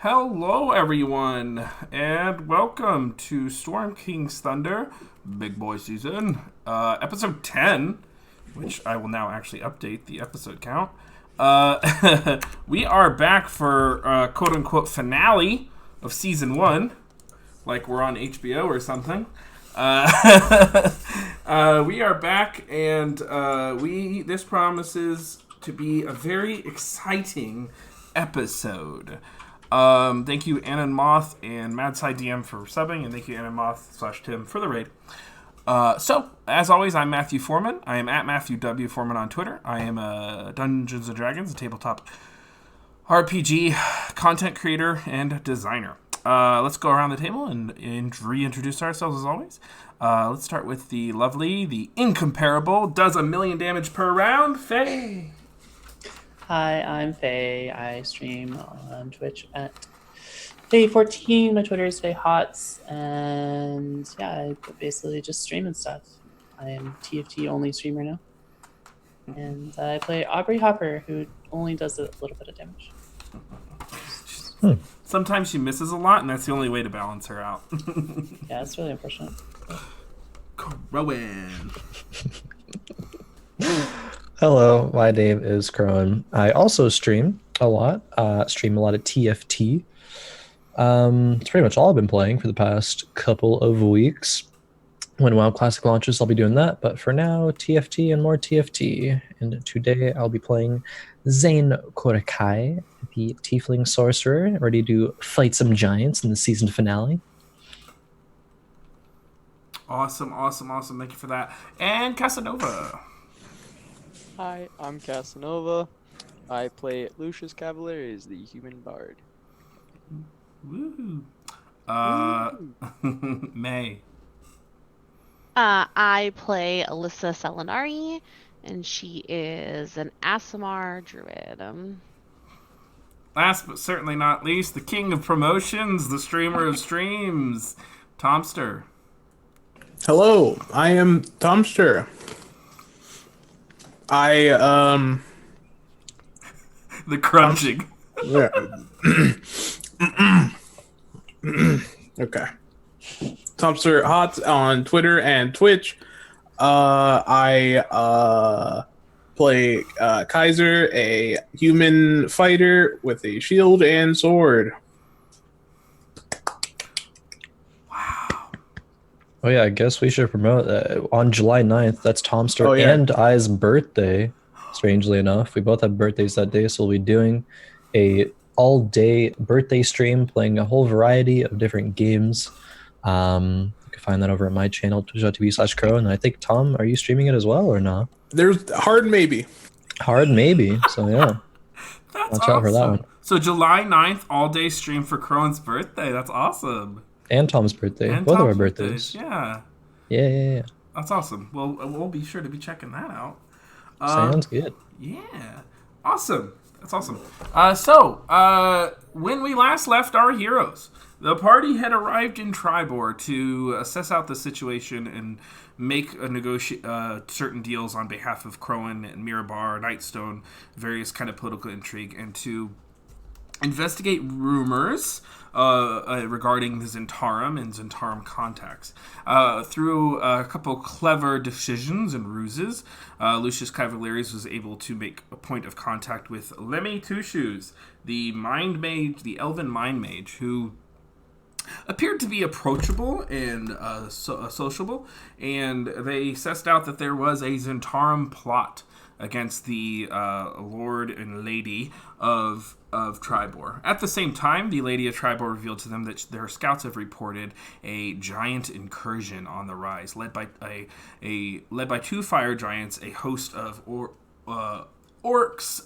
Hello, everyone, and welcome to Storm King's Thunder Big Boy Season, episode 10, which I will now actually update the episode count. We are back for quote unquote finale of season 1, like we're on HBO or something. We are back, and this promises to be a very exciting episode. Thank you, Anon Moth and Madside DM for subbing, and thank you, Anon Moth /Tim for the raid. So, as always, I'm Matthew Foreman. I am at Matthew W. Foreman on Twitter. I am a Dungeons & Dragons, a tabletop RPG content creator and designer. Let's go around the table and reintroduce ourselves as always. Let's start with the lovely, the incomparable, does 1,000,000 damage per round, Faye. Hi, I'm Faye. I stream on Twitch at Faye14. My Twitter is FayeHots. And yeah, I basically just stream and stuff. I am TFT only streamer now. And I play Aubrey Hopper, who only does a little bit of damage. Sometimes she misses a lot, and that's the only way to balance her out. Yeah, it's really unfortunate. Rowan. Hello, my name is Crowan. I also stream a lot. Stream a lot of TFT. It's pretty much all I've been playing for the past couple of weeks. When WoW Classic launches, I'll be doing that. But for now, TFT and more TFT. And today I'll be playing Zane Korakai, the Tiefling Sorcerer, ready to fight some giants in the season finale. Awesome. Thank you for that. And Casanova. Hi, I'm Casanova. I play Lucius Cavaliers, the human bard. Woo. May. I play Alyssa Selinari, and she is an Aasimar druid. Last but certainly not least, the king of promotions, the streamer of streams, Tomster. Hello, I am Tomster. The crunching. Yeah. Okay. Tomster Hot on Twitter and Twitch. I play Kaiser, a human fighter with a shield and sword. Oh yeah, I guess we should promote that. On July 9th, that's Tomster and I's birthday, strangely enough. We both have birthdays that day, so we'll be doing a all-day birthday stream, playing a whole variety of different games. You can find that over at my channel, twitch.tv/crow. And I think, Tom, are you streaming it as well or not? There's hard maybe. Hard maybe, so yeah. That's Watch out for that one. So July 9th, all-day stream for Crowan's birthday. That's awesome. And Tom's birthday. And Both Tom's of our birthdays. Yeah. Yeah. That's awesome. Well, we'll be sure to be checking that out. Sounds good. Yeah. Awesome. That's awesome. So, when we last left our heroes, the party had arrived in Triboar to assess out the situation and make certain deals on behalf of Crowan and Mirabar, Nightstone, various kind of political intrigue, and to investigate rumors regarding the Zentarum and Zentarum contacts. Through a couple clever decisions and ruses, Lucius Cavaliers was able to make a point of contact with Lemmy Two Shoes, the mind mage, the elven mind mage, who appeared to be approachable and sociable, and they sussed out that there was a Zentarum plot against the Lord and Lady of Triboar. At the same time, the Lady of Triboar revealed to them that their scouts have reported a giant incursion on the rise, led by two fire giants, a host of orcs,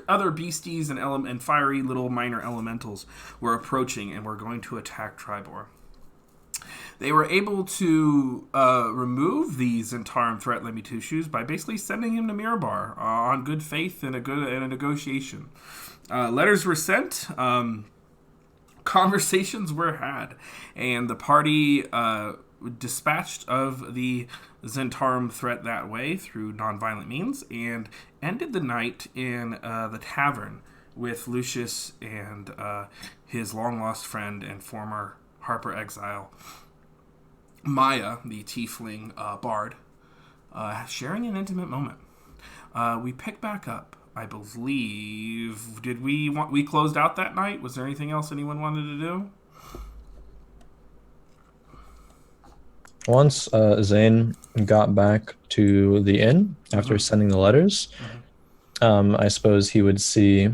other beasties, and fiery little minor elementals were approaching and were going to attack Triboar. They were able to remove the Zentarum threat, Lemmy Two Shoes, by basically sending him to Mirabar on good faith and a negotiation. Letters were sent, conversations were had, and the party dispatched of the Zentarum threat that way through nonviolent means and ended the night in the tavern with Lucius and his long-lost friend and former Harper exile, Maya, the tiefling bard, sharing an intimate moment. We pick back up. I believe. Did we closed out that night? Was there anything else anyone wanted to do? Once Zane got back to the inn after sending the letters, I suppose he would see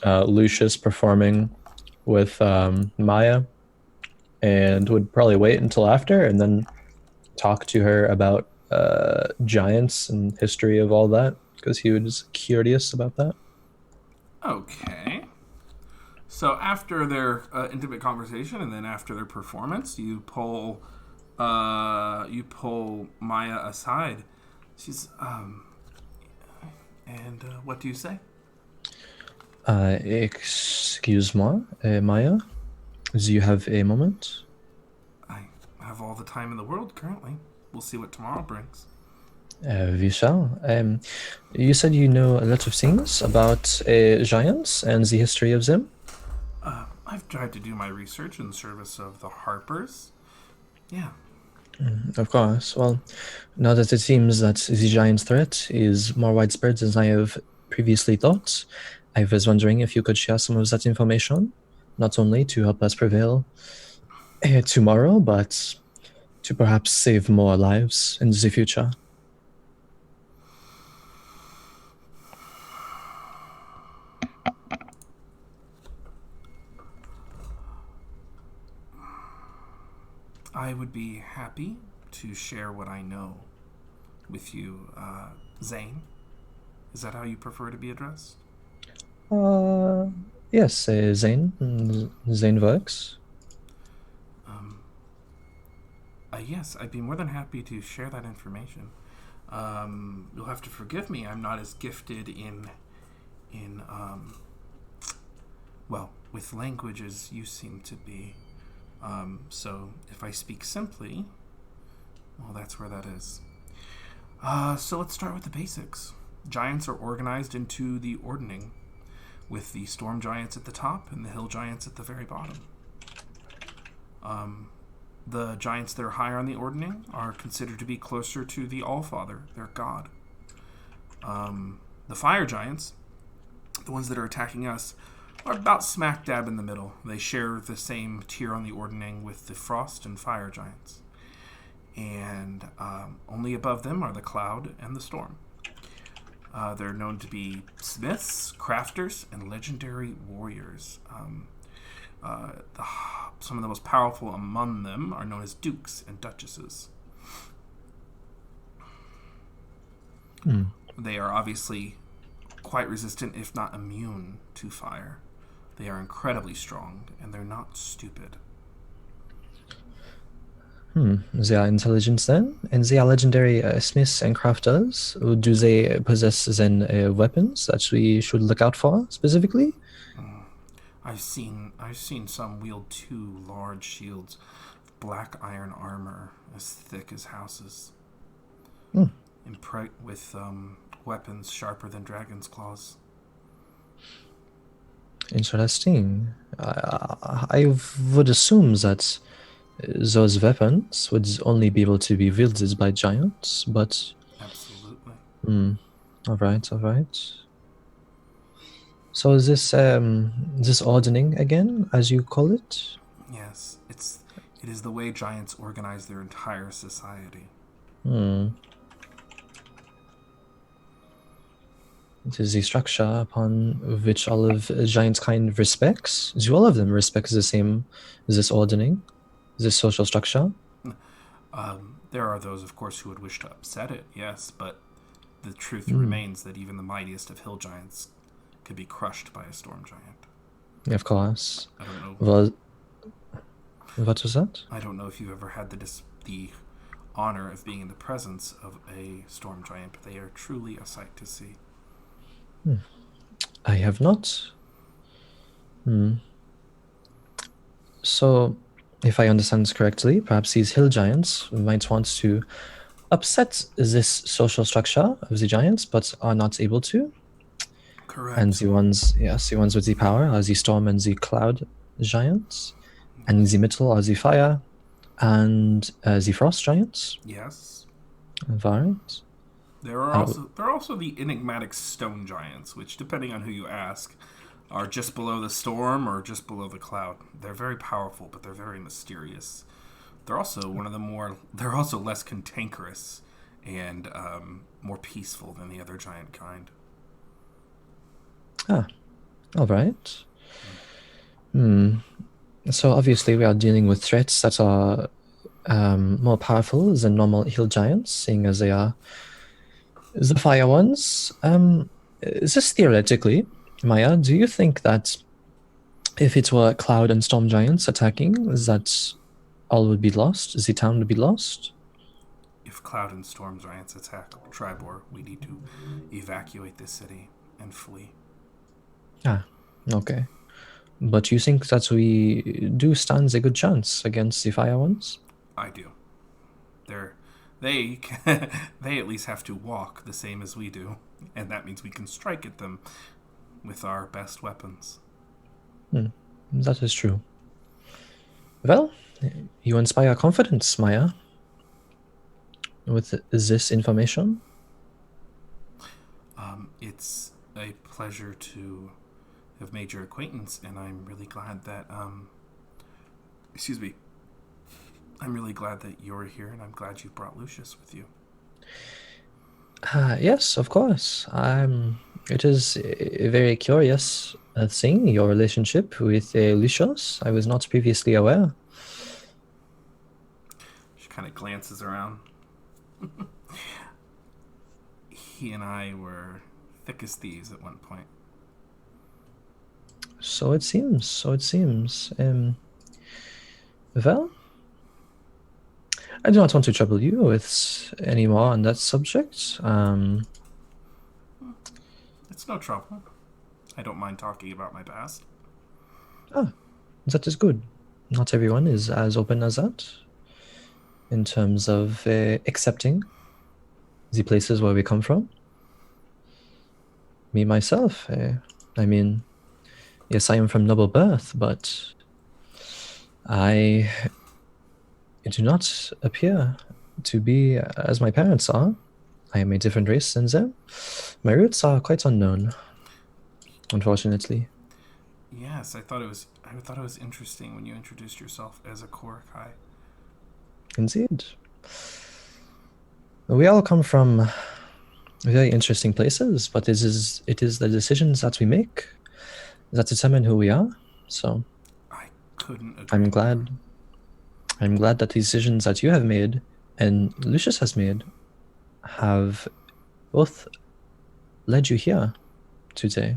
Lucius performing with Maya, and would probably wait until after and then talk to her about giants and history of all that, because he was curious about that. Okay. So after their intimate conversation and then after their performance, you pull Maya aside. She's and what do you say? Excuse-moi, Maya, do you have a moment? I have all the time in the world currently. We'll see what tomorrow brings. We shall. You said you know a lot of things about giants and the history of them? I've tried to do my research in service of the Harpers. Yeah. Of course. Well, now that it seems that the giant threat is more widespread than I have previously thought, I was wondering if you could share some of that information, not only to help us prevail tomorrow, but to perhaps save more lives in the future. I would be happy to share what I know with you, Zane. Is that how you prefer to be addressed? Yes, Zane. Zane works. Yes, I'd be more than happy to share that information. You'll have to forgive me. I'm not as gifted in with language as you seem to be. So if I speak simply, well, that's where that is. So let's start with the basics. Giants are organized into the ordning, with the storm giants at the top and the hill giants at the very bottom. The giants that are higher on the ordning are considered to be closer to the Allfather, their god. The fire giants, the ones that are attacking us, are about smack dab in the middle. They share the same tier on the ordning with the frost and fire giants. And only above them are the cloud and the storm. They're known to be smiths, crafters, and legendary warriors. Some of the most powerful among them are known as dukes and duchesses. They are obviously quite resistant, if not immune, to fire. They are incredibly strong, and they're not stupid. They are intelligent then, and they are legendary smiths and crafters. Do they possess then weapons that we should look out for specifically? I've seen some wield 2 large shields of black iron armor as thick as houses, with weapons sharper than dragon's claws. Interesting. I would assume that those weapons would only be able to be wielded by giants, but... Absolutely. All right. So is this ordering again, as you call it? Yes, it is the way giants organize their entire society. It is the structure upon which all of giants' kind respects. Do all of them respect the same, this ordering, this social structure? There are those, of course, who would wish to upset it, yes, but the truth remains that even the mightiest of hill giants could be crushed by a storm giant. Of course. I don't know. Well, what was that? I don't know if you've ever had the honor of being in the presence of a storm giant, but they are truly a sight to see. I have not. So, if I understand correctly, perhaps these hill giants might want to upset this social structure of the giants, but are not able to? Correct. And the ones, yes, the ones with the power are the storm and the cloud giants. And in the middle are the fire and the frost giants. Yes. Right. There are also the enigmatic stone giants, which, depending on who you ask, are just below the storm or just below the cloud. They're very powerful, but they're very mysterious. They're also They're also less cantankerous and more peaceful than the other giant kind. Ah, all right. So obviously we are dealing with threats that are more powerful than normal hill giants, seeing as they are the fire ones. Just theoretically, Maya, do you think that if it were cloud and storm giants attacking, that all would be lost? The town would be lost? If cloud and storm giants attack Triboar, we need to evacuate this city and flee. Ah, okay. But you think that we do stand a good chance against the fire ones? I do. They at least have to walk the same as we do, and that means we can strike at them with our best weapons. That is true. Well, you inspire confidence, Maya, with this information. It's a pleasure to have made your acquaintance, and I'm really glad that excuse me. I'm really glad that you're here, and I'm glad you brought Lucius with you. Yes, of course. It is a very curious thing, your relationship with Lucius. I was not previously aware. She kind of glances around. He and I were thick as thieves at one point. So it seems. So it seems. Well, I do not want to trouble you with any more on that subject. It's no trouble. I don't mind talking about my past. That is good. Not everyone is as open as that in terms of accepting the places where we come from. Me, myself, I mean, yes, I am from noble birth, but I do not appear to be as my parents are. I am a different race than them. My roots are quite unknown, unfortunately. Yes, I thought it was interesting when you introduced yourself as a Korakai. Indeed. We all come from very interesting places, but it is the decisions that we make that determine who we are. So I couldn't agree. I'm glad that the decisions that you have made and Lucius has made have both led you here today.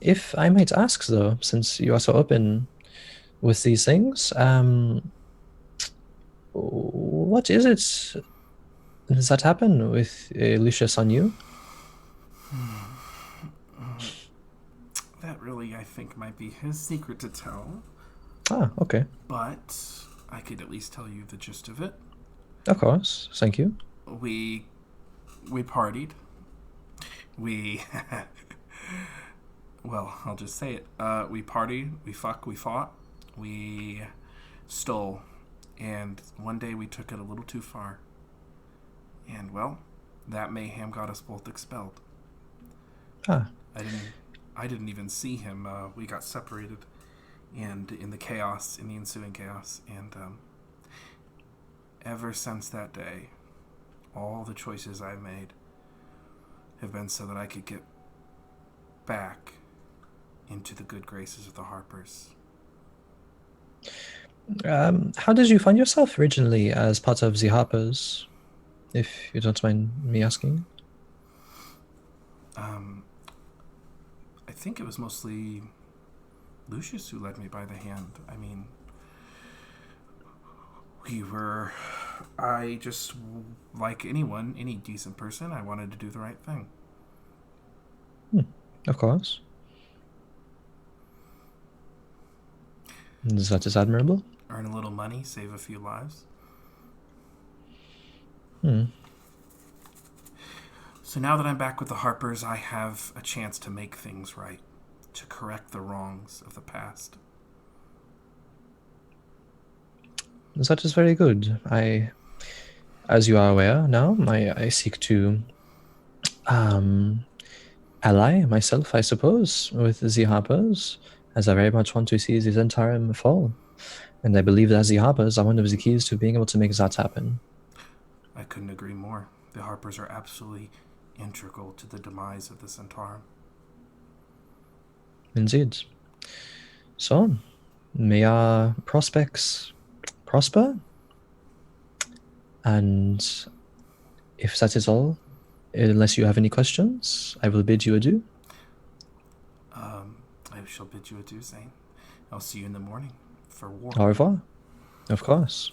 If I might ask, though, since you are so open with these things, what is it that happened with Lucius on you? That really, I think, might be his secret to tell. Ah, okay. But I could at least tell you the gist of it. Of course. Thank you. We partied. We well, I'll just say it. We partied, we fought, we stole, and one day we took it a little too far. And well, that mayhem got us both expelled. Ah. I didn't even see him. We got separated, and in the ensuing chaos, and ever since that day, all the choices I've made have been so that I could get back into the good graces of the Harpers. How did you find yourself originally as part of the Harpers, if you don't mind me asking? I think it was mostly Lucius who led me by the hand. I mean, I just, like any decent person, I wanted to do the right thing. Of course. That is admirable. Earn a little money, save a few lives. So So now that I'm back with the Harpers, I have a chance to make things right, to correct the wrongs of the past. That is very good. As you are aware now, I seek to ally myself, I suppose, with the Harpers, as I very much want to see the Zentarum fall. And I believe that the Harpers are one of the keys to being able to make that happen. I couldn't agree more. The Harpers are absolutely integral to the demise of the Zentarum. Indeed. So, may our prospects prosper. And if that is all, unless you have any questions, I will bid you adieu. I shall bid you adieu, Zane. I'll see you in the morning for war. Au revoir. Of course.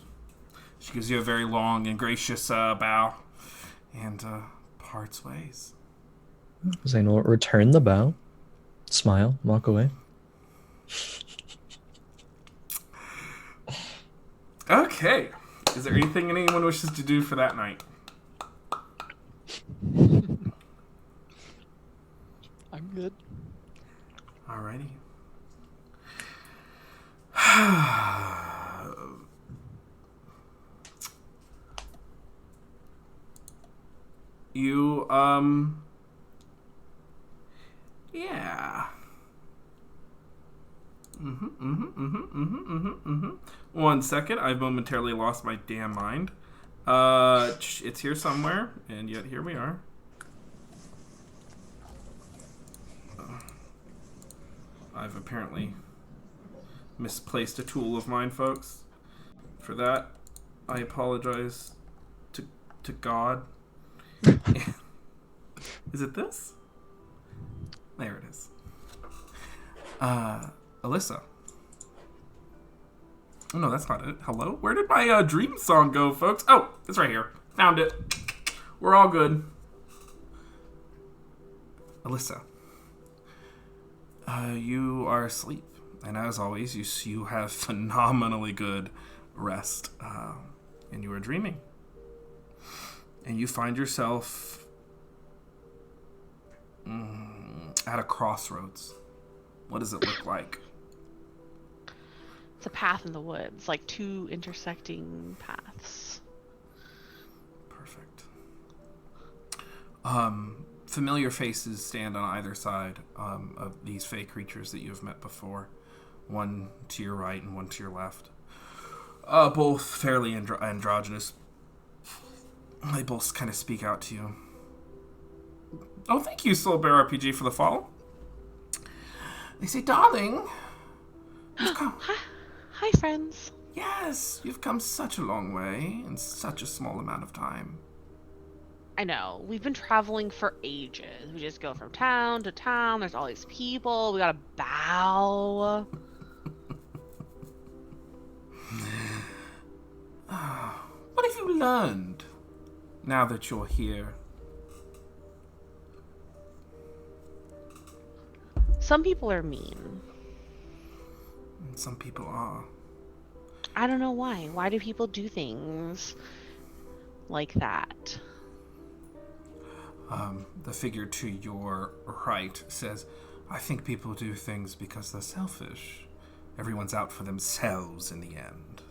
She gives you a very long and gracious bow and parts ways. Zane will return the bow, smile, walk away. Okay. Is there anything anyone wishes to do for that night? I'm good. Alrighty. You, yeah. One second, I've momentarily lost my damn mind. It's here somewhere, and yet here we are. I've apparently misplaced a tool of mine, folks. For that, I apologize to God. Is it this? There it is. Alyssa. Oh, no, that's not it. Hello? Where did my dream song go, folks? Oh, it's right here. Found it. We're all good. Alyssa. You are asleep. And as always, you have phenomenally good rest. And you are dreaming. And you find yourself at a crossroads. What does it look like? It's a path in the woods, like two intersecting paths. Perfect. Familiar faces stand on either side of these fey creatures that you have met before. One to your right and one to your left. Both fairly androgynous. They both kind of speak out to you. Oh, thank you, Soul Bear RPG, for the follow. They say, darling, you've come. Hi, friends. Yes, you've come such a long way in such a small amount of time. I know. We've been traveling for ages. We just go from town to town. There's all these people. We gotta bow. What have you learned now that you're here? Some people are mean. Some people are. I don't know why. Why do people do things like that? The figure to your right says, I think people do things because they're selfish. Everyone's out for themselves in the end.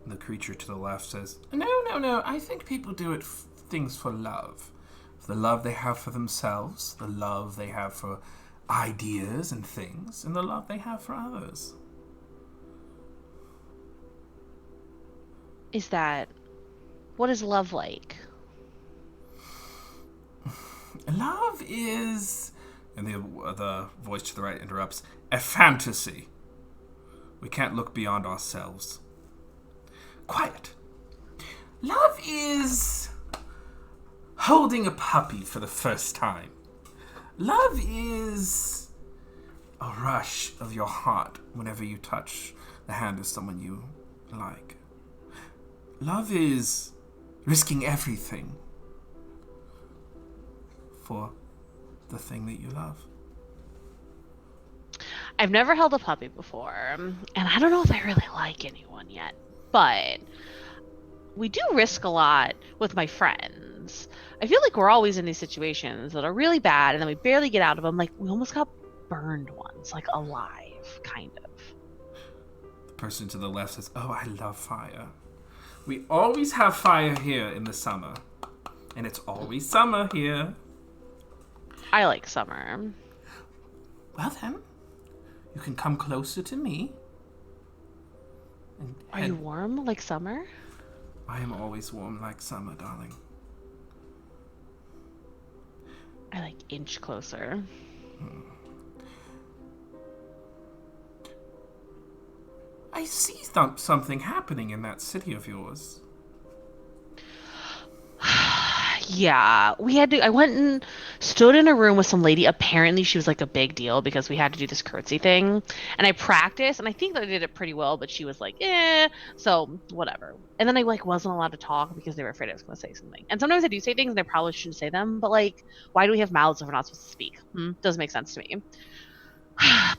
The creature to the left says, No. I think people do things for love. The love they have for themselves, the love they have for ideas and things, and the love they have for others. What is love like? Love is, and the voice to the right interrupts, a fantasy. We can't look beyond ourselves. Quiet. Love is holding a puppy for the first time. Love is a rush of your heart whenever you touch the hand of someone you like. Love is risking everything for the thing that you love. I've never held a puppy before, and I don't know if I really like anyone yet, but we do risk a lot with my friends. I feel like we're always in these situations that are really bad, and then we barely get out of them. Like, we almost got burned once, like alive, kind of. The person to the left says, "Oh, I love fire. We always have fire here in the summer. And it's always summer here." I like summer. Well then, you can come closer to me. And Are you warm like summer? I am always warm like summer, darling. I like inch closer. I see something happening in that city of yours. Yeah, I went and stood in a room with some lady. Apparently she was like a big deal because we had to do this curtsy thing. And I practiced, and I think that I did it pretty well, but she was like, so whatever. And then I like wasn't allowed to talk because they were afraid I was going to say something. And sometimes I do say things and I probably shouldn't say them, but like, why do we have mouths if we're not supposed to speak? Doesn't make sense to me.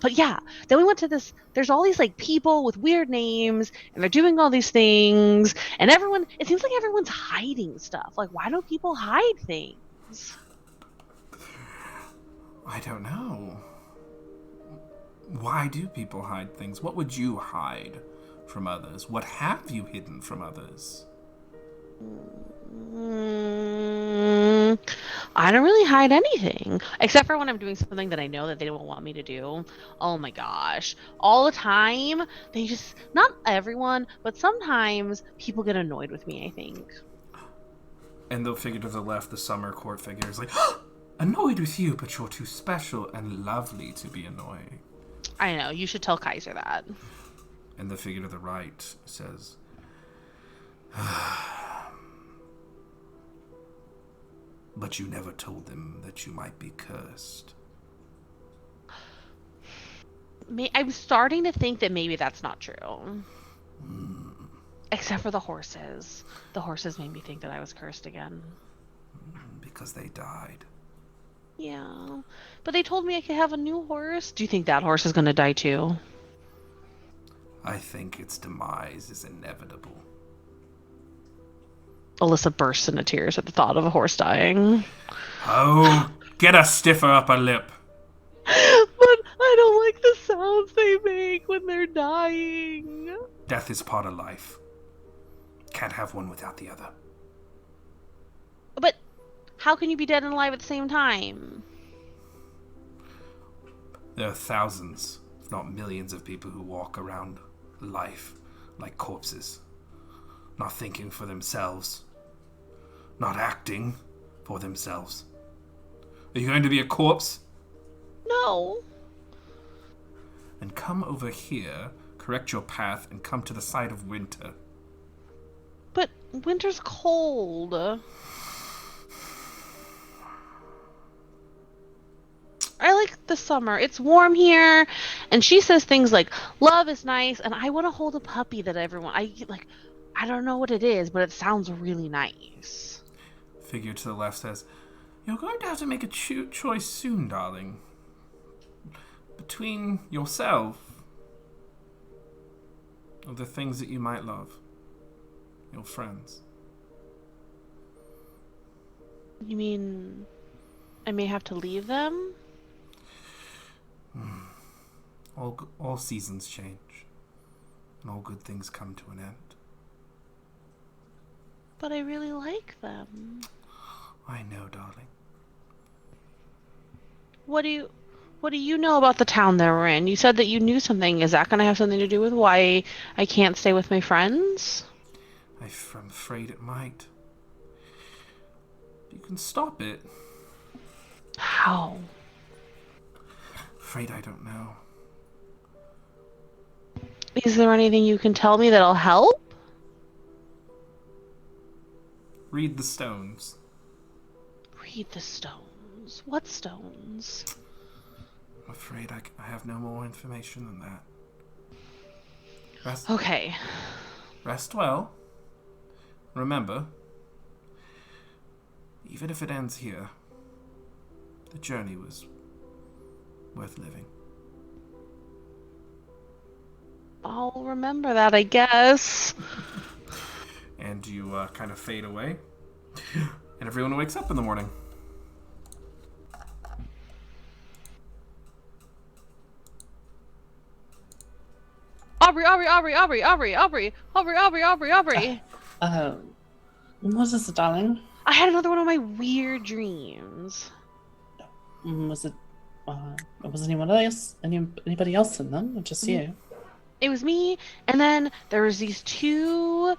But yeah, then we went to this. There's all these like people with weird names, and they're doing all these things, and it seems like everyone's hiding stuff. Like, why do people hide things? I don't know. Why do people hide things? What would you hide from others? What have you hidden from others? I don't really hide anything, except for when I'm doing something that I know that they don't want me to do. Oh my gosh. All the time, not everyone, but sometimes people get annoyed with me, I think. And the figure to the left, the summer court figure, is like, annoyed with you, but you're too special and lovely to be annoyed. I know, you should tell Kaiser that. And the figure to the right says, but you never told them that you might be cursed. I'm starting to think that maybe that's not true. Except for the horses. The horses made me think that I was cursed again. Because they died. Yeah. But they told me I could have a new horse. Do you think that horse is going to die too? I think its demise is inevitable. Alyssa bursts into tears at the thought of a horse dying. Oh, get a stiffer upper lip. But I don't like the sounds they make when they're dying. Death is part of life. Can't have one without the other. But how can you be dead and alive at the same time? There are thousands, if not millions, of people who walk around life like corpses. Not thinking for themselves. Not acting for themselves. Are you going to be a corpse? No. Then come over here, correct your path, and come to the side of winter. But winter's cold. I like the summer. It's warm here, and she says things like, love is nice, and I want to hold a puppy that I don't know what it is, but it sounds really nice. Figure to the left says, you're going to have to make a choice soon, darling. Between yourself or the things that you might love. Your friends. You mean I may have to leave them? All seasons change, and all good things come to an end. But I really like them. I know, darling. What do you know about the town that we're in? You said that you knew something. Is that going to have something to do with why I can't stay with my friends? I'm afraid it might. You can stop it. How? Afraid I don't know. Is there anything you can tell me that'll help? Read the stones. Read the stones. What stones? I'm afraid I have no more information than that. Okay. Rest well. Remember, even if it ends here, the journey was worth living. I'll remember that, I guess. And and you kind of fade away. And everyone wakes up in the morning. Aubrey. What is it, darling? I had another one of my weird dreams. Was it? Was anybody else in them, or just you? It was me, and then there was these two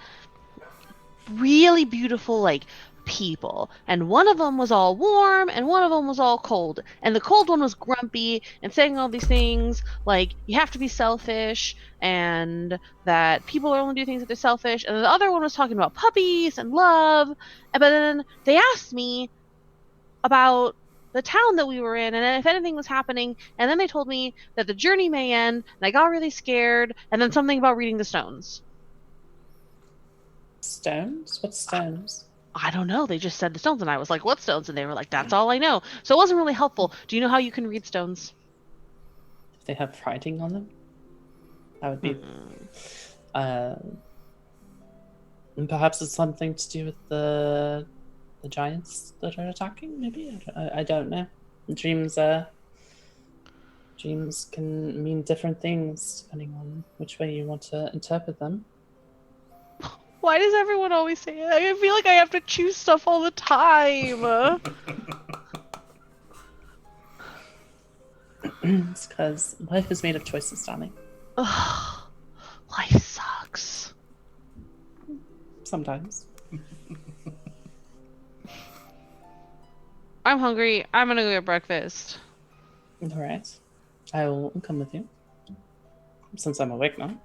really beautiful, like, people, and one of them was all warm and one of them was all cold, and the cold one was grumpy and saying all these things like you have to be selfish and that people only do things if they're selfish, and the other one was talking about puppies and love. But then they asked me about the town that we were in and if anything was happening, and then they told me that the journey may end, and I got really scared, and then something about reading the stones. Stones? What stones? I don't know. They just said the stones, and I was like, what stones? And they were like, that's all I know. So it wasn't really helpful. Do you know how you can read stones? If they have writing on them? That would be... and perhaps it's something to do with the giants that are attacking, maybe? I don't know. Dreams can mean different things depending on which way you want to interpret them. Why does everyone always say it? I feel like I have to choose stuff all the time. It's because life is made of choices, darling. Ugh, life sucks. Sometimes. I'm hungry. I'm gonna go get breakfast. Alright. I will come with you. Since I'm awake now.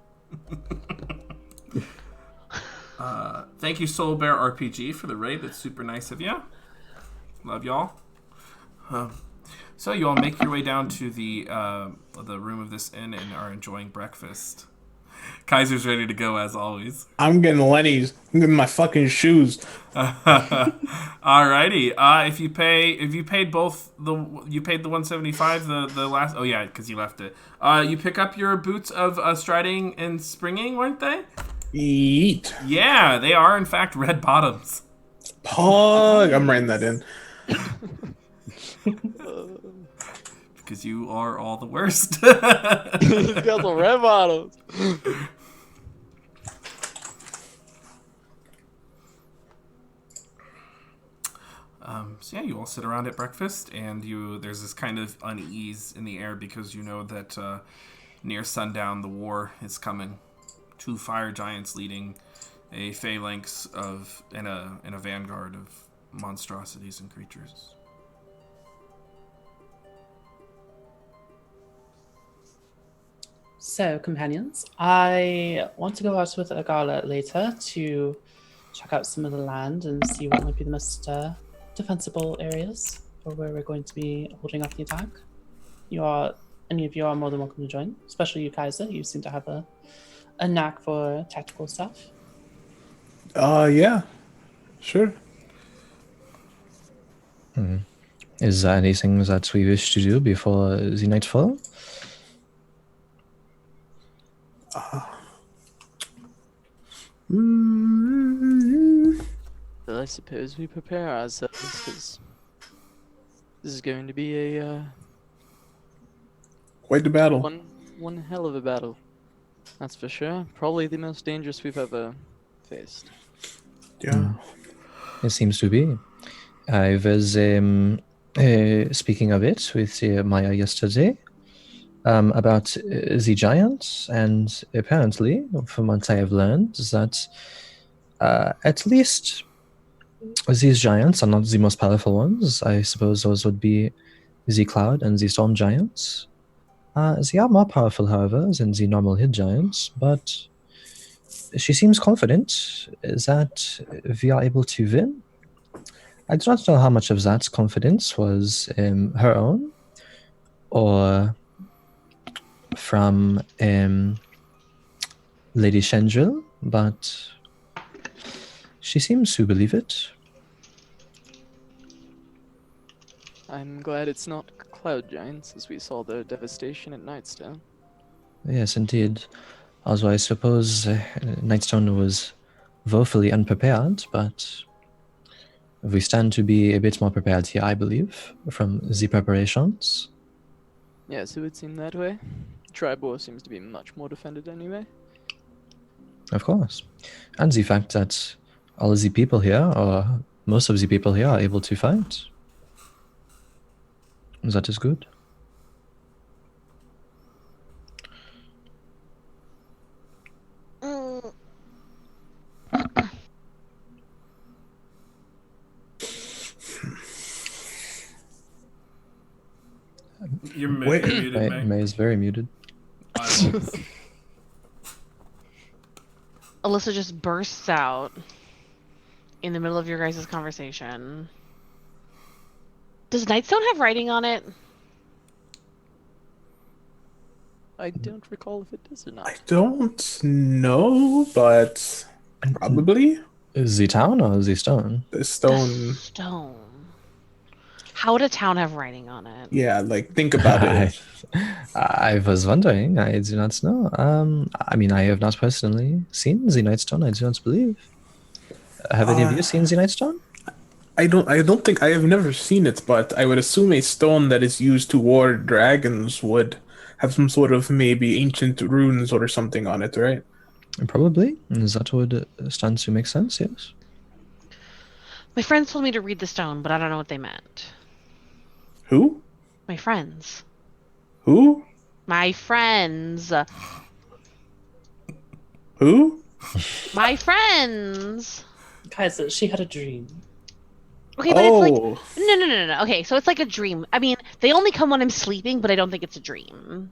Thank you, Soul Bear RPG, for the raid. That's super nice of you. Love y'all. So you all make your way down to the room of this inn and are enjoying breakfast. Kaiser's ready to go as always. I'm getting Lenny's. I'm getting my fucking shoes. Alrighty. If you paid you paid the 175 the last. Oh yeah, because you left it. You pick up your boots of striding and springing, weren't they? Eat. Yeah, they are in fact red bottoms. Pug. I'm writing that in. Because you are all the worst. He's got the red bottoms. So yeah, you all sit around at breakfast, and there's this kind of unease in the air because you know that near sundown the war is coming. 2 fire giants leading a phalanx and a vanguard of monstrosities and creatures. So, companions, I want to go out with Agala later to check out some of the land and see what might be the most defensible areas for where we're going to be holding off the attack. Any of you are more than welcome to join, especially you, Kaiser. You seem to have a knack for tactical stuff. Yeah. Sure. Is there anything that we wish to do before the nightfall? Well, I suppose we prepare ourselves, because this is going to be a Quite the battle. one hell of a battle. That's for sure. Probably the most dangerous we've ever faced. Yeah. It seems to be. I was speaking of it with Maya yesterday about the giants, and apparently, from what I have learned, is that at least these giants are not the most powerful ones. I suppose those would be the Cloud and the Storm giants. They are more powerful, however, than the normal hit giants, but she seems confident that we are able to win. I do not know how much of that confidence was her own or from Lady Shendril, but she seems to believe it. I'm glad it's not cloud giants, as we saw their devastation at Nightstone. Yes, indeed. Although I suppose Nightstone was woefully unprepared, but we stand to be a bit more prepared here, I believe, from the preparations. Yes, it would seem that way. Triboar seems to be much more defended anyway. Of course. And the fact that all of the people here, or most of the people here, are able to fight. That is good. Mm, You're Wait. muted, May. May is very muted. Alyssa just bursts out in the middle of your guys' conversation. Does Nightstone have writing on it? I don't recall if it does or I not. don't know, but probably The town or the stone? the The stone. stone. How would a town have writing on it? Yeah, like think about it. I was wondering. I do not know. I mean, I have not personally seen the Nightstone. I do not believe. Have any of you seen the Nightstone? I don't think I have never seen it, but I would assume a stone that is used to ward dragons would have some sort of maybe ancient runes or something on it, right? Probably. That would stand to make sense. Yes. My friends told me to read the stone, but I don't know what they meant. Who? My friends. Who? My friends. Who? My friends. Guys, she had a dream. Okay, but it's like Oh, no. Okay, so it's like a dream. I mean, they only come when I'm sleeping, but I don't think it's a dream.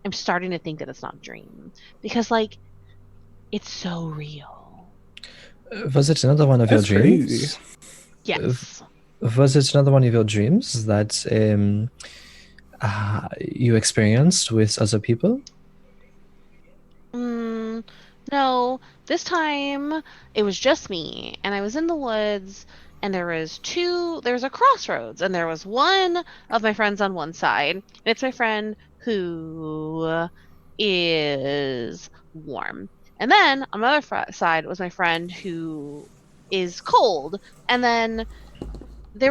I'm starting to think that it's not a dream because, like, it's so real. Was it another one of that's your dreams? crazy. Yes. Was it another one of your dreams that you experienced with other people? No, this time it was just me, and I was in the woods, and there was a crossroads, and there was one of my friends on one side, and it's my friend who is warm. And then on the other side was my friend who is cold. And then they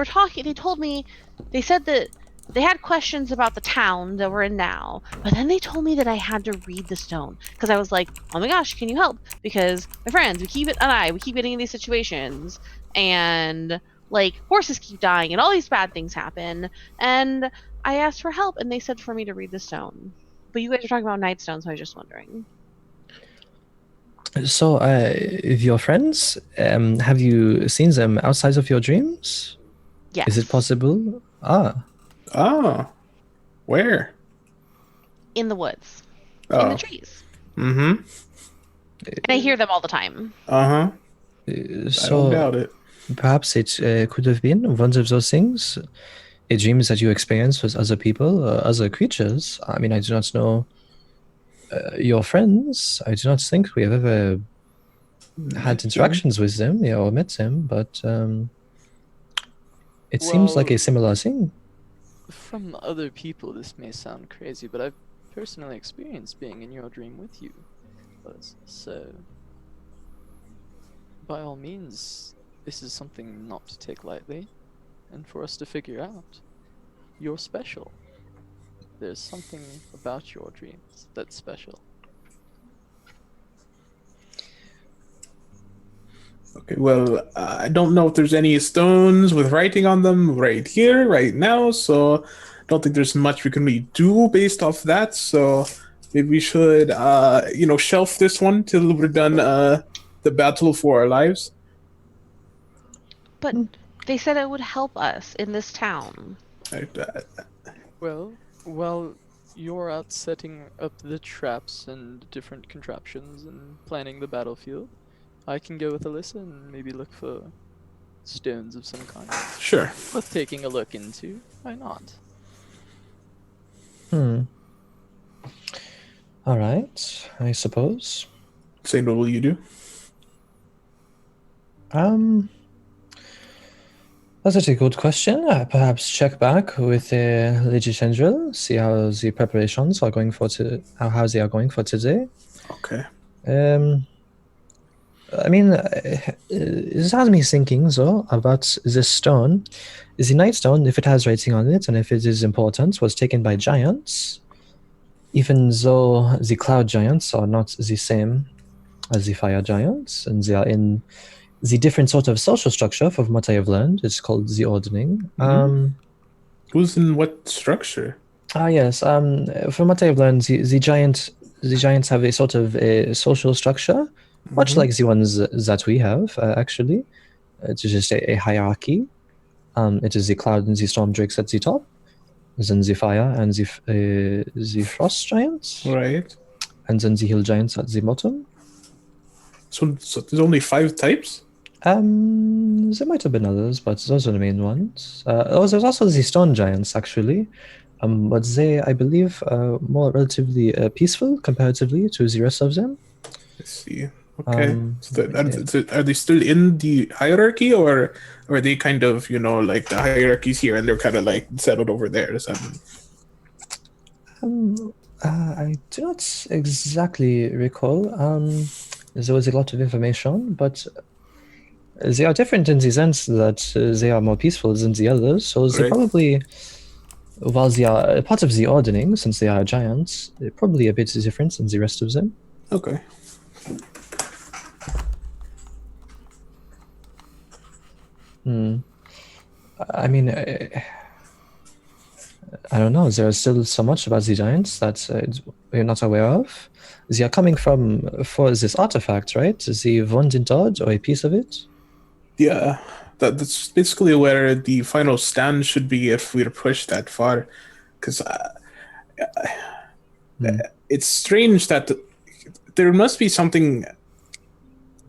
told me, they said that they had questions about the town that we're in now, but then they told me that I had to read the stone because I was like, "Oh my gosh, can you help?" Because my friends, we keep getting in these situations, and like horses keep dying, and all these bad things happen. And I asked for help, and they said for me to read the stone. But you guys are talking about Nightstone, so I was just wondering. So, your friends, have you seen them outside of your dreams? Yes. Is it possible? Ah, where? In the woods, in Oh, the trees, mm-hmm. and I hear them all the time. Uh-huh. I don't doubt So, it. perhaps it could have been one of those things, a dreams that you experience with other people, other creatures. I mean, I do not know your friends. I do not think we have ever had interactions with them, or met them, but it seems like Well, a similar thing. from other people, this may sound crazy, but I've personally experienced being in your dream with you. So, by all means, this is something not to take lightly, and for us to figure out. You're special. There's something about your dreams that's special. Okay, well, I don't know if there's any stones with writing on them right here, right now, so I don't think there's much we can really do based off that, so maybe we should, shelf this one till we're done the battle for our lives. But they said it would help us in this town. Well, while you're out setting up the traps and different contraptions and planning the battlefield, I can go with Alyssa and maybe look for stones of some kind. Sure. Worth taking a look into. Why not? All right, I suppose. Say, what will you do? That's a good question. Perhaps check back with Lady Tendril, see how the preparations are going for how they are going for today. Okay. I mean, it has me thinking though about this stone. The night stone, if it has writing on it and if it is important, was taken by giants, even though the cloud giants are not the same as the fire giants, and they are in the different sort of social structure from what I have learned. It's called the ordering. Who's in what structure? Yes. From what I have learned, the giants have a sort of a social structure, much like the ones that we have. Actually, it's just a hierarchy. It is the cloud and the storm drakes at the top, then the fire and the frost giants, Right. and then the hill giants at the bottom. So there's only 5 types? There might have been others, but those are the main ones. There's also the stone giants, actually. But they, I believe, are more relatively peaceful comparatively to the rest of them. I see. Okay. Are they still in the hierarchy, or are they kind of, like the hierarchy's here and they're kind of like settled over there or something? I do not exactly recall. There was a lot of information, but they are different in the sense that they are more peaceful than the others. So they probably, while they are part of the ordering, since they are giants, they're probably a bit different than the rest of them. Okay. I mean, I don't know. There is still so much about the giants that we're not aware of. They are coming for this artifact, right? The wounded dog or a piece of it? Yeah, that's basically where the final stand should be if we were pushed that far. Because it's strange that there must be something, I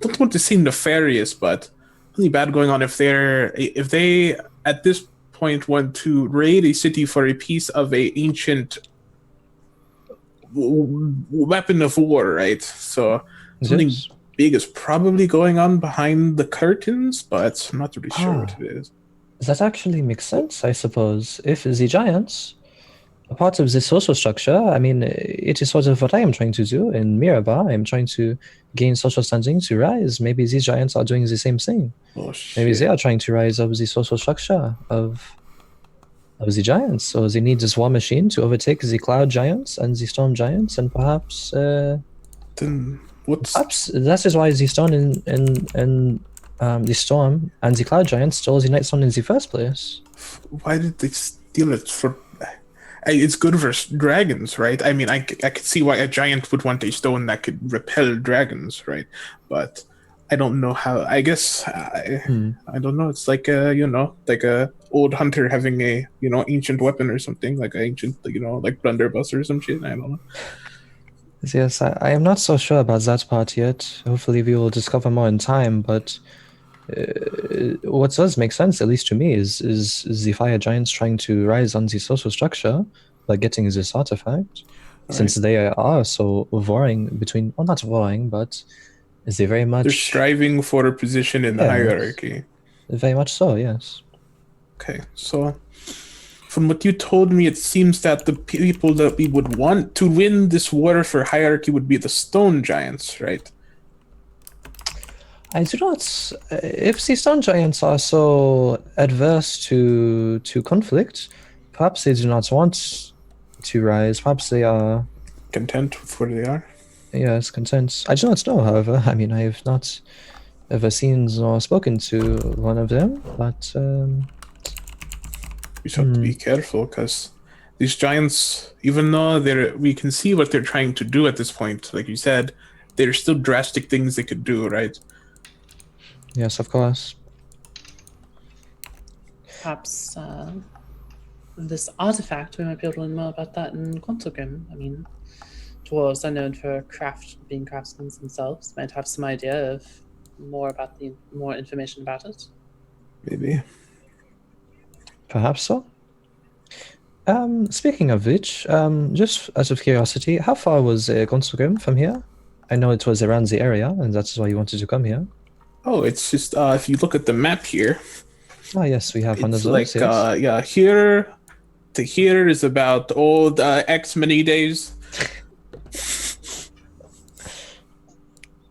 don't want to seem nefarious, but something bad going on if they at this point want to raid a city for a piece of a ancient weapon of war, right? So something big is probably going on behind the curtains, but I'm not really sure what it is. That actually makes sense, I suppose. If the giants are part of this social structure, I mean, it is sort of what I am trying to do in Miraba. I'm trying to gain social standing to rise. Maybe these giants are doing the same thing. Oh, shit. Maybe they are trying to rise up the social structure of the giants. So they need this war machine to overtake the cloud giants and the storm giants, and perhaps then perhaps that is why the stone in the storm and the cloud giants stole the night stone in the first place. Why did they steal it for? It's good for dragons, right? I mean, I could see why a giant would want a stone that could repel dragons, right? But I don't know how. I guess I don't know. It's like like a old hunter having a ancient weapon or something, like an ancient like blunderbuss or some shit. I don't know. Yes, I am not so sure about that part yet. Hopefully, we will discover more in time. But what does make sense, at least to me, is the fire giants trying to rise on the social structure by getting this artifact, since they are so warring between. Well, not warring, but they very much. They're striving for a position in the hierarchy. Very much so, yes. Okay, so from what you told me, it seems that the people that we would want to win this war for hierarchy would be the stone giants, right? I do not. If the stone giants are so adverse to conflict, perhaps they do not want to rise. Perhaps they are content with where they are. Yes, content. I do not know, however. I mean, I have not ever seen or spoken to one of them, but we have to be careful because these giants, even though we can see what they're trying to do at this point, like you said, there's still drastic things they could do, right? Yes, of course. Perhaps this artifact, we might be able to learn more about that in Quantogrim. I mean, dwarves are known for being craftsmen themselves. Might have some idea of more information about it. Maybe. Perhaps so. Speaking of which, just out of curiosity, how far was Quantogrim from here? I know it was around the area, and that's why you wanted to come here. Oh, it's just if you look at the map here. Oh yes, we have one of those. Like here to here is about old X many days.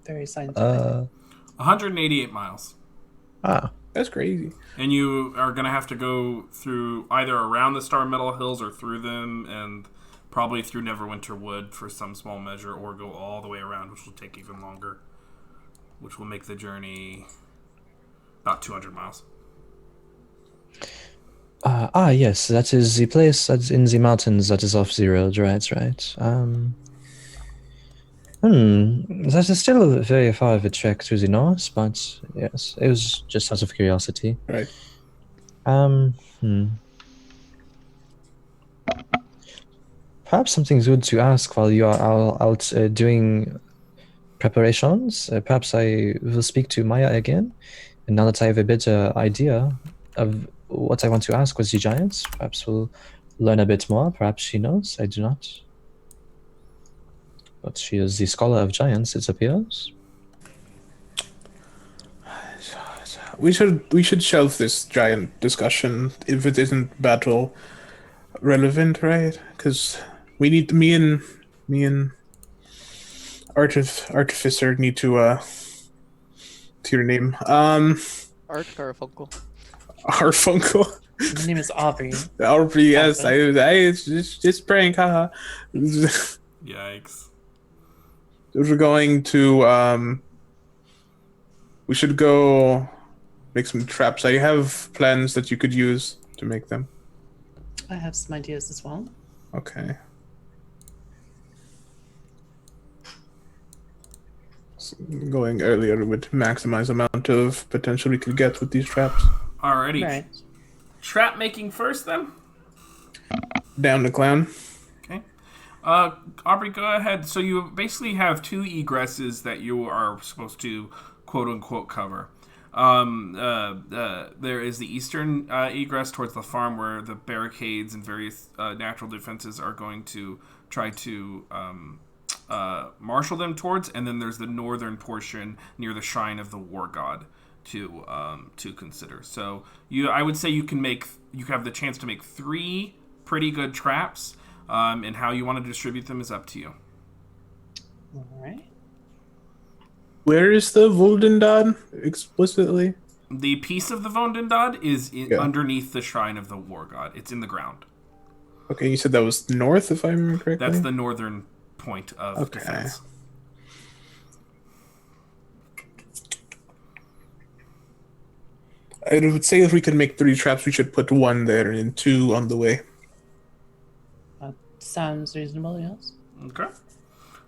Very scientific. 188 miles. Ah, That's crazy. And you are going to have to go through either around the Star Metal Hills or through them, and probably through Neverwinter Wood for some small measure, or go all the way around, which will take even longer, which will make the journey about 200 miles. Yes, that is the place that's in the mountains that is off the road, right. That is still very far of a trek to the north, but yes, it was just out of curiosity. Right. Perhaps something good to ask while you are out doing preparations. Perhaps I will speak to Maya again, and now that I have a better idea of what I want to ask with the giants, perhaps we'll learn a bit more. Perhaps she knows, I do not. But she is the scholar of giants, it appears. We should shelve this giant discussion if it isn't battle relevant, right? Because we need me and Artificer need to your name. Art Garfunkel. Arfunkel. My name is Aubrey. Aubrey, yes, I it's just prank, haha. Yikes. We're going to we should go make some traps. I have plans that you could use to make them. I have some ideas as well. Okay. So going earlier would maximize amount of potential we could get with these traps. Alrighty. Right. Trap making first, then? Down the clown. Okay. Aubrey, go ahead. So you basically have two egresses that you are supposed to quote-unquote cover. There is the eastern egress towards the farm where the barricades and various natural defenses are going to try to marshal them towards, and then there's the northern portion near the shrine of the war god to consider. So I would say you have the chance to make 3 pretty good traps, and how you want to distribute them is up to you. All right. Where is the Voldendad explicitly? The piece of the Vondendad is underneath the shrine of the war god. It's in the ground. Okay, you said that was north, if I remember correctly? That's the northern point of defense. I would say if we could make 3 traps, we should put 1 there and 2 on the way. That sounds reasonable, yes. Okay.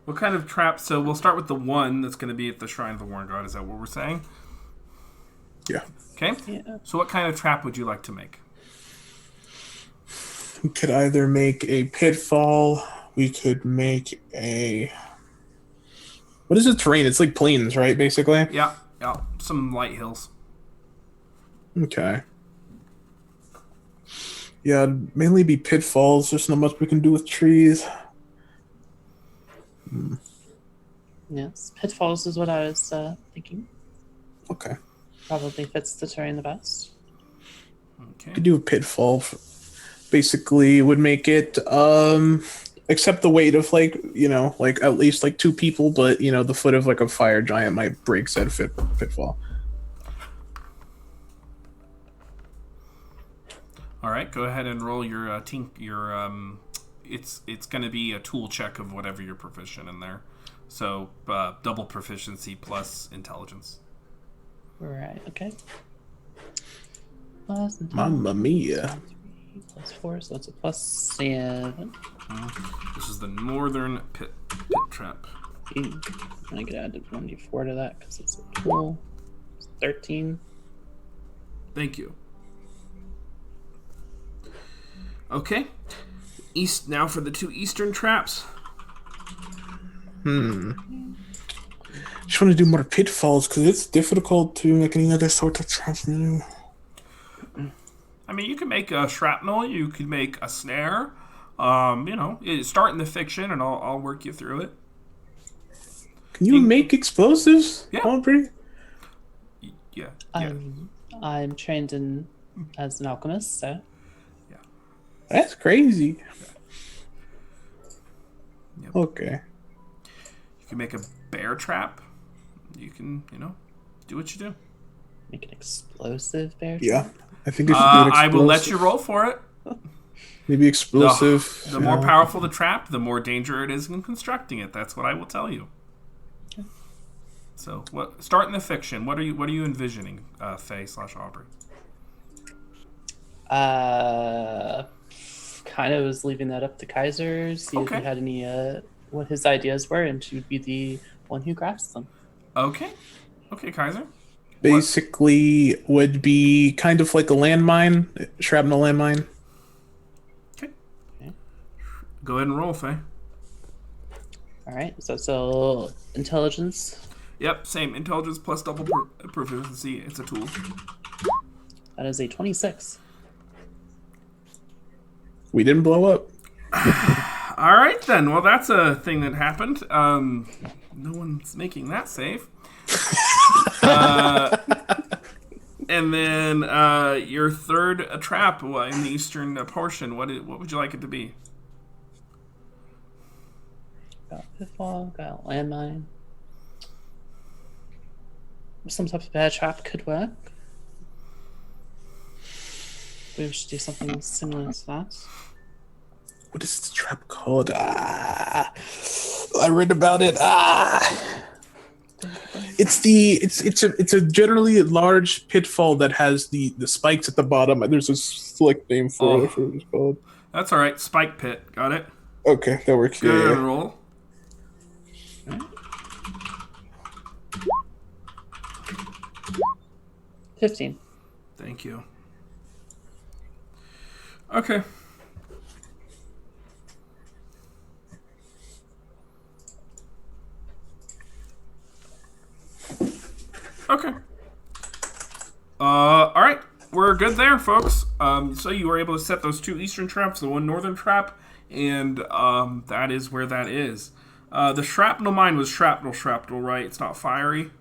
What kind of trap? So we'll start with the 1 that's going to be at the shrine of the war god. Is that what we're saying? Yeah. Okay. Yeah. So what kind of trap would you like to make? We could either make a pitfall. We could make a... What is the terrain? It's like plains, right, basically? Yeah. Some light hills. Okay. Yeah, it'd mainly be pitfalls. There's not much we can do with trees. Yes. Pitfalls is what I was thinking. Okay. Probably fits the terrain the best. Okay. Could do a pitfall. Basically, would make it accept the weight of like at least like 2 people, but the foot of like a fire giant might break said pitfall. All right. Go ahead and roll your team. It's going to be a tool check of whatever you're proficient in there. So double proficiency plus intelligence. Right. Okay. Plus Mamma mia. 4, so it's a +7. This is the northern pit trap. I could add 1d4 to that because it's a tool. It's 13. Thank you. Okay. East now for the 2 eastern traps. Just want to do more pitfalls because it's difficult to make any other sort of traps. I mean, you can make a shrapnel. You could make a snare. Start in the fiction, and I'll work you through it. Can you make explosives, Yeah. Aubrey? Yeah. I'm trained as an alchemist, so That's crazy. Yep. Okay. You can make a bear trap. You can, Do what you do. Make an explosive bear Yeah, trap? I think I should do an I will let explosive. you roll for it. Maybe explosive. The more powerful the trap, the more danger it is in constructing it. That's what I will tell you. So, start in the fiction. What are you envisioning, Faye/Aubrey? Kind of was leaving that up to Kaiser, see if Okay. he had any what his ideas were, and she would be the one who grasps them. Okay, Kaiser. Basically, would be kind of like a landmine, shrapnel landmine. Okay. Go ahead and roll, Faye. All right, so intelligence. Yep, same. Intelligence plus double proficiency. It's a tool. That is a 26. We didn't blow up. All right, then. Well, that's a thing that happened. No one's making that save. And then your third trap in the eastern portion. What would you like it to be? Got pitfall, got landmine. Some type of bear trap could work. We should do something similar to that. What is the trap called? I read about it. It's a generally large pitfall that has the spikes at the bottom. There's a slick name for it. I forget what it's called. That's all right. Spike pit. Got it. Okay, that works. Good Yeah. roll. 15. Thank you. Okay. Okay. All right. We're good there, folks. So you were able to set those two eastern traps, the one northern trap, and that is where that is. The shrapnel mine was shrapnel, right? It's not fiery.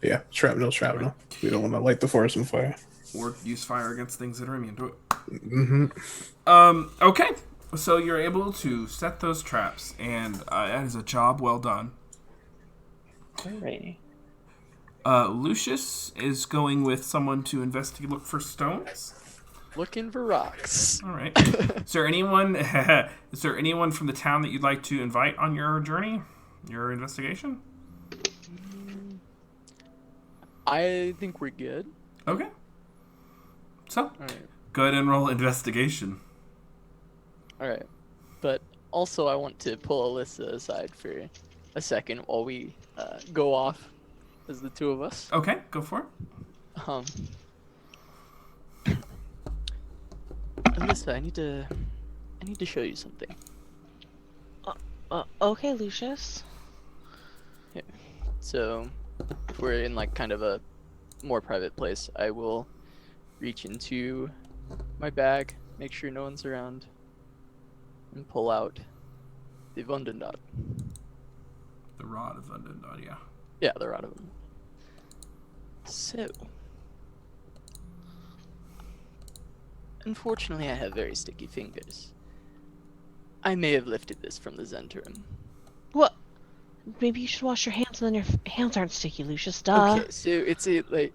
Yeah, shrapnel. Right. We don't want to light the forest on fire. Or use fire against things that are immune to it. Mm-hmm. Okay. So you're able to set those traps, and that is a job well done. Alrighty. Lucius is going with someone to investigate, look for stones. Looking for rocks. All right. Is there anyone from the town that you'd like to invite on your journey, your investigation? I think we're good. Okay. So, Alright. go ahead and roll investigation. Alright. But also I want to pull Alyssa aside for a second while we go off as the two of us. Okay, go for it. Alyssa, I need to show you something. Okay, Lucius. So, if we're in like kind of a more private place, I will reach into my bag, make sure no one's around, and pull out the Wundendot. The rod of Undendad, yeah. Yeah, the rod of them. So, unfortunately, I have very sticky fingers. I may have lifted this from the Zentrum. What? Maybe you should wash your hands, and then your hands aren't sticky, Lucius. Duh. Okay, so it's a like,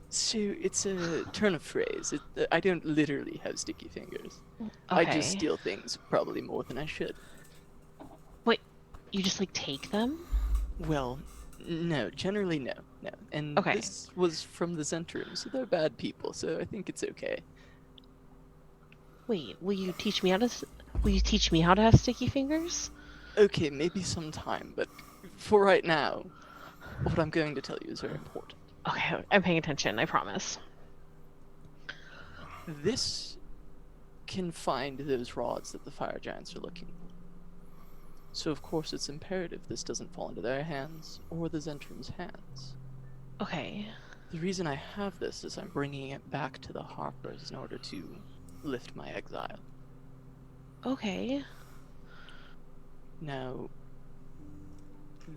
so it's a turn of phrase. I don't literally have sticky fingers. I just Okay. steal things probably more than I should. Wait, you just like take them? Well, no, generally no. And Okay. this was from the Zentrum, so they're bad people. So I think it's okay. Wait, will you teach me how to have sticky fingers? Okay, maybe sometime, but for right now, what I'm going to tell you is very important. Okay, I'm paying attention, I promise. This can find those rods that the fire giants are looking for. So of course it's imperative this doesn't fall into their hands or the Zentrum's hands. Okay. The reason I have this is I'm bringing it back to the Harpers in order to lift my exile. Okay. Now,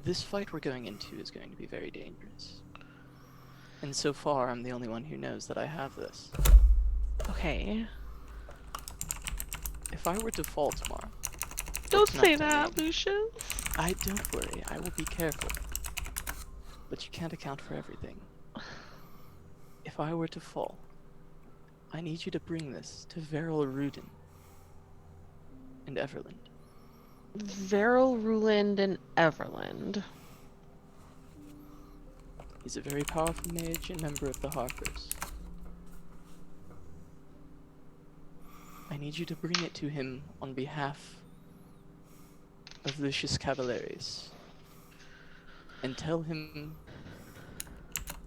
this fight we're going into is going to be very dangerous. And so far, I'm the only one who knows that I have this. Okay. If I were to fall tomorrow... Don't that's not say to that, me. Lucius. Don't worry, I will be careful. but you can't account for everything. If I were to fall, I need you to bring this to Veril Rudin and Everland. Veril, Ruland, and Everland. He's a very powerful mage and member of the Harpers. I need you to bring it to him on behalf of Lucius Cavaleris. And tell him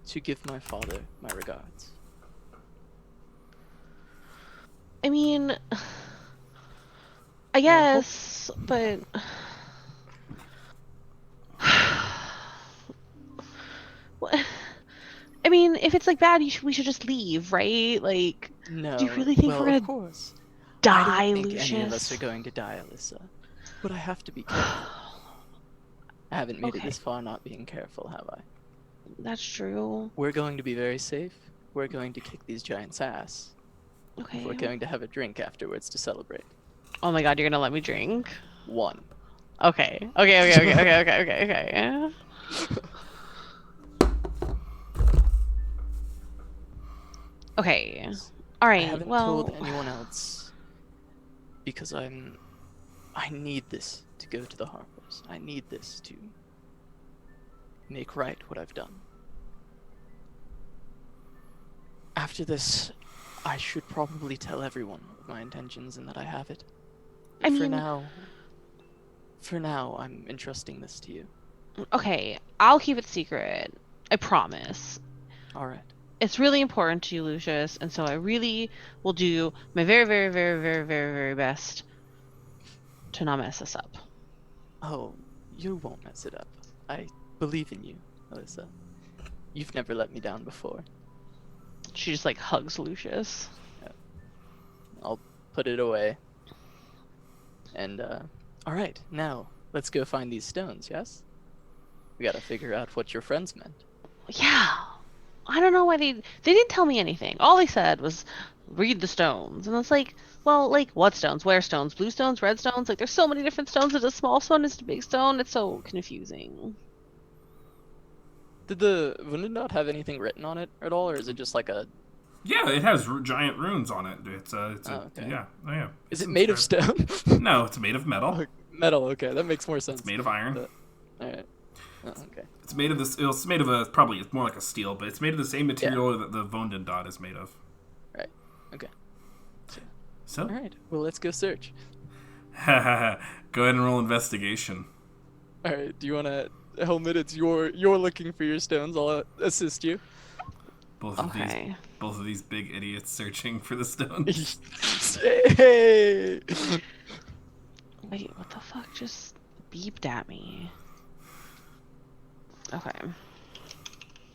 to give my father my regards. I mean, I guess, but what? I mean, if it's like bad, we should just leave, right? Like, No. do you really think well, we're of gonna course. die, I don't think Lucius? any of us are going to die, Alyssa. But I have to be careful. I haven't made it Okay. this far not being careful, have I? That's true. We're going to be very safe. We're going to kick these giants' ass. Okay. We're going to have a drink afterwards to celebrate. Oh my god, you're gonna let me drink? One. Okay. Okay. Okay. All right. I haven't well, told anyone else because I need this to go to the Harpers. I need this to make right what I've done. After this, I should probably tell everyone of my intentions and that I have it. I But mean, for now, I'm entrusting this to you. okay. I'll keep it secret. I promise. All right. It's really important to you, Lucius, and so I really will do my very, very, very, very, very, very best to not mess this up. Oh, you won't mess it up. I believe in you, Alyssa. You've never let me down before. She just like hugs Lucius. I'll put it away. And, alright, now, let's go find these stones, yes? We gotta figure out what your friends meant. Yeah. I don't know why they didn't tell me anything. All they said was read the stones. And it's like, well, like what stones? Where stones? Blue stones, red stones? Like there's so many different stones. Is a small stone, is a big stone. It's so confusing. Did the Wundendot have anything written on it at all, or is it just like a... Yeah, it has giant runes on it. It's okay. yeah. Oh, yeah. Is it made of stone? No, it's made of metal. Oh, metal, okay, that makes more sense. It's made of iron. Alright. Oh, okay. It's made of this. It's made of a probably. It's more like a steel, but it's made of the same material that the Wundendot is made of. Right. Okay. So. Alright, well, let's go search. Go ahead and roll investigation. Alright, do you want to... Helmet, it's you're looking for your stones. I'll assist you. Both of these big idiots searching for the stones. Hey! Wait, what the fuck just beeped at me? Okay.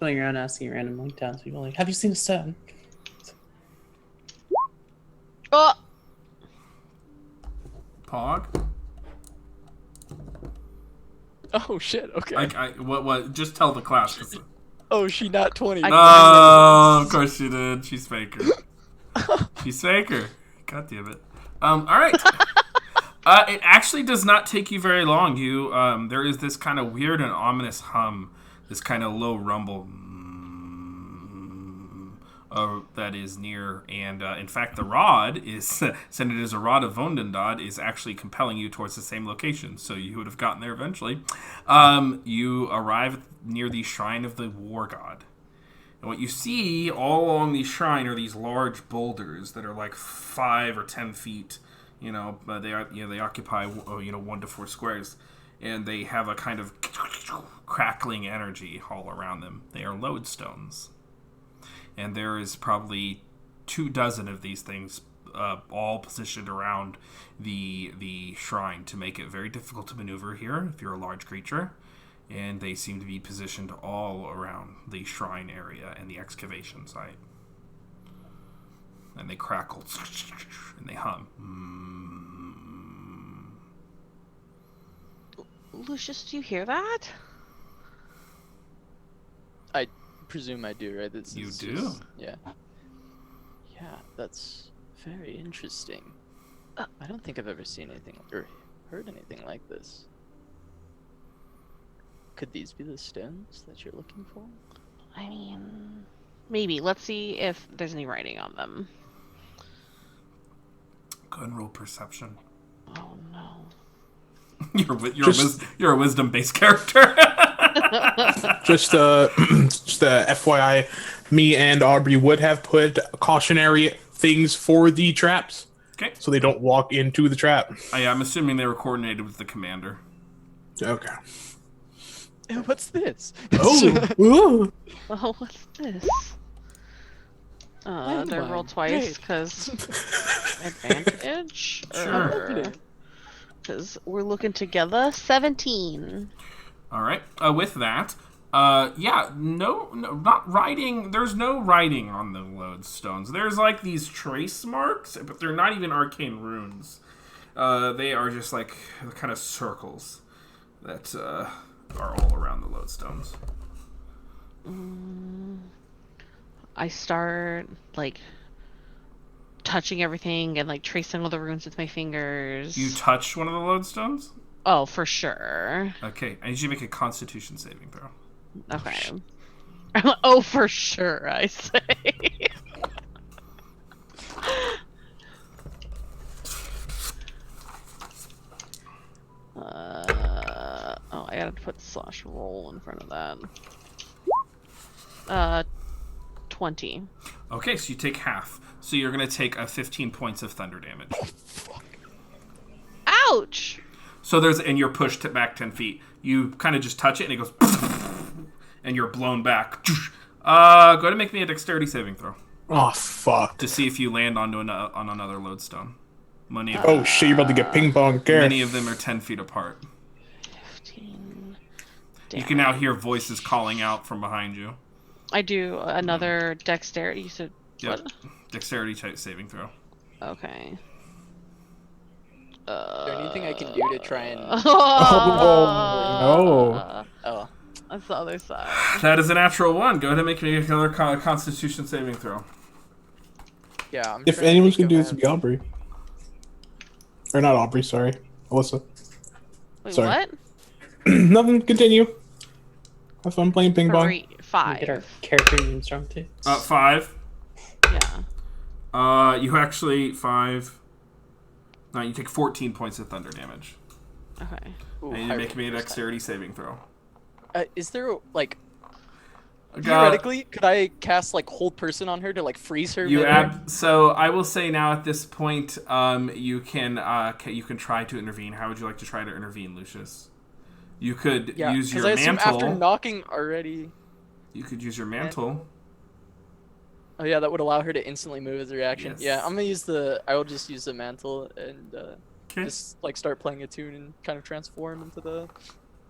Going around asking random like townspeople, like, have you seen a stone? Oh! Pog? Oh shit, okay. What? Just tell the class. Oh, she not 20. Oh, of course she did. She's faker. She's faker. God damn it. All right. It actually does not take you very long. There is this kind of weird and ominous hum, this kind of low rumble that is near, and in fact, the rod is, since it is a rod of Wundendot, is actually compelling you towards the same location. So you would have gotten there eventually. You arrive near the shrine of the war god. And what you see all along the shrine are these large boulders that are like 5 or 10 feet. They occupy 1 to 4 squares, and they have a kind of crackling energy all around them. They are lodestones, and there is probably 24 of these things, all positioned around the shrine to make it very difficult to maneuver here if you're a large creature. And they seem to be positioned all around the shrine area and the excavation site. And they crackle and they hum. Lucius, do you hear that? I presume I do, right? You do? Yeah. Yeah, that's very interesting. I don't think I've ever seen anything or heard anything like this. Could these be the stones that you're looking for? I mean, maybe. Let's see if there's any writing on them. Go and roll perception. Oh no. You're a wisdom-based character. Just FYI, me and Aubrey would have put cautionary things for the traps. Okay. So they don't walk into the trap. I'm assuming they were coordinated with the commander. Okay. What's this? Oh. Oh, what's this? Do I roll Landmine. twice Great. because advantage? Sure. Because we're looking together. 17. All right. With that, no, not writing. There's no writing on the lodestones. There's like these trace marks, but they're not even arcane runes. They are just like kind of circles that are all around the lodestones. I start like touching everything and like tracing all the runes with my fingers. You touch one of the lodestones? Oh, for sure. Okay, I need you to make a Constitution saving throw. Okay. Oh, for sure, I say. I gotta put /roll in front of that. 20. Okay, so you take half. So you're gonna take 15 points of thunder damage. Ouch! So and you're pushed back 10 feet. You kind of just touch it and it goes, and you're blown back. Go ahead and make me a dexterity saving throw Oh, fuck. to see if you land on another lodestone. Oh, shit, you're about to get ping pong. Many of them are 10 feet apart. 15. You can now hear voices calling out from behind you. I do another dexterity. You said Yep. what? Dexterity type saving throw. Okay. Is there anything I can do to try and... no. Oh. That's the other side. That is a natural 1. Go ahead and make me another Constitution saving throw. Yeah, I'm If trying to anyone's think gonna do of this, it'd be Aubrey. Or not Aubrey, sorry. Alyssa. Wait, Sorry. what? Nothing, continue. Have fun playing ping pong. 5. Get our character names wrong too. 5. Yeah. You actually 5. No, you take 14 points of thunder damage. Okay. Ooh, And you high make me a roll this dexterity saving throw. time. Is there, like... God, Theoretically, could I cast, like, hold person on her to, like, freeze her? you midair? so I will say now at this point, you can try to intervene. How would you like to try to intervene, Lucius? You could Yeah, use your I assume mantle. after knocking already... You could use your mantle. Oh yeah, that would allow her to instantly move as a reaction. Yes. Yeah, I'm gonna use I will just use the mantle and Okay. just like start playing a tune and kind of transform into the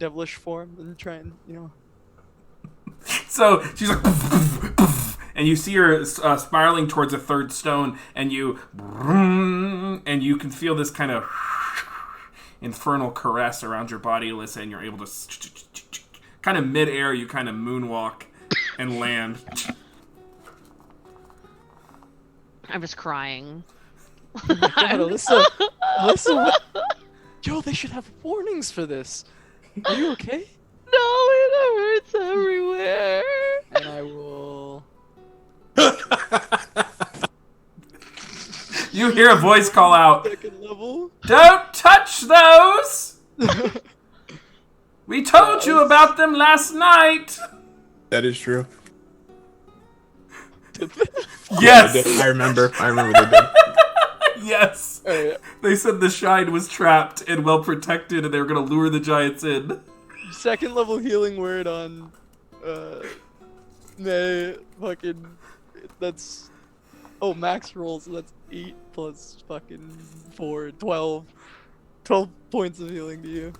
devilish form and try and So she's like, and you see her spiraling towards a third stone, and you can feel this kind of infernal caress around your body, Alyssa, and you're able to kind of mid-air, you kind of moonwalk and land. I'm just crying. God, Alyssa, what? Yo, they should have warnings for this. Are you okay? No, it hurts everywhere. And I will. You hear a voice call out, Second level. "Don't touch those! We told you about them last night!" That is true. Yes! I remember they did. Yes! Alright, They said the shine was trapped and well protected, and they were going to lure the giants in. second level healing word on. Fucking. That's. Oh, max rolls. So that's 8 plus fucking 4, 12. 12 points of healing to you.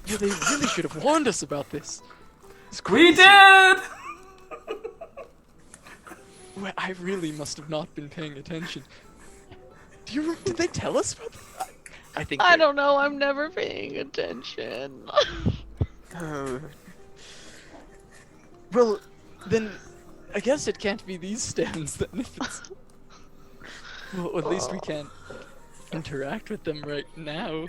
Yeah, they really should have warned us about this. It's We crazy. did! Wait, I really must have not been paying attention. Did they tell us about that? I think I they- don't know. I'm never paying attention. Well, then I guess it can't be these stones then. If it's... Well, at least we can't interact with them right now.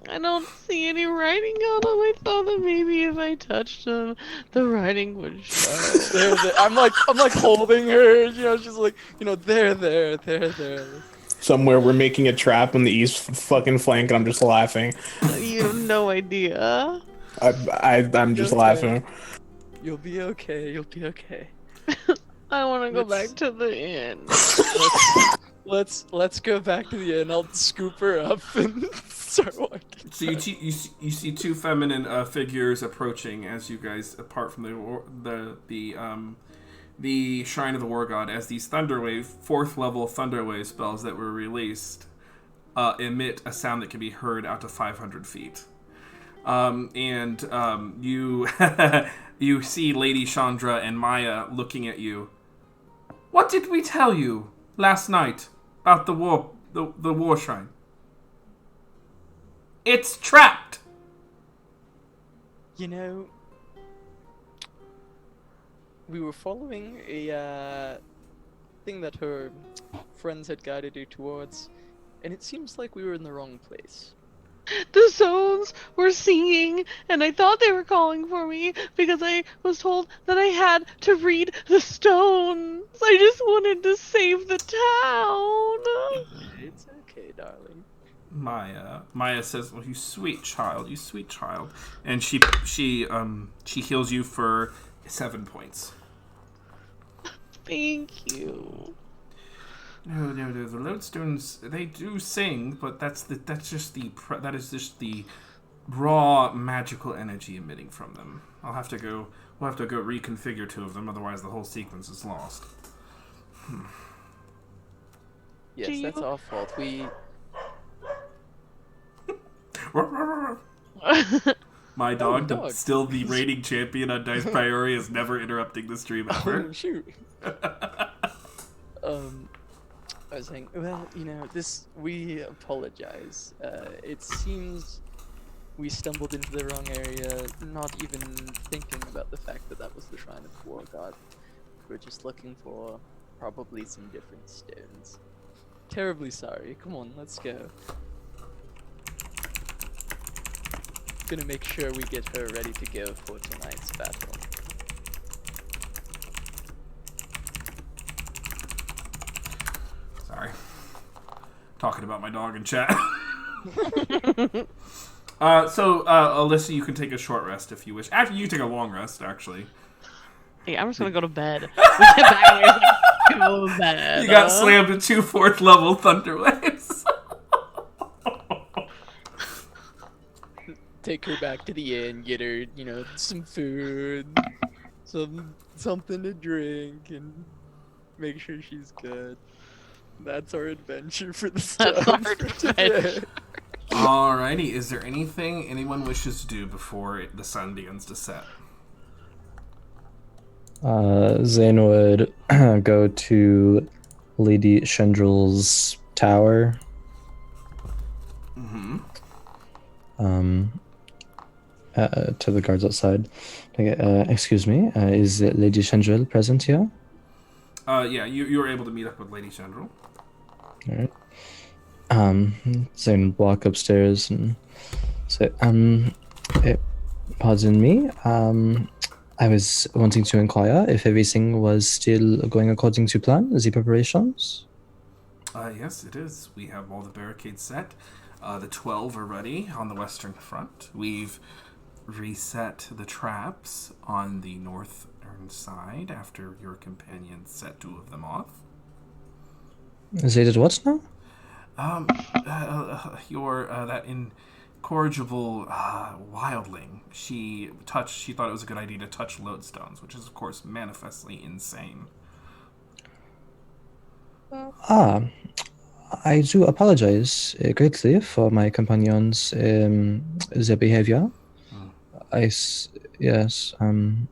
I don't see any writing on them. I thought that maybe if I touched them, the writing would show. There. I'm like holding her. You know, she's like, you know, there. Somewhere we're making a trap on the east fucking flank, and I'm just laughing. You have no idea. I'm just laughing. You'll be okay. You'll be okay. I want to go back to the inn. Let's go back to the inn. I'll scoop her up and start walking. So you see two feminine figures approaching as you guys apart from the Shrine of the War God, as these Thunderwave 4th level Thunderwave spells that were released emit a sound that can be heard out to 500 feet. You you see Lady Chandra and Maya looking at you. What did we tell you last night about the war shrine? It's trapped. You know, we were following a thing that her friends had guided her towards, and it seems like we were in the wrong place. The zones were singing, and I thought they were calling for me because I was told that I had to read the stones. I just wanted to save the town. It's okay, darling. Maya says, "Well, you sweet child, and she heals you for 7 points. Thank you. No, the lodestones, they do sing, but that is just the raw magical energy emitting from them. We'll have to go reconfigure 2 of them, otherwise the whole sequence is lost." Yes, that's our fault. My dog, dog. still the reigning champion on Dice Priority, is never interrupting the stream ever. Oh, shoot. I was saying, well, you know, we apologize. It seems we stumbled into the wrong area, not even thinking about the fact that was the Shrine of the War God. We're just looking for probably some different stones. Terribly sorry. Come on, let's go. Gonna make sure we get her ready to go for tonight's battle. Sorry. Talking about my dog in chat. Alyssa, you can take a short rest if you wish. Actually, you can take a long rest, actually. Hey, I'm just gonna go to bed. We get back and we're like, go to bed. You got slammed to 2 4th level Thunder Waves. Take her back to the inn, get her, you know, some food, something to drink, and make sure she's good. That's our adventure for the stone for today. Alrighty, is there anything anyone wishes to do before the sun begins to set? Zane would go to Lady Shendrill's tower. Mm-hmm. To the guards outside. Excuse me, is Lady Chandril present here? Yeah, you were able to meet up with Lady Chandril. Alright. Zane would walk upstairs and say, pardon me, I was wanting to inquire if everything was still going according to plan, the preparations? Yes, it is. We have all the barricades set. The 12 are ready on the western front. We've reset the traps on the northern side after your companions set 2 of them off. They did what now? That incorrigible wildling. She thought it was a good idea to touch lodestones, which is of course manifestly insane. I do apologize greatly for my companions' their behavior. Yes, that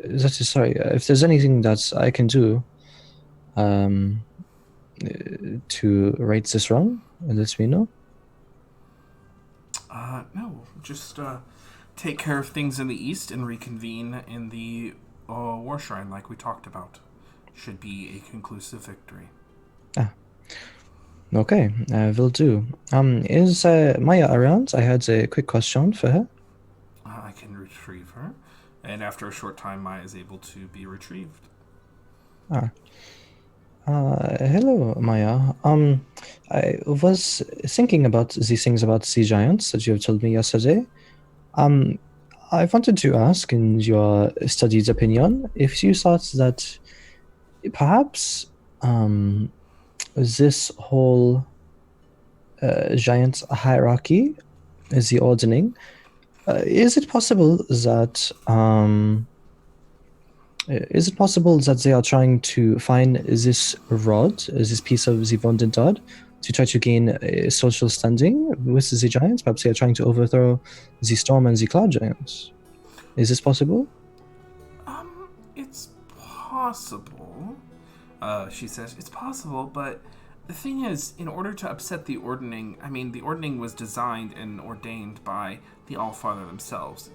is sorry. If there's anything that I can do to right this wrong, let me know. No, just take care of things in the east and reconvene in the war shrine like we talked about should be a conclusive victory. Okay, will do. Is Maya around? I had a quick question for her. I can retrieve her, and after a short time, Maya is able to be retrieved. Hello, Maya. I was thinking about these things about sea giants that you have told me yesterday. I wanted to ask, in your studied opinion, if you thought that perhaps this whole giant hierarchy, the ordering, is it possible that they are trying to find this rod, this piece of the Vondentad, to try to gain a social standing with the giants? Perhaps they are trying to overthrow the Storm and the Cloud Giants. Is this possible? It's possible. She says it's possible, but the thing is, in order to upset the ordning, the ordning was designed and ordained by the Allfather themselves.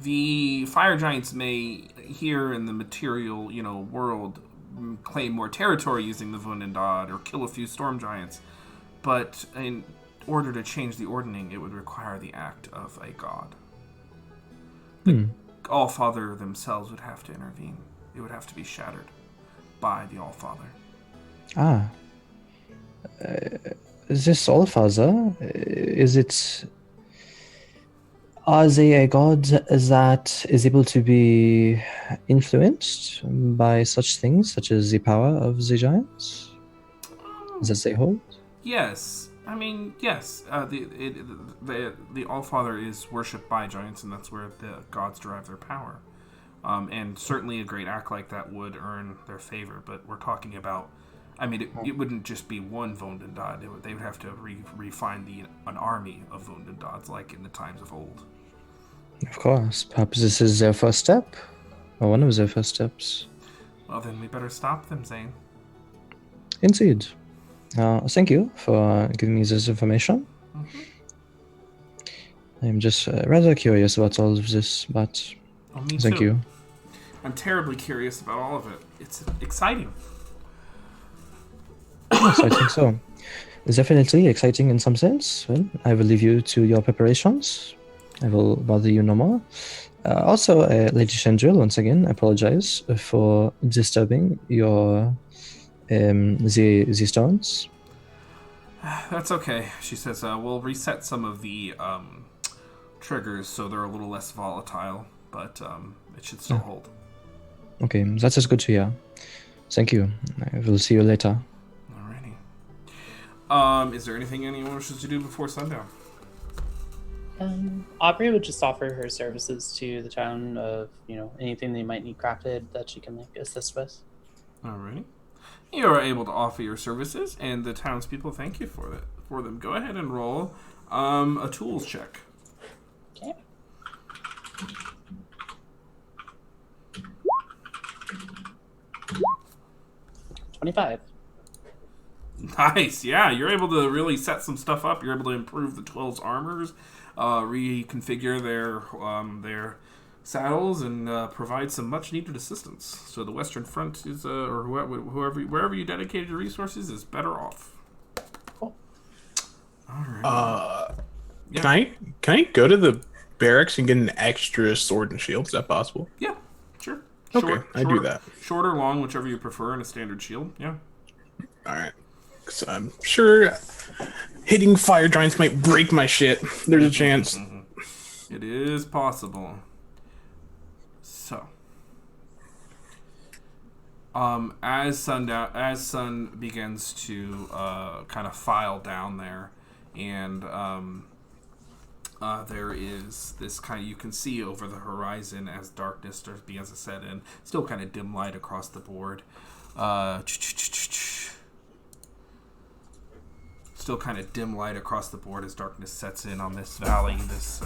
The fire giants may, here in the material, world, claim more territory using the Vundendad or kill a few storm giants, but in order to change the ordning, it would require the act of a god. The Allfather themselves would have to intervene. It would have to be shattered by the Allfather. This Allfather, is it... Are they a god that is able to be influenced by such things, such as the power of the giants that they hold? Yes. Yes. The Allfather is worshipped by giants, and that's where the gods derive their power. And certainly a great act like that would earn their favor, but we're talking about... it wouldn't just be one Vondendad. They would have to refine an army of Vondendads, like in the times of old. Of course. Perhaps this is their first step, or one of their first steps. Well, then we better stop them, Zane. Indeed. Thank you for giving me this information. Mm-hmm. I'm just rather curious about all of this, but me thank too. you. I'm terribly curious about all of it. It's exciting. Yes, I think so. It's definitely exciting in some sense. Well, I will leave you to your preparations. I will bother you no more. Also, Lady Chandril, once again, I apologize for disturbing your the stones. That's okay. She says we'll reset some of the triggers so they're a little less volatile, but it should still hold. Okay, that is good to hear. Thank you. I will see you later. Alrighty. Is there anything anyone wishes to do before sundown? Aubrey would just offer her services to the town of, anything they might need crafted that she can assist with. Alrighty. You are able to offer your services, and the townspeople thank you for them. Go ahead and roll a tools check. Okay. $25. Nice, yeah. You're able to really set some stuff up. You're able to improve the 12's armors, reconfigure their saddles, and provide some much-needed assistance. So the Western Front is, or wherever you dedicated your resources, is better off. Cool. All right. Can I go to the barracks and get an extra sword and shield? Is that possible? Yeah, sure. Okay, I do that. Short or long, whichever you prefer, and a standard shield. Yeah. All right. Because I'm sure hitting fire giants might break my shit. There's a chance. It is possible. So, as sun begins to kind of file down there, and there is this kind of, you can see over the horizon as darkness begins to set in, still kind of dim light across the board. Still kind of dim light across the board as darkness sets in on this valley, this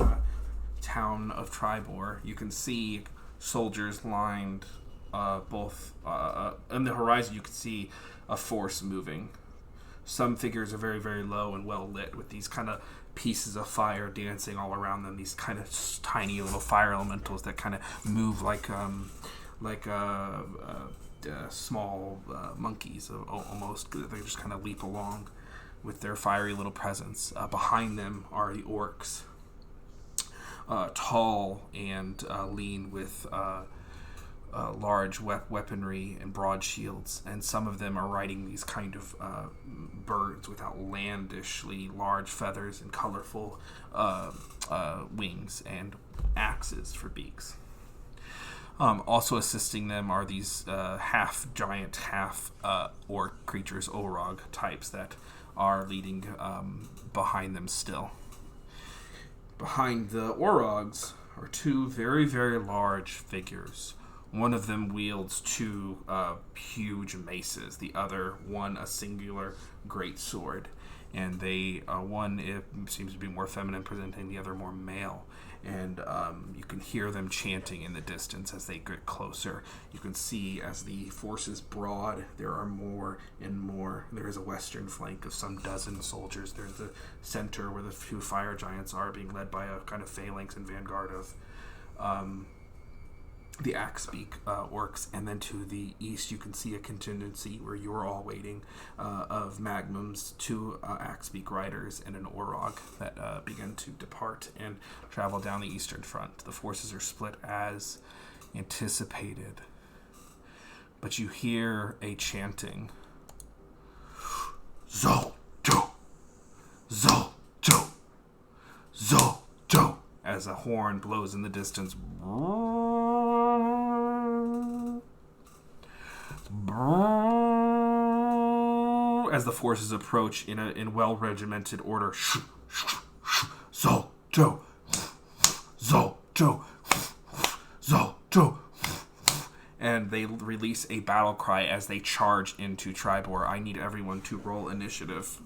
town of Triboar. You can see soldiers lined both on the horizon. You can see a force moving. Some figures are very, very low and well lit with these kind of pieces of fire dancing all around them. These kind of tiny little fire elementals that kind of move like like small monkeys, almost. They just kind of leap along with their fiery little presence. Behind them are the orcs, tall and lean with large weaponry and broad shields, and some of them are riding these kind of birds with outlandishly large feathers and colorful wings and axes for beaks. Also assisting them are these half giant, half orc creatures, Orog types, that are leading behind them still. Behind the Orogs are two very, very large figures. One of them wields two huge maces. The other one a singular great sword. And they one it seems to be more feminine presenting, the other more male. And you can hear them chanting in the distance as they get closer. You can see as the forces broad, there are more and more. There is a western flank of some dozen soldiers. There's the center where the two fire giants are, being led by a kind of phalanx and vanguard of the Axebeak orcs, and then to the east you can see a contingency where you're all waiting of Magnums, two Axebeak riders, and an Orog that begin to depart and travel down the eastern front. The forces are split as anticipated, but you hear a chanting. Zo, Jo, Zo, Jo, Zo, Jo, as a horn blows in the distance. As the forces approach in well-regimented order. Zo, Jo, Zo, Jo, Zo, Jo. And they release a battle cry as they charge into Triboar. I need everyone to roll initiative.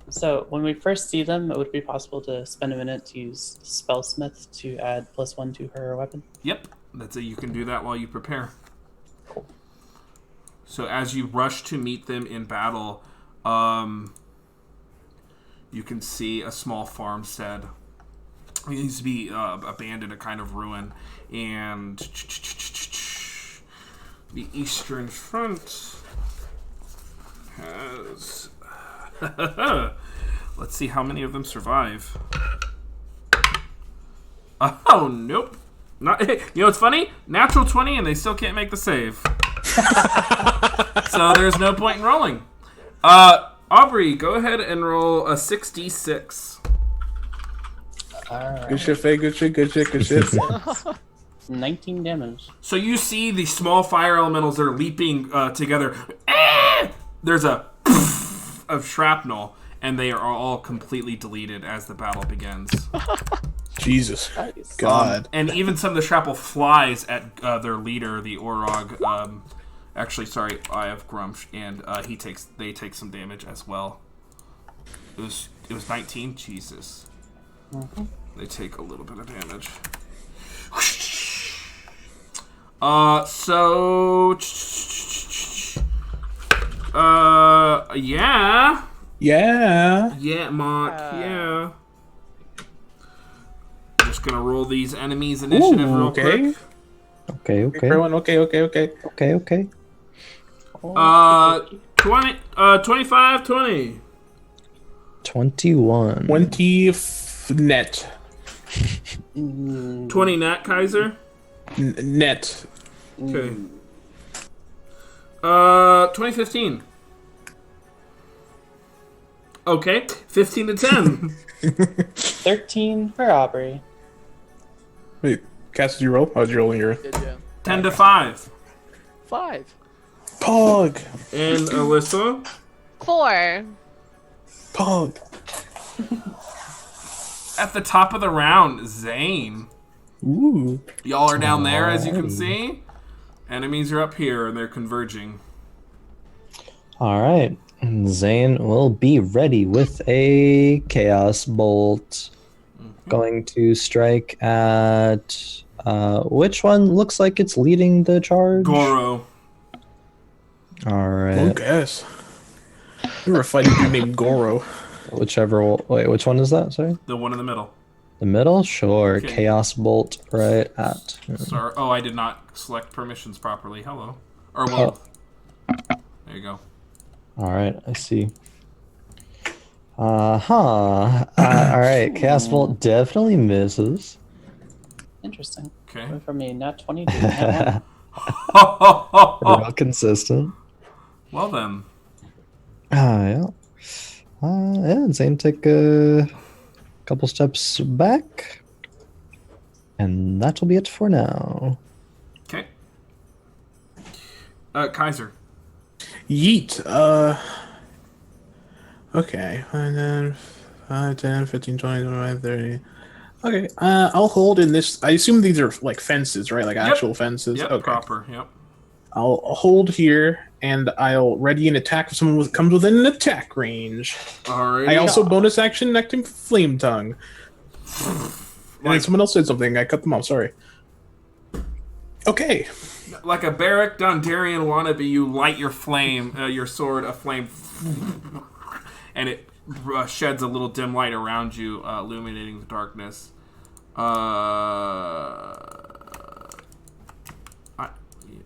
So when we first see them, it would be possible to spend a minute to use Spellsmith to add +1 to her weapon. Yep, that's it. You can do that while you prepare. So as you rush to meet them in battle, you can see a small farmstead. It needs to be abandoned, a kind of ruin, and the eastern front has. Let's see how many of them survive. Oh, nope. Not. You know what's funny? Natural 20, and they still can't make the save. So there's no point in rolling. Aubrey, go ahead and roll a 6d6. Alright. Good shit, Faye. Good shit, good shit, good shit. 19 damage. So you see the small fire elementals that are leaping together. There's a of shrapnel, and they are all completely deleted as the battle begins. Jesus. Nice. God. And even some of the shrapnel flies at their leader, the Orog. Actually, sorry, I have Grumsh, and they take some damage as well. It was 19. Jesus. Mm-hmm. They take a little bit of damage. Yeah. Yeah. Yeah, Mark, yeah. Just gonna roll these enemies initiative Ooh, real okay. quick. Okay. 25, 20. 21. 20 net. 20 Nat Kaiser. Net. Okay. 2015. Okay, 15 to 10. 13 for Aubrey. Wait, Cass, did you roll? How was you rolling your 10 to 5. 5. Pog? And Alyssa? 4. Pog. At the top of the round, Zane. Ooh. Y'all are down there, as you can see. Enemies are up here, and they're converging. All right. Zane will be ready with a Chaos Bolt. Going to strike at... which one looks like it's leading the charge? Goro. All right. Who guess? We were fighting a dude named Goro. Whichever... Wait, which one is that? Sorry? The one in the middle. The middle? Sure. Okay. Chaos Bolt right at... Sorry. Oh, I did not select permissions properly. Hello. Or, well, there you go. All right, I see. All right, Chaos Bolt definitely misses. Interesting. Okay. Went from a nat 20 to a nat 1. Real consistent. Well then. Yeah. And Zane take a couple steps back. And that will be it for now. Okay. Kaiser. Yeet. Okay. And then 5, 10, 15, 20, 25, 30. Okay. I'll hold in this. I assume these are like fences, right? Like actual fences. Yep, Okay. proper. Yep. I'll hold here, and I'll ready an attack if someone comes within an attack range. Alrighty. I also bonus action acting Flame Tongue. And then someone else said something. I cut them off. Sorry. Okay. Like a Barrack Dondarrion wannabe, you light your flame, your sword aflame, and it sheds a little dim light around you, illuminating the darkness.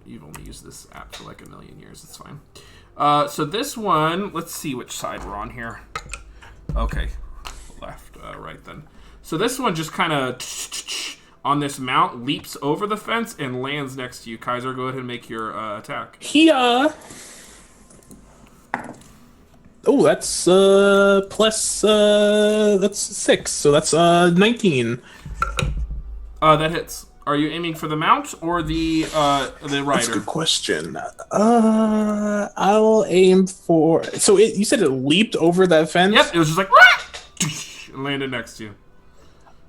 You've only used this app for like a million years. It's fine. So this one, let's see which side we're on here. Okay, left, right then. So this one just kind of on this mount leaps over the fence and lands next to you. Kaiser, go ahead and make your attack. Here. Oh, that's plus that's 6, so that's 19. That hits. Are you aiming for the mount or the rider? That's a good question. I'll aim for. So you said it leaped over that fence? Yep, it was just like and landed next to you.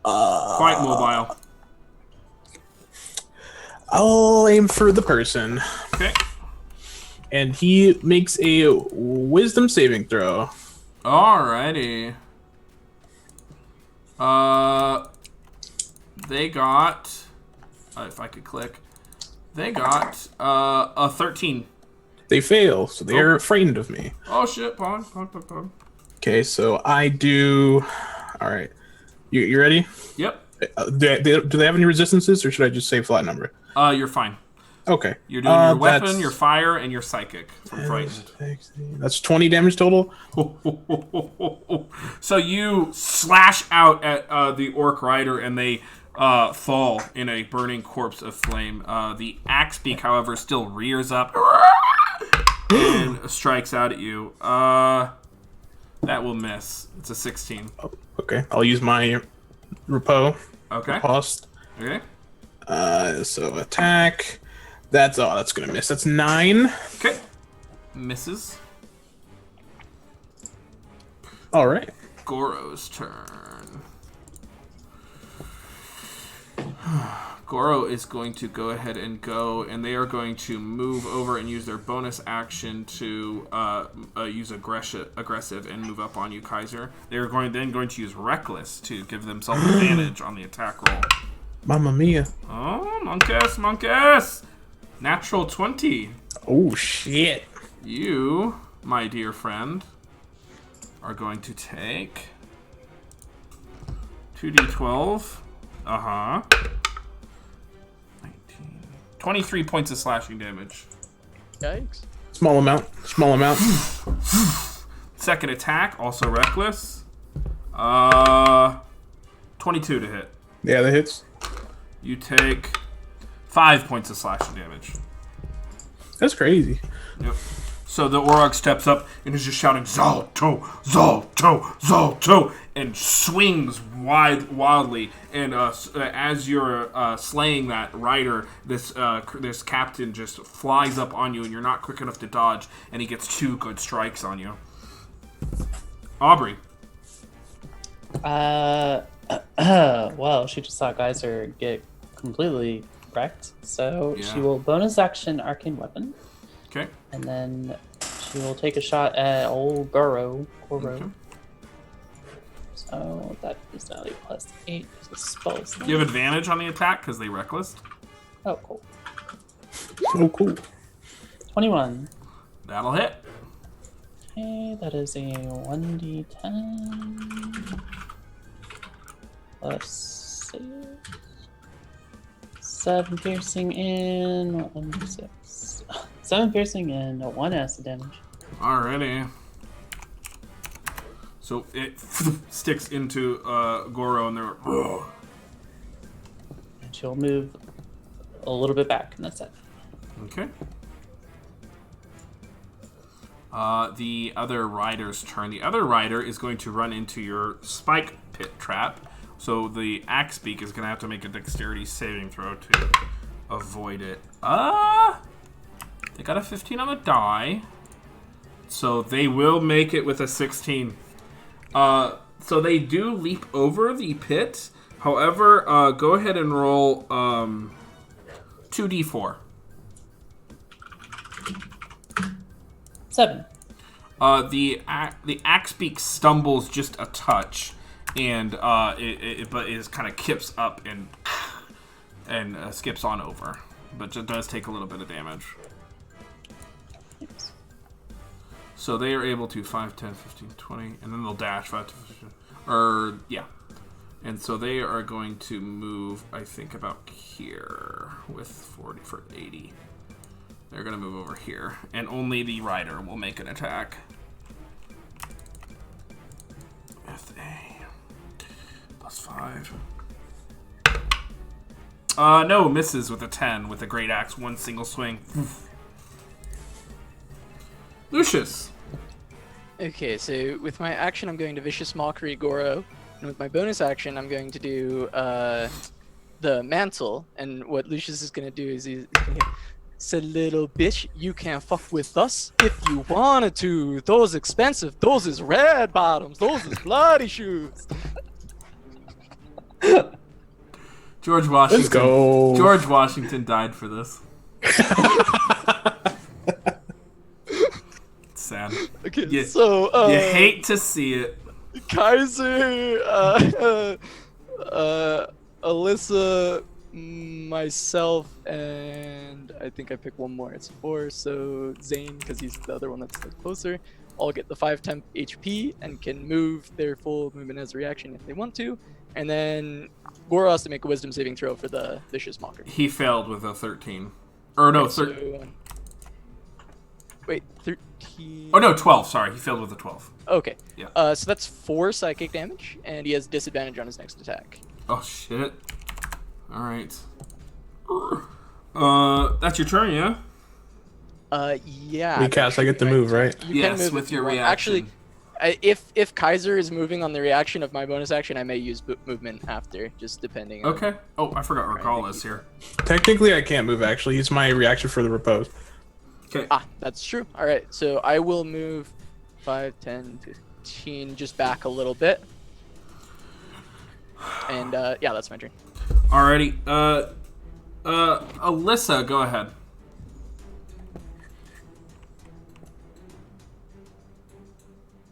Quite mobile. I'll aim for the person. Okay. And he makes a wisdom saving throw. Alrighty. They got. If I could click. They got a 13. They fail, so they're afraid of me. Oh shit, pong. Okay, so I do. All right. You ready? Yep. Do they have any resistances, or should I just say flat number? You're fine. Okay. You're doing your weapon, your fire, and your psychic from frightened. That's 20 damage total. So you slash out at the orc rider, and they fall in a burning corpse of flame. The axe beak, however, still rears up and strikes out at you. That will miss. It's a 16. Okay. I'll use my repo. Okay. Riposte. Okay. So attack. That's gonna miss. That's 9. Okay. Misses. All right. Goro's turn. Goro is going to go ahead and go, and they are going to move over and use their bonus action to use aggressive and move up on you, Kaiser. They're going to use reckless to give themselves advantage on the attack roll. Mamma mia. Oh, monkus! Natural 20. Oh shit. You, my dear friend, are going to take 2d12. 23 points of slashing damage. Yikes. Small amount. Second attack, also reckless. 22 to hit. Yeah, that hits. You take 5 points of slashing damage. That's crazy. Yep. So the Orog steps up and is just shouting, Zalto, Zalto, Zalto, and swings wildly. And as you're slaying that rider, this captain just flies up on you, and you're not quick enough to dodge, and he gets 2 good strikes on you. Aubrey. Well, she just saw Geyser get completely wrecked, so she will bonus action Arcane Weapon. Okay. And then she will take a shot at old Goro. Okay. So that is now a +8 because the spell is You have advantage on the attack because they reckless. Oh, cool. Oh, cool. 21. That'll hit. Okay, that is a 1d10. plus 6. 7 piercing and 1d6. 7 piercing and 1 acid damage. Alrighty. So it sticks into Goro, and they're like, And she'll move a little bit back, and that's it. okay. The other rider's turn. The other rider is going to run into your spike pit trap. So the axe beak is going to have to make a dexterity saving throw to avoid it. They got a 15 on the die. So they will make it with a 16. So they do leap over the pit. However, go ahead and roll 2d4. 7. The axe beak stumbles just a touch, and but it kind of kips up and skips on over, but it does take a little bit of damage. Thanks. So they are able to 5, 10, 15, 20, and then they'll dash 5 to 15. Yeah. And so they are going to move, I think, about here with 40 for 80. They're going to move over here, and only the rider will make an attack. With a +5. No, misses with a 10 with a great axe. One single swing. Lucius. Okay, so with my action, I'm going to Vicious Mockery Goro, and with my bonus action, I'm going to do the Mantle. And what Lucius is going to do is he's going to say, "Little bitch, you can fuck with us if you wanted to. Those expensive. Those is red bottoms. Those is bloody shoes." George Washington. Let's go. George Washington died for this. It's sad. Okay, You- so You hate to see it. Kaiser, Alyssa, myself, and I think I picked one more. It's 4. So Zane, because he's the other one that's the closer, all get the 5 temp HP and can move their full movement as a reaction if they want to. And then Goro has to make a Wisdom saving throw for the Vicious Mocker. He failed with a 13. Or no, So, 13. wait, 13. Oh no, 12. Sorry, he failed with a 12. Okay. Yeah. So that's 4 psychic damage, and he has disadvantage on his next attack. Oh shit. All right. That's your turn, yeah? Yeah. Recast, I get to move, right? You can Yes, move with if you your want. reaction. Actually, if Kaiser is moving on the reaction of my bonus action, I may use movement after, just depending. On... Okay. Oh, I forgot Recall is here. Technically, I can't move, actually. It's my reaction for the repose. Okay. Ah, that's true. All right, so I will move 5, 10, 15, just back a little bit. And yeah, that's my turn. Alrighty. Alyssa, go ahead.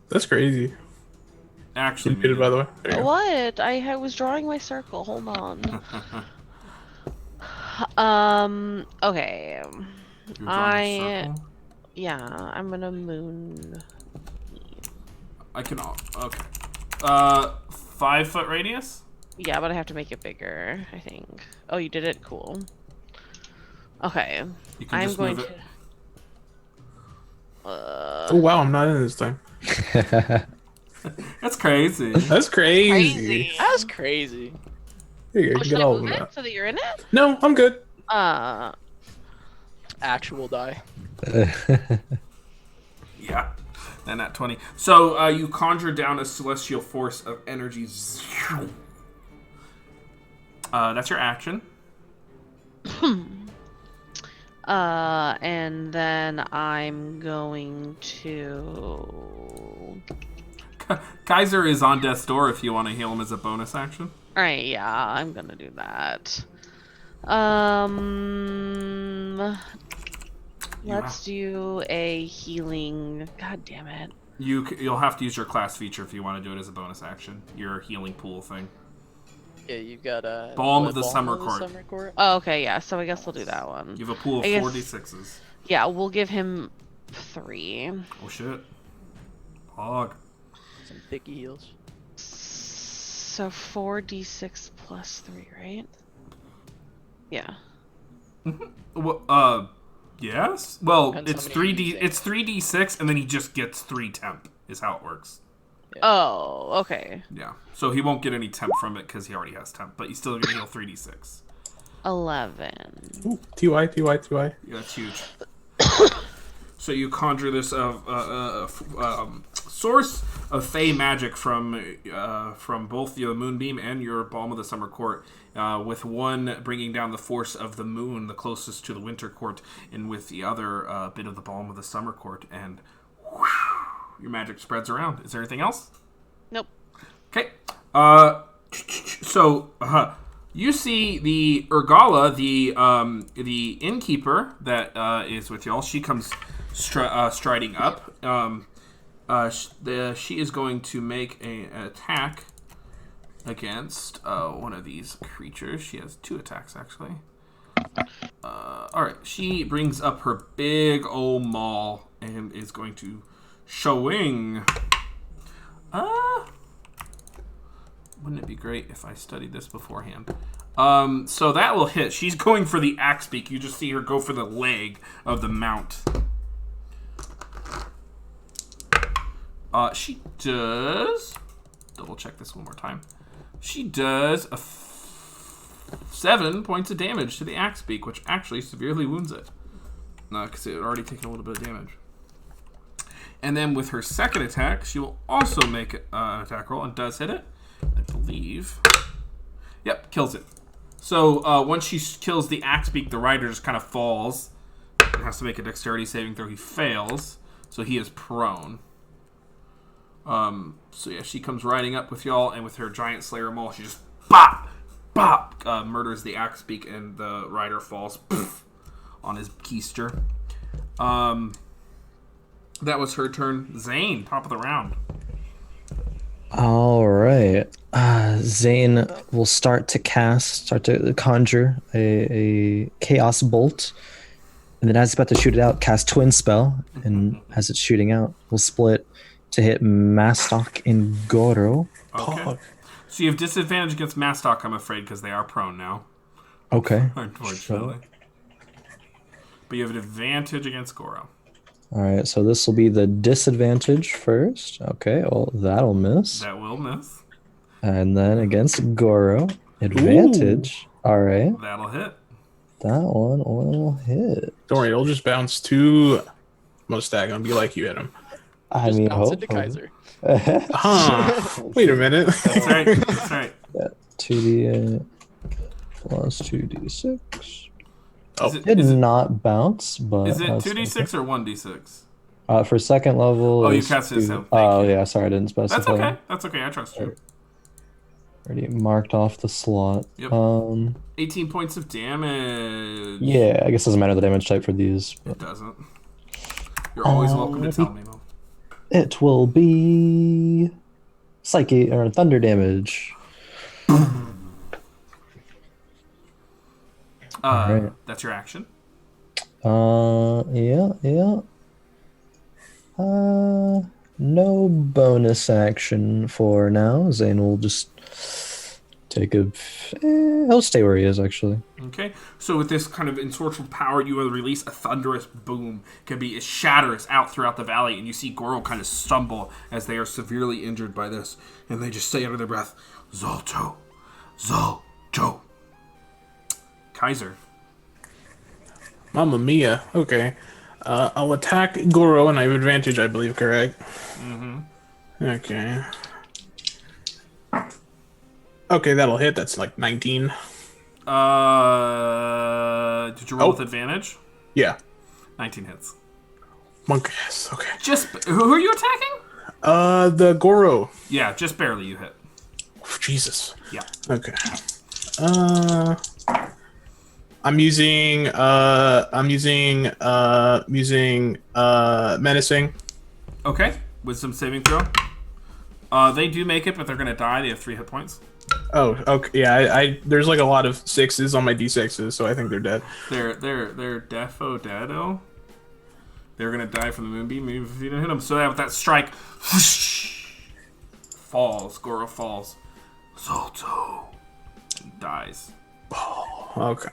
That's crazy. Actually, You did it, by the way. There you go. What? I was drawing my circle. Hold on. Okay. You're drawing a circle? Yeah, I'm gonna moon. I can. Okay. 5-foot radius. Yeah, but I have to make it bigger, I think. Oh, you did it? Cool. Okay. You can I'm just going move to. it. Oh, wow, I'm not in this time. That's crazy. That's crazy. That's crazy. Here you go, Oh, should get I all of move that. it so that you're in it? No, I'm good. Actual die. Yeah. And at 20. So you conjure down a celestial force of energy. That's your action. And then I'm going to. Kaiser is on death's door if you want to heal him as a bonus action. Alright, yeah, I'm gonna do that. Let's do a healing. God damn it. You'll have to use your class feature if you want to do it as a bonus action. Your healing pool thing. Yeah, you've got a Balm of the Summer Court. Oh, okay, yeah, so I guess we'll do that one. You have a pool of I guess- 4d6s. Yeah, we'll give him 3. Oh shit. Hog. Some thicky heals. So 4d6 plus 3, right? Yeah. Well, yes. Well, Depends it's how many 3d. you're using. It's 3d6, and then he just gets 3 temp. Is how it works. Oh, okay. Yeah. So he won't get any temp from it because he already has temp, but he's still gonna heal 3d6. 11. Ooh, TY, TY, TY. Yeah, that's huge. So you conjure this source of fey magic from both the Moonbeam and your Balm of the Summer Court, with one bringing down the force of the moon, the closest to the Winter Court, and with the other bit of the Balm of the Summer Court, and whew, your magic spreads around. Is there anything else? Nope. Okay. So you see the Urgala, the innkeeper that is with y'all. She comes striding up. She is going to make an attack against one of these creatures. She has 2 attacks actually. All right. She brings up her big old maul and is going to showing. Wouldn't it be great if I studied this beforehand? So that will hit. She's going for the axe beak. You just see her go for the leg of the mount. She does... Double check this one more time. She does 7 points of damage to the axe beak, which actually severely wounds it. Because it had already taken a little bit of damage. And then with her second attack, she will also make an attack roll and does hit it. I believe. Yep, kills it. So once she kills the axe beak, the rider just kind of falls. He has to make a dexterity saving throw. He fails, so he is prone. So yeah, she comes riding up with y'all, and with her giant slayer maul, she just bop, bop, murders the axe beak, and the rider falls poof, on his keister. That was her turn. Zane, top of the round. All right. Zane will start to conjure a chaos bolt. And then as he's about to shoot it out, cast Twin Spell. And as it's shooting out, we'll split to hit Mastok and Goro. Okay. So you have disadvantage against Mastok, I'm afraid, because they are prone now. Okay. Unfortunately. But you have an advantage against Goro. All right, so this will be the disadvantage first. Okay, well, that'll miss. That will miss. And then against Goro, advantage. Ooh. All right. That'll hit. That one will hit. Don't worry, it'll just bounce to Mustag and be like you hit him. I Just mean, bounce into Kaiser. Wait a minute. That's right. That's right. Yeah, 2d8 plus 2d6. Oh, Did not bounce, but is it 2d6 or 1d6? For second level. Oh, you cast it. So oh yeah, sorry, I didn't specify. That's okay. That's okay. I trust you. Already marked off the slot. Yep. 18 points of damage. Yeah, I guess it doesn't matter the damage type for these. It doesn't. You're always welcome to tell me, Mo. It will be psychic or thunder damage. Right. That's your action. Yeah. No bonus action for now. Zane will just take he'll stay where he is, actually. Okay. So with this kind of ensorcelled power, you will release a thunderous boom. It shatters out throughout the valley, and you see Goro kind of stumble as they are severely injured by this, and they just say under their breath, Zolto. Kaiser. Mamma mia. Okay. I'll attack Goro, and I have advantage, I believe, correct? Mm-hmm. Okay. Okay, that'll hit. That's like 19. Did you roll with advantage? Yeah. 19 hits. Monk ass. Okay. Who are you attacking? The Goro. Yeah, just barely you hit. Jesus. Yeah. Okay. I'm using menacing. Okay. Wisdom saving throw. They do make it, but they're gonna die. They have 3 hit points. Oh, okay. Yeah, I there's like a lot of 6s on my d6s, so I think they're dead. They're defo deado. They're gonna die from the moonbeam if you don't hit them. So with that strike, falls. Goro falls. Salto. Dies. Okay.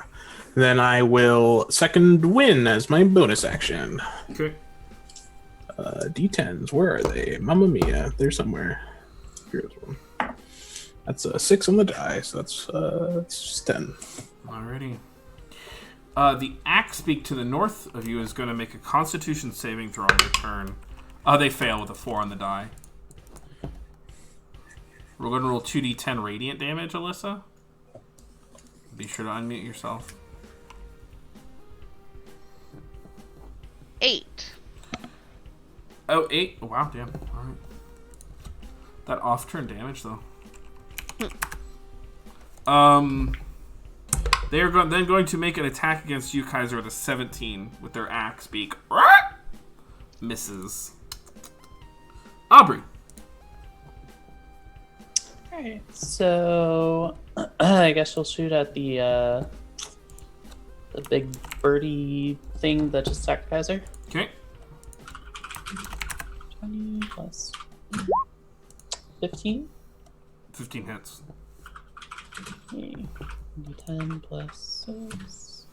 Then I will second win as my bonus action. Okay. D10s, where are they? Mamma mia, they're somewhere. Here's one. That's a 6 on the die, so that's just 10. Alrighty. The Axebeak to the north of you is going to make a Constitution saving throw on their turn. They fail with a 4 on the die. We're going to roll 2d10 radiant damage, Alyssa. Be sure to unmute yourself. 8. Oh, 8. Wow, damn. Alright. That off-turn damage, though. They are then going to make an attack against you, Kaiser, with a 17 with their axe beak. Misses. Aubrey. Alright, so I guess we'll shoot at the big birdie thing that just attacked Kaiser. Okay. 20 plus 15. 15 hits. Okay. 10 plus 6.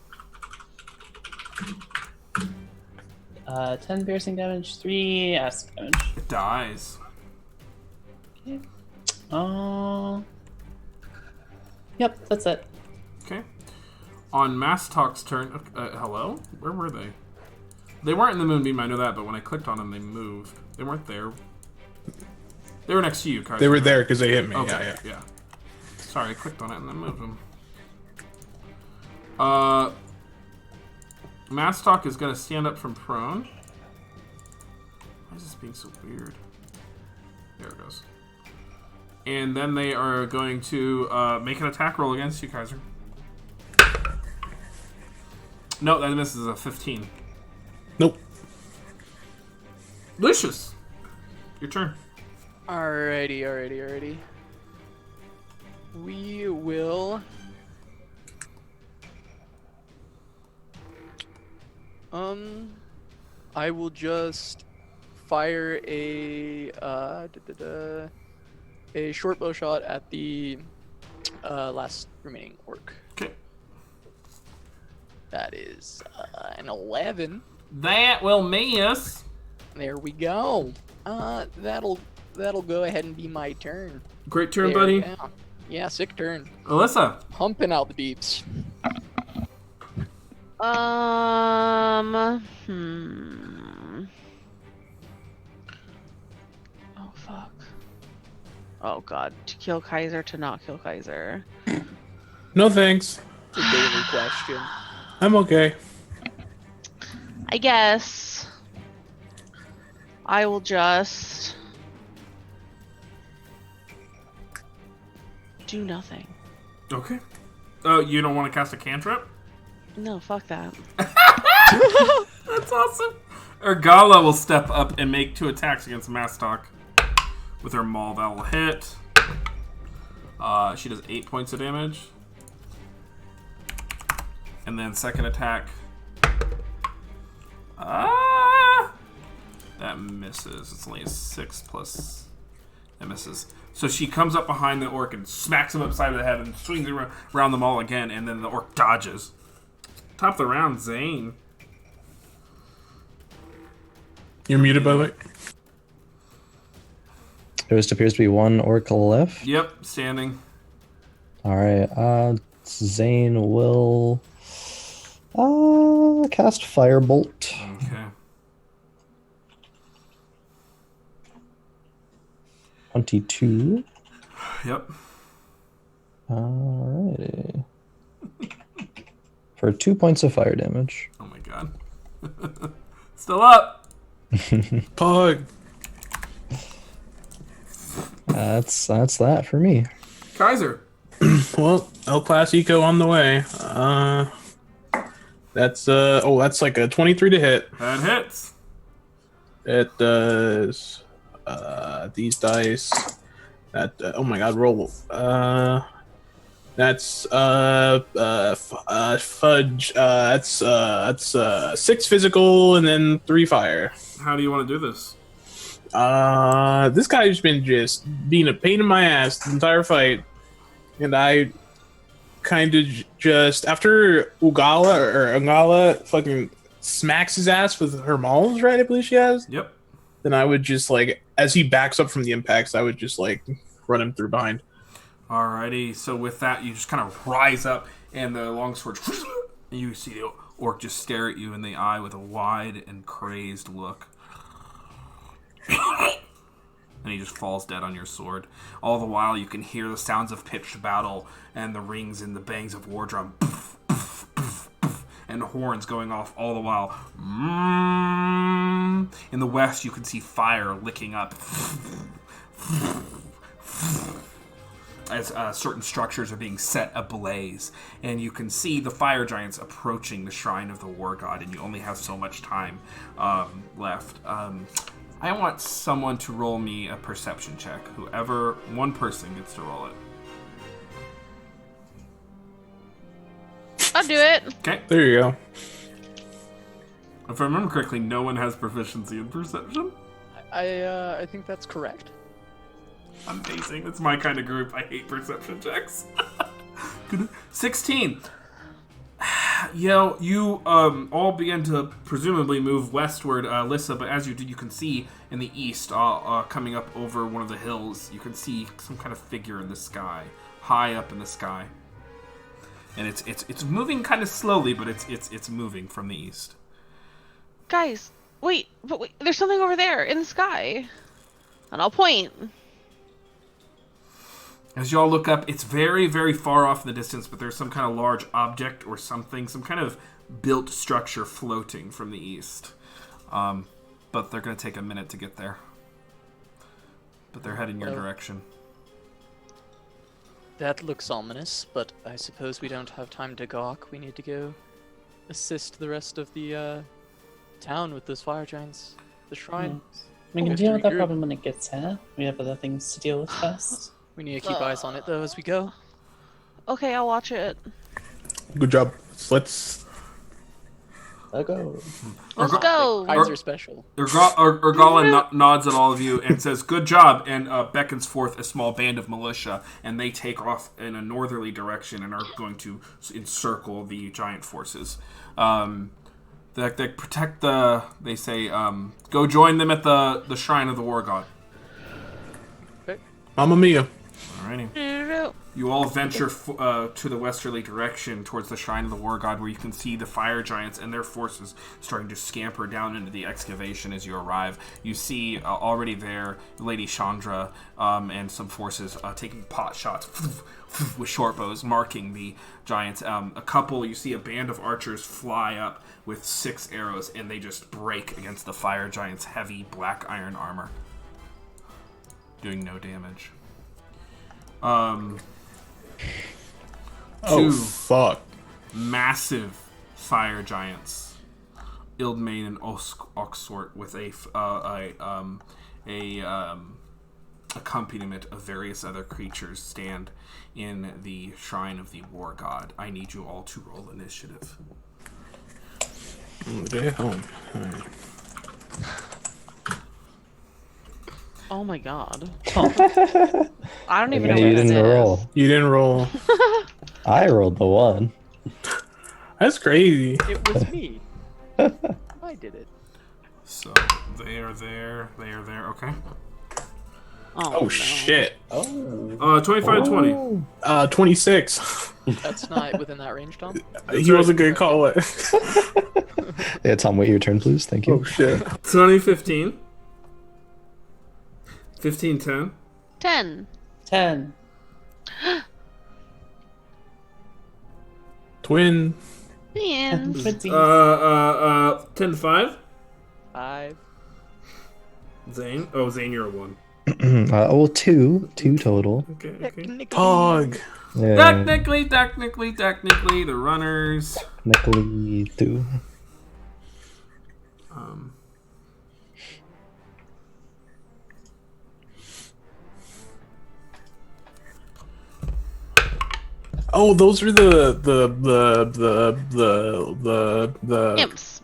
10 piercing damage, 3 acid damage. It dies. Okay. Yep, that's it. Okay. On Mass Talk's turn... hello? Where were they? They weren't in the Moonbeam, I know that, but when I clicked on them, they moved. They weren't there. They were next to you, Kaiser. They were there because they hit me. Okay, Yeah. yeah. Sorry, I clicked on it and then moved them. Mass Talk is going to stand up from prone. Why is this being so weird? There it goes. And then they are going to make an attack roll against you, Kaiser. No, that misses a 15. Nope. Lucius, your turn. Alrighty. We will... I will just fire a short bow shot at the last remaining orc. Okay. That is an 11. That will miss. There we go. That'll go ahead and be my turn. Great turn, There, buddy. Yeah, sick turn. Alyssa. Humping out the beeps. Oh fuck. Oh god. To kill Kaiser, to not kill Kaiser. No thanks. It's a daily question. I'm okay. I guess I will just do nothing. Okay. Oh, you don't want to cast a cantrip? No, fuck that. That's awesome. Ergala will step up and make 2 attacks against Mastok. With her maul, that will hit. She does 8 points of damage. And then second attack. That misses. It's only a 6 plus. That misses. So she comes up behind the orc and smacks him upside of the head and swings around the maul again, and then the orc dodges. Top of the round, Zane. You're muted, by the way. There just appears to be one orc left. Yep, standing. All right. Zane will cast Firebolt. Okay. 22. Yep. Alrighty. For 2 points of fire damage. Oh my god. Still up. Pug. That's that for me. Kaiser. Well, El Clasico on the way. That's like a 23 to hit. That hits. It does these dice. That oh my god, roll. That's fudge. That's 6 physical and then 3 fire. How do you want to do this? This guy's been just being a pain in my ass the entire fight. and I kind of just after Ungala fucking smacks his ass with her mauls, right? I believe she has. Yep. Then I would just like, as he backs up from the impacts, I would just like run him through behind. Alrighty. So with that, you just kind of rise up, and the longsword. And you see the orc just stare at you in the eye with a wide and crazed look. And he just falls dead on your sword. All the while, you can hear the sounds of pitched battle and the rings and the bangs of war drum. And horns going off all the while. In the west, you can see fire licking up. As certain structures are being set ablaze. And you can see the fire giants approaching the shrine of the war god, and you only have so much time left. I want someone to roll me a perception check. One person gets to roll it. I'll do it. Okay. There you go. If I remember correctly, no one has proficiency in perception. I think that's correct. Amazing. It's my kind of group. I hate perception checks. 16. You all begin to presumably move westward, Lissa, but as you do, you can see in the east, coming up over one of the hills, you can see some kind of figure in the sky, high up in the sky. And it's moving kind of slowly, but it's moving from the east. Guys, wait, there's something over there in the sky. And I'll point. As y'all look up, it's very, very far off in the distance, but there's some kind of large object or something, some kind of built structure floating from the east. But they're going to take a minute to get there. But they're heading your direction. That looks ominous, but I suppose we don't have time to gawk. We need to go assist the rest of the town with those fire giants. The shrine. We can deal with that problem when it gets here. We have other things to deal with first. We need to keep eyes on it though as we go. Okay, I'll watch it. Good job. Let's go. Let's go. Kaiser special. Urgala nods at all of you and says, "Good job," and beckons forth a small band of militia, and they take off in a northerly direction and are going to encircle the giant forces. They protect the. They say, "Go join them at the shrine of the war god." Okay. Mamma mia. Alrighty. You all venture to the westerly direction towards the shrine of the war god, where you can see the fire giants and their forces starting to scamper down into the excavation as you arrive. You see already there Lady Chandra and some forces taking pot shots with short bows, marking the giants. You see a band of archers fly up with 6 arrows, and they just break against the fire giants' heavy black iron armor, doing no damage. Oh, fuck. Massive fire giants, Ildmane and Oxort, with a accompaniment of various other creatures, stand in the shrine of the war god. I need you all to roll initiative. Okay, home. Oh my god. I don't even know You what this didn't is. roll. You didn't roll. I rolled the 1. That's crazy. It was me. I did it. So they are there. They are there. Okay. Oh, no. shit. 25 to 20. 26. That's not within that range, Tom. He wasn't gonna call it. Yeah, Tom, wait your turn, please. Thank you. Oh shit. 2015. 15 10. 10. 10. Twin. Man. 20. 10 to 5. 5. Zane. Oh, Zane, you're a 1. 2 total. Okay. Pog. Yeah, Technically, the runners. technically 2. Oh, those are the Imps.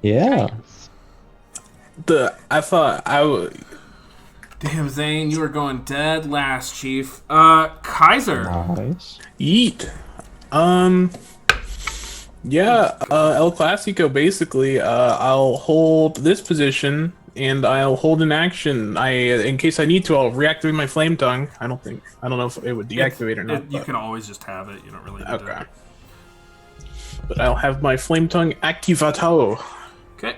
Yeah. Giants. I thought Damn, Zane, you are going dead last, Chief. Kaiser. Nice. Yeet. Yeah, El Clasico, basically, I'll hold this position, and I'll hold an action. In case I need to, I'll reactivate my Flame Tongue. I don't know if it would deactivate or not. You can always just have it. You don't really need Okay. to. But I'll have my Flame Tongue activato. Okay.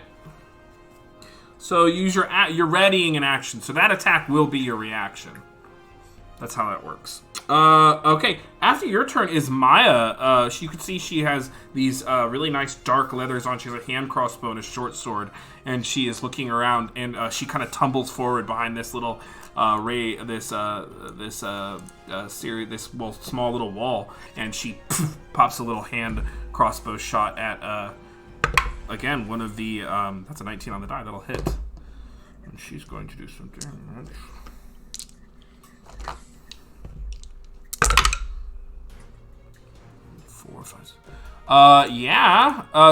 So use you're readying an action. So that attack will be your reaction. That's how that works. Okay. After your turn is Maya. You can see she has these really nice dark leathers on. She has a hand crossbow and a short sword, and she is looking around. And she kind of tumbles forward behind this little small little wall, and she pops a little hand crossbow shot at again one of the that's a 19 on the die. That'll hit, and she's going to do some damage.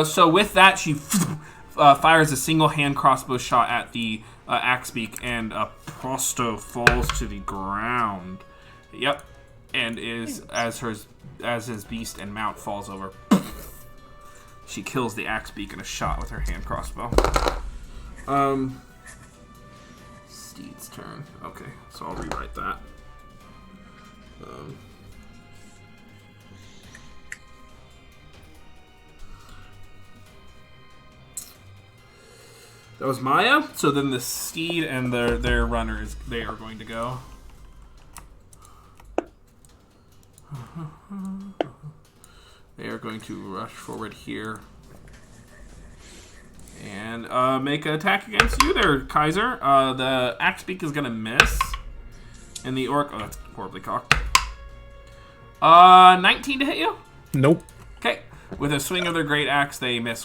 So with that, she fires a single hand crossbow shot at the axe beak, and Prosto falls to the ground. Yep, and as his beast and mount falls over, she kills the axe beak in a shot with her hand crossbow. Steed's turn. Okay, so I'll rewrite that. That was Maya. So then the Steed and their runners, they are going to go. They are going to rush forward here and make an attack against you there, Kaiser. The axe beak is going to miss, and the orc. Oh, that's horribly cocked. 19 to hit you. Nope. Okay. With a swing of their great axe, they miss.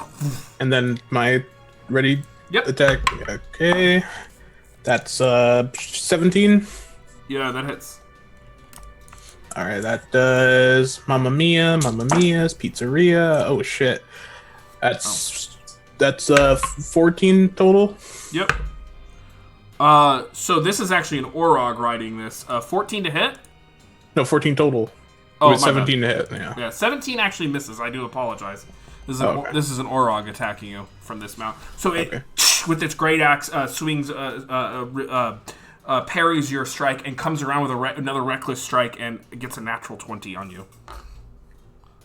And then my ready. Yep. Attack. Okay. That's 17. Yeah, that hits. Alright, that does Mamma Mia's Pizzeria. Oh shit. That's 14 total. Yep. So this is actually an Orog riding this. 14 to hit? No, 14 total. Oh, with my 17 to hit, yeah. Yeah, 17 actually misses. I do apologize. This is an Orog attacking you from this mount. So it, with its great axe, swings, parries your strike and comes around with another reckless strike and gets a natural 20 on you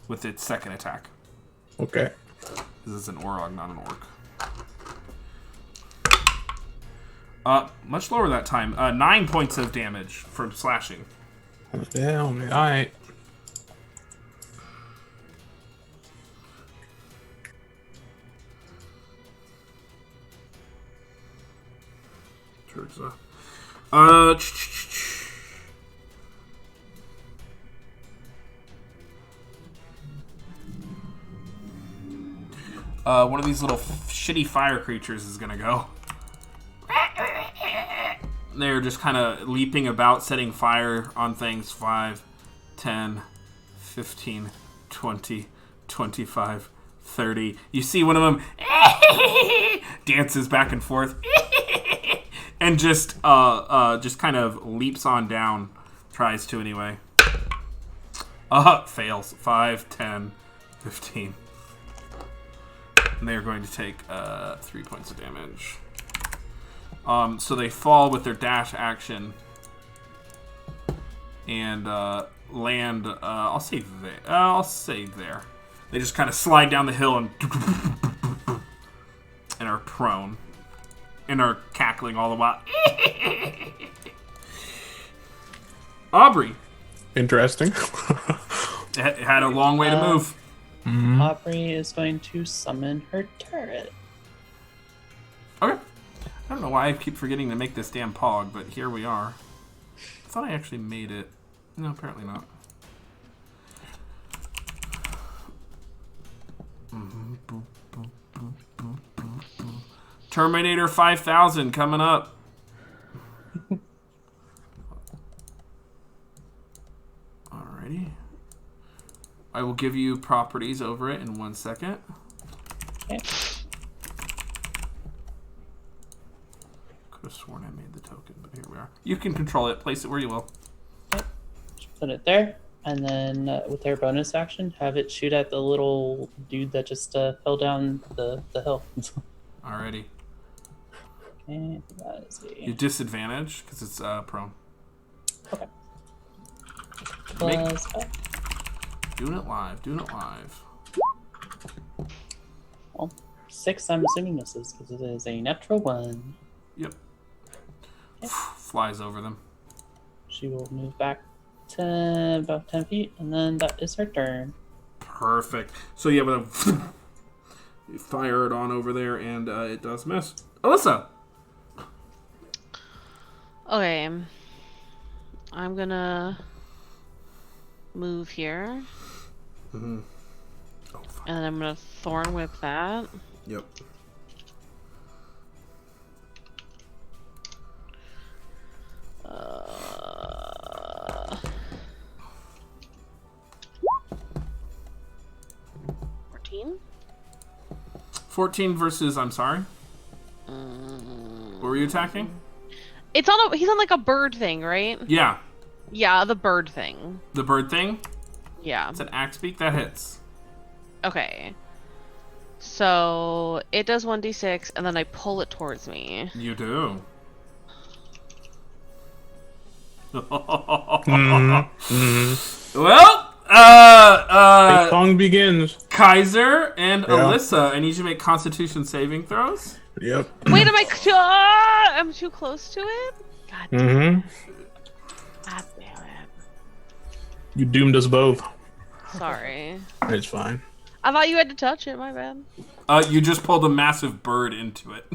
with its second attack. Okay. This is an Orog, not an orc. Much lower that time. 9 points of damage from slashing. Yeah, alright. One of these little shitty fire creatures is gonna go. They're just kind of leaping about, setting fire on things. 5, 10, 15, 20, 25, 30. You see one of them dances back and forth and just kind of leaps on down. Tries to anyway. Fails. 5, 10, 15. And they are going to take 3 points of damage. So they fall with their dash action and land. I'll say there. They just kind of slide down the hill and are prone and are cackling all the while. Aubrey. Interesting. It had a long way to move. Aubrey is going to summon her turret. Okay. I don't know why I keep forgetting to make this damn pog, but here we are. I thought I actually made it. No, apparently not. Terminator 5000 coming up. Alrighty. I will give you properties over it in 1 second. Okay. Could have sworn I made the token, but here we are. You can control it. Place it where you will. Put it there, and then with their bonus action, have it shoot at the little dude that just fell down the hill. Alrighty. Okay, that is You disadvantage because it's prone. okay. Make- Plus 5. Doing it live. Doing it live. Well, 6. I'm assuming misses because it is a natural 1. Yep. Flies over them. She will move back about 10 feet, and then that is her turn. Perfect. So yeah, with a you fire it on over there, and it does miss. Alyssa. Okay. I'm gonna move here. Mm-hmm. Oh, fuck. And I'm gonna Thorn Whip that. Yep. Uh, 14? 14 versus, I'm sorry? What were you attacking? It's on he's on like a bird thing, right? Yeah. Yeah, the bird thing. The bird thing? Yeah. It's an axe beak that hits. Okay. So it does 1d6, and then I pull it towards me. You do. Well, Big song begins. Kaiser and Yeah. Alyssa, I need you to make Constitution saving throws. Yep. Wait, am I? I'm too close to it. God damn it! You doomed us both. Sorry. It's fine. I thought you had to touch it. My bad. You just pulled a massive bird into it.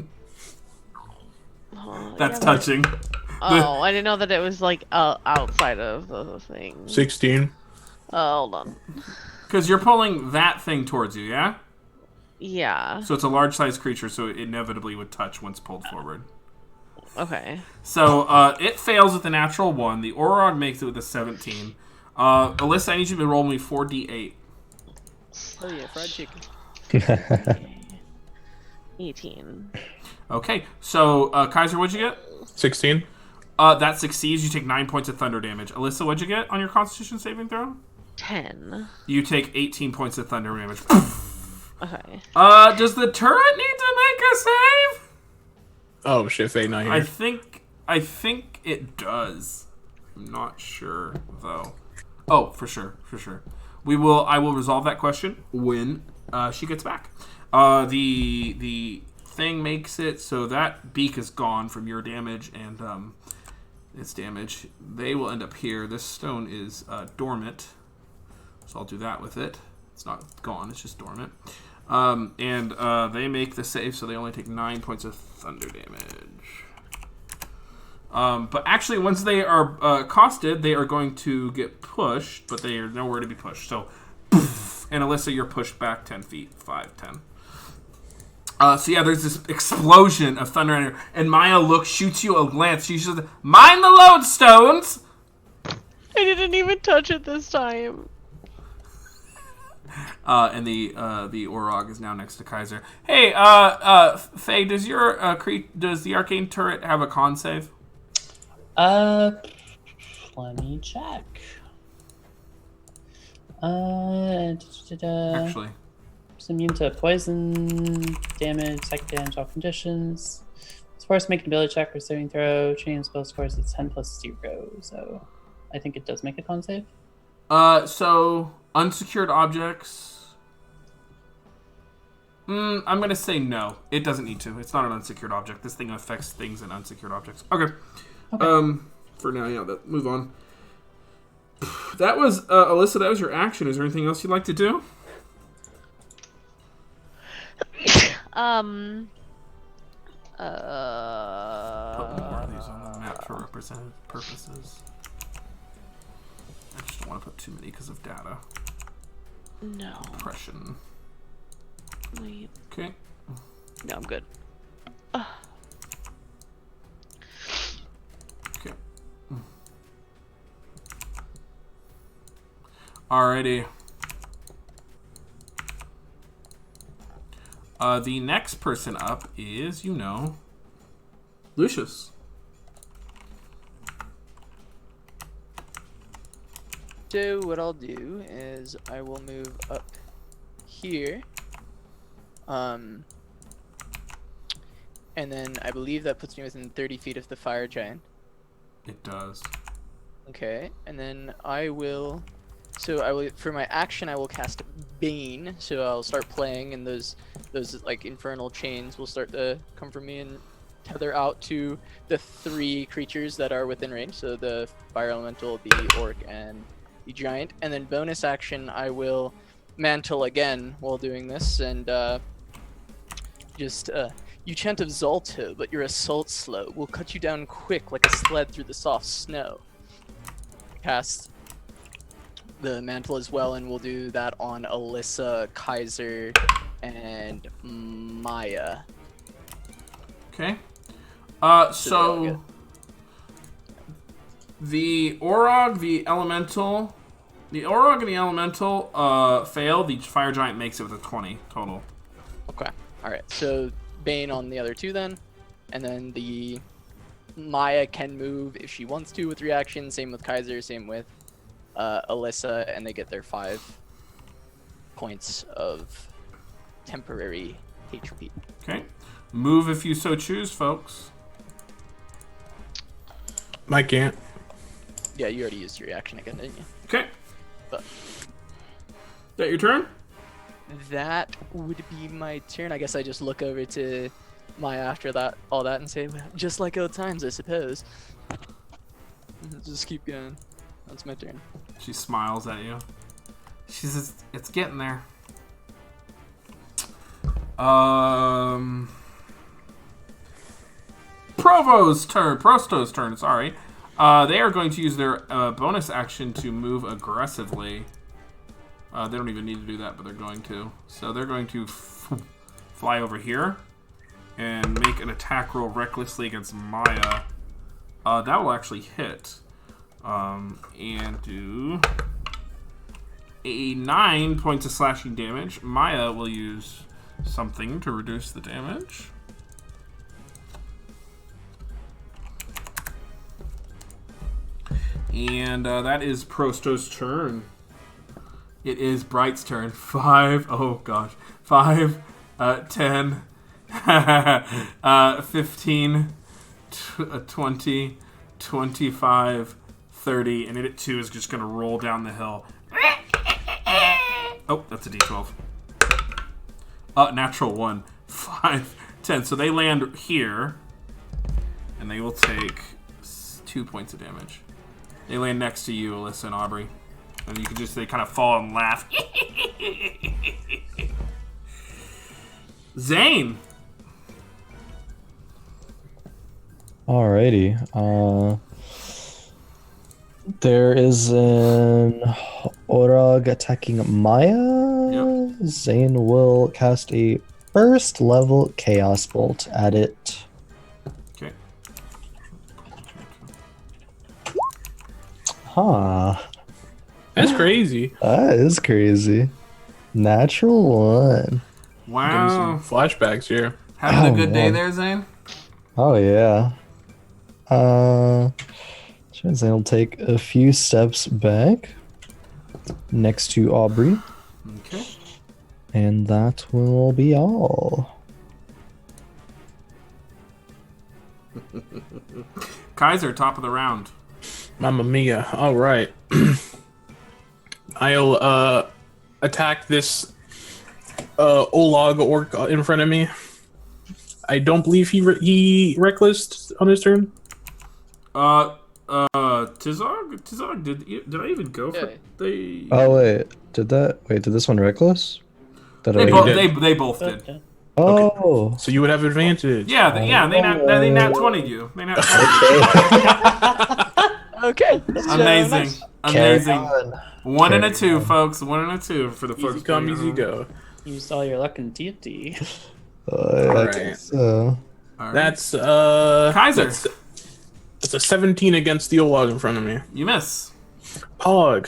Oh, That's yeah, touching. Oh, I didn't know that it was like outside of the thing. 16. Hold on. Because you're pulling that thing towards you, yeah? Yeah. So it's a large-sized creature, so it inevitably would touch once pulled forward. Okay. So it fails with a natural 1. The Orog makes it with a 17. Alyssa, I need you to roll me 4d8. Oh yeah, fried chicken. 18. Okay, so Kaiser, what'd you get? 16. That succeeds. You take 9 points of thunder damage. Alyssa, what'd you get on your Constitution saving throw? 10. You take 18 points of thunder damage. Okay. Does the turret need to make a save? Oh shit, Faye not here. I think it does. I'm not sure though. Oh, for sure. I will resolve that question when she gets back. The thing makes it so that beak is gone from your damage and its damage. They will end up here. This stone is dormant, so I'll do that with it. It's not gone. It's just dormant. And they make the save, so they only take 9 points of thunder damage. But actually, once they are accosted, they are going to get pushed, but they are nowhere to be pushed. So, poof, and Alyssa, you're pushed back 10 feet. 5, 10. So yeah, there's this explosion of thunder, and Maya shoots you a glance. She says, "Mind the lodestones!" I didn't even touch it this time. And the Orog is now next to Kaiser. Hey, Faye, does the arcane turret have a con save? Let me check. Actually, It's immune to poison, damage, psychic damage, all conditions. It's forced to make an ability check or saving throw. Training spell scores is 10 plus 0, so I think it does make a con save. So unsecured objects. I'm gonna say no. It doesn't need to. It's not an unsecured object. This thing affects things and unsecured objects. Okay. For now, yeah. Move on. That was Alyssa. That was your action. Is there anything else you'd like to do? Put more of these on the map for representative purposes. I just don't want to put too many because of data. No. Depression. Wait. Okay. No, I'm good. Okay. Alrighty. The next person up is, Lucius. So what I'll do is I will move up here. And then I believe that puts me within 30 feet of the fire giant. It does. Okay, and then I will. So I will, for my action, I will cast Bane. So I'll start playing, and those like infernal chains will start to come from me and tether out to the 3 creatures that are within range. So the fire elemental, the orc, and the giant. And then bonus action, I will mantle again while doing this, and you chant of Zolto, but your assault slow will cut you down quick like a sled through the soft snow. Cast the mantle as well, and we'll do that on Alyssa, Kaiser, and Maya. Okay. So So the Orog, the Elemental, and the Elemental fail. The Fire Giant makes it with a 20 total. Okay. All right. So Bane on the other 2 then, and then the Maya can move if she wants to with reaction. Same with Kaiser. Same with Alyssa, and they get their 5 points of temporary HP. Okay. Move if you so choose, folks. I can't. Yeah, you already used your reaction again, didn't you? Okay. But That your turn? that would be my turn. I guess I just look over to Maya after that, all that, and say, well, just like old times, I suppose. Just keep going. That's my turn. She smiles at you. She says, "It's getting there." Prosto's turn. Sorry. They are going to use their bonus action to move aggressively. They don't even need to do that, but they're going to. So they're going to fly over here and make an attack roll recklessly against Maya. That will actually hit. And do a 9 points of slashing damage. Maya will use something to reduce the damage. And that is Prosto's turn. It is Bright's turn. 5, oh gosh. 5, 10, 15, 20, 25, 30, and it too is just going to roll down the hill. Oh, that's a d12. Natural 1. 5, 10. So they land here, and they will take 2 points of damage. They land next to you, Alyssa and Aubrey. And you can just, they kind of fall and laugh. Zane! Alrighty. There is an Orog attacking Maya. Yep. Zane will cast a first level Chaos Bolt at it. Okay. Huh. That's crazy. That is crazy. Natural 1. Getting Wow. some flashbacks here. Having a good day man. there, Zane? Oh yeah. Zane will take a few steps back next to Aubrey, Okay. and that will be all. Kaiser, top of the round. Mamma mia. All right. I'll attack this Olag orc in front of me. I don't believe he reckless on his turn. Tizog, did I even go for Yeah. they? Oh wait, did this one reckless? Did They, I? both, did. they both did. Okay. Oh. So you would have advantage. Yeah, they nat 20'd you. They nat 20. Okay. Amazing, amazing. on. 1 and a Carry 2, on. folks. 1 and a 2 for the folks. Easy come, playing at easy home. go. Used all your luck in D&D. I Alright. guess so. All right. That's Kaiser. That's a 17 against the Olag in front of me. You miss. Pog.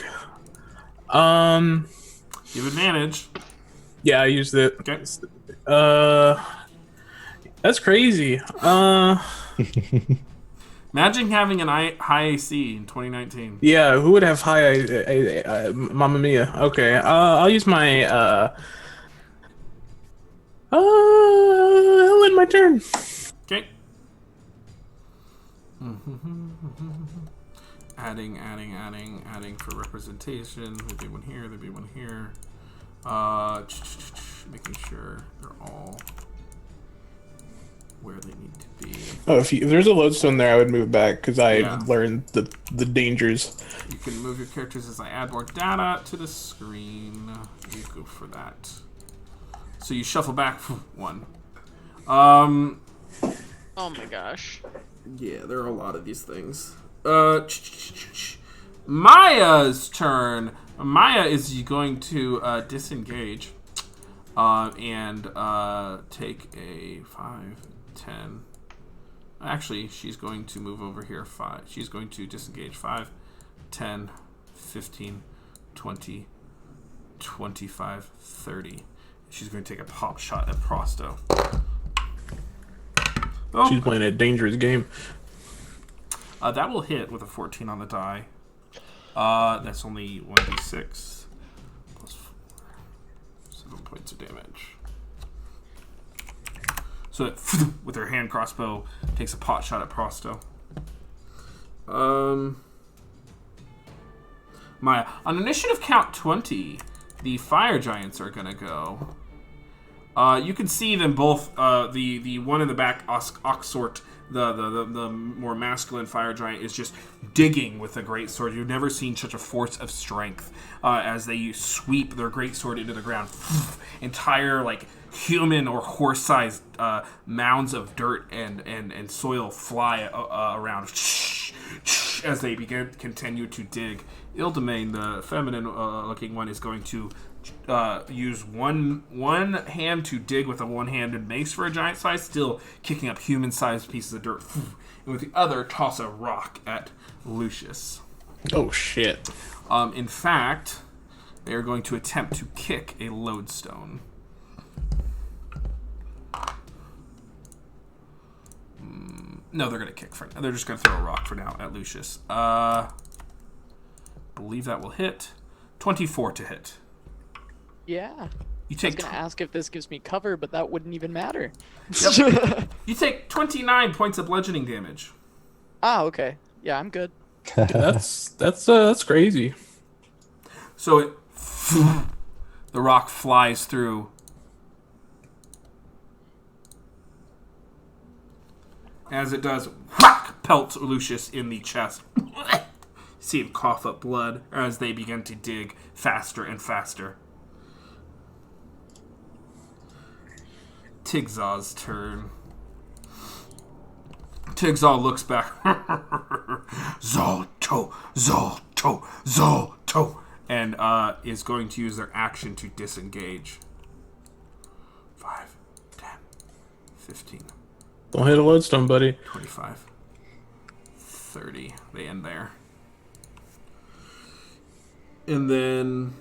You have advantage. Yeah, I used it. Okay. That's crazy. Imagine having an high AC in 2019. Yeah, who would have high Mamma Mia? Okay, I'll use my I'll end my turn. Okay. Adding for representation. There'd be one here. There'd be one here. Making sure they're all where they need to be. Oh, if there's a lodestone there, I would move back because I've Yeah. learned the dangers. You can move your characters as I add more data to the screen. You go for that. So you shuffle back one. Oh my gosh. Yeah, there are a lot of these things. Maya's turn. Maya is going to disengage and take a 5, 10. Actually, she's going to move over here 5. She's going to disengage 5, 10, 15, 20, 25, 30. She's going to take a pop shot at Prosto. Oh. She's playing a dangerous game. That will hit with a 14 on the die. That's only 1d6 plus 4. 7 points of damage. So it, with her hand crossbow, takes a pot shot at Prosto. Maya, on initiative count 20, the fire giants are gonna go. You can see them both. The one in the back, Oxort, the more masculine fire giant, is just digging with a great sword. You've never seen such a force of strength as they sweep their great sword into the ground. Entire like human or horse-sized mounds of dirt and soil fly around as they continue to dig. Ildomain, the feminine looking one, is going to use one hand to dig with a one-handed mace for a giant size, still kicking up human-sized pieces of dirt, and with the other toss a rock at Lucius. Oh shit! In fact, they are going to attempt to kick a lodestone. No, they're going to kick for now. They're just going to throw a rock for now at Lucius. Believe that will hit. 24 to hit. Yeah. You I was take gonna ask if this gives me cover, but that wouldn't even matter. Yep. You take 29 points of bludgeoning damage. Ah, okay. Yeah, I'm good. That's crazy. So it, the rock flies through. As it does, whack, pelts Lucius in the chest. See him cough up blood as they begin to dig faster and faster. Tigzaw's turn. Tigzaw looks back. Zolto, Zolto, Zolto. And is going to use their action to disengage. 5, 10, 15. Don't hit a lodestone, buddy. 25. 30. They end there. And then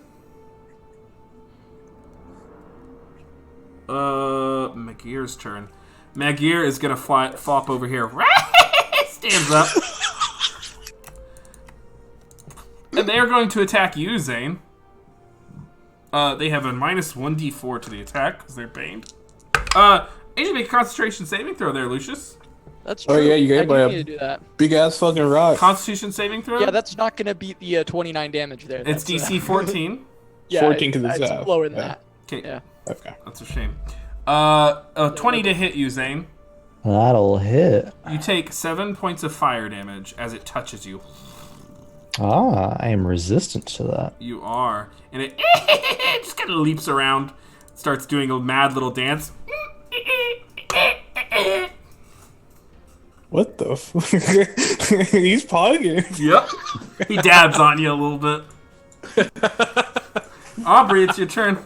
Magir's turn. Magir is gonna flop over here. Stands up. And they are going to attack you, Zane. They have a minus 1d4 to the attack because they're baned. You need to make a concentration saving throw there, Lucius. That's true. Oh yeah, you I get by do need a to do that. big ass fucking rock. Constitution saving throw? Yeah, that's not gonna beat the 29 damage there. It's That's, DC 14. Yeah, 14 to the it's staff. lower than Yeah. that. Okay, Yeah. Okay. that's a shame. 20 to hit you, Zane. That'll hit. You take 7 points of fire damage as it touches you. Ah, I am resistant to that. You are. And it just kind of leaps around, starts doing a mad little dance. What the fuck? He's pogging. Yep. He dabs on you a little bit. Aubrey, it's your turn.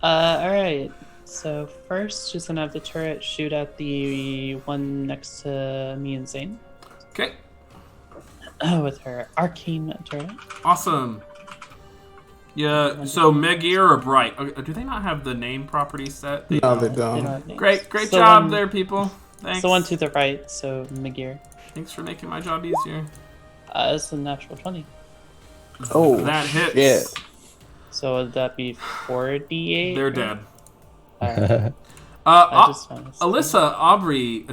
Alright. So first, just gonna have the turret shoot at the one next to me and Zane. Okay. With her arcane turret. Awesome. Yeah, so Megir or Bright. Do they not have the name property set? No, they They don't. don't have names. Great It's the job one- there, people. It's Thanks. the one to the right, so Megir. Thanks for making my job easier. It's a natural 20. Oh, That hits. shit. So would that be 48? They're dead. I just found this. Alyssa, Aubrey,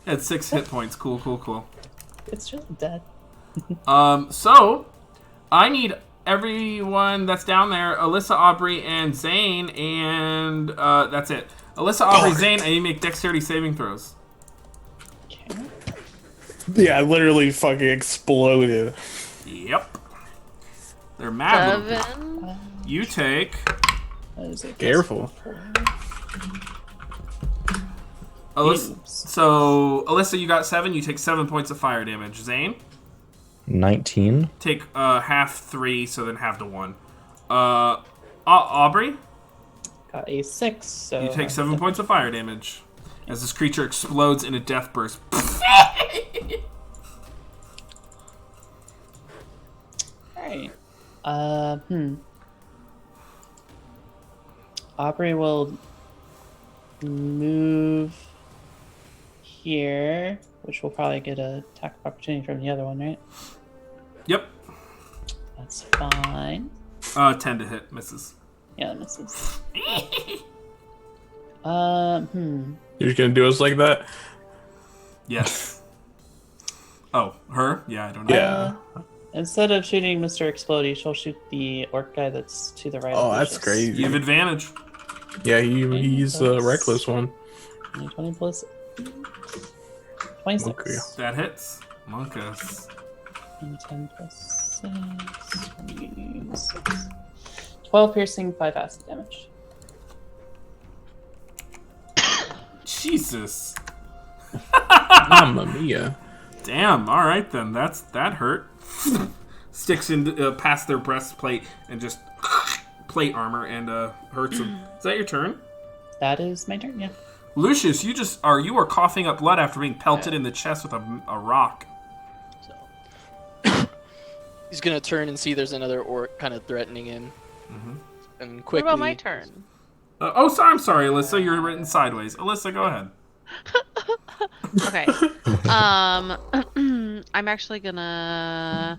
at 6 hit points. Cool. It's just dead. So I need everyone that's down there, Alyssa, Aubrey, and Zane, and that's it. Alyssa, Aubrey, Zane, and you make dexterity saving throws. Okay. Yeah, I literally fucking exploded. Yep. They're mad. little people. 7. You take. That is a Careful. Alyssa, so Alyssa, you got 7. You take 7 points of fire damage. Zane, 19. take half 3, so then half to 1. Aubrey, Got a 6, so you take 7 points of fire damage as this creature explodes in a death burst. Alright. Aubrey will move here, which will probably get a attack of opportunity from the other one, right? Yep. That's fine. 10 to hit, misses. Yeah, that misses. You're just gonna do us like that? Yes. Oh, her? Yeah, I don't know. Yeah. Instead of shooting Mr. Explodey, she'll shoot the orc guy that's to the right. Oh, of that's Lucius. crazy. You have advantage. Yeah, he's a reckless one. 20 plus 26. Okay. That hits. Monkus. And 10 plus 6. 26. 12 piercing, 5 acid damage. Jesus. Mamma mia. Damn. All right then. That hurt. Sticks in past their breastplate and just plate armor and hurts them. Is that your turn? That is my turn, yeah. Lucius, you are coughing up blood after being pelted in the chest with a rock. So he's gonna turn and see there's another orc kind of threatening him, and What quickly. about my turn? I'm sorry, Alyssa. You're written sideways. Alyssa, go ahead. Okay. I'm actually gonna.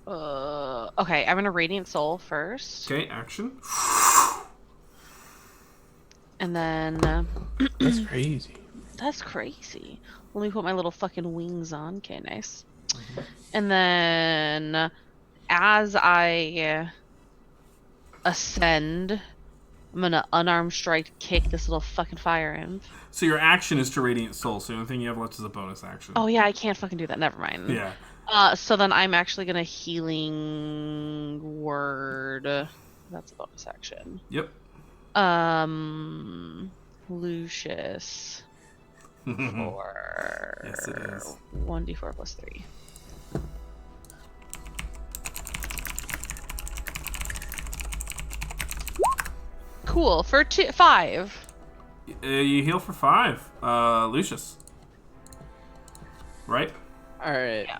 Okay, I'm gonna Radiant Soul first, Okay, action. and then That's crazy. that's crazy. Let me put my little fucking wings on. Okay, nice. And then, as I ascend, I'm gonna unarmed strike kick this little fucking fire imp. So your action is to Radiant Soul, so the only thing you have left is a bonus action. Oh yeah, I can't fucking do that. Never mind. Yeah. So then I'm actually gonna healing word. That's a bonus action. Yep. Lucius for Yes, it is. 1d4 plus 3. Cool for 5. You heal for 5. Lucius. Right? All right. Yeah.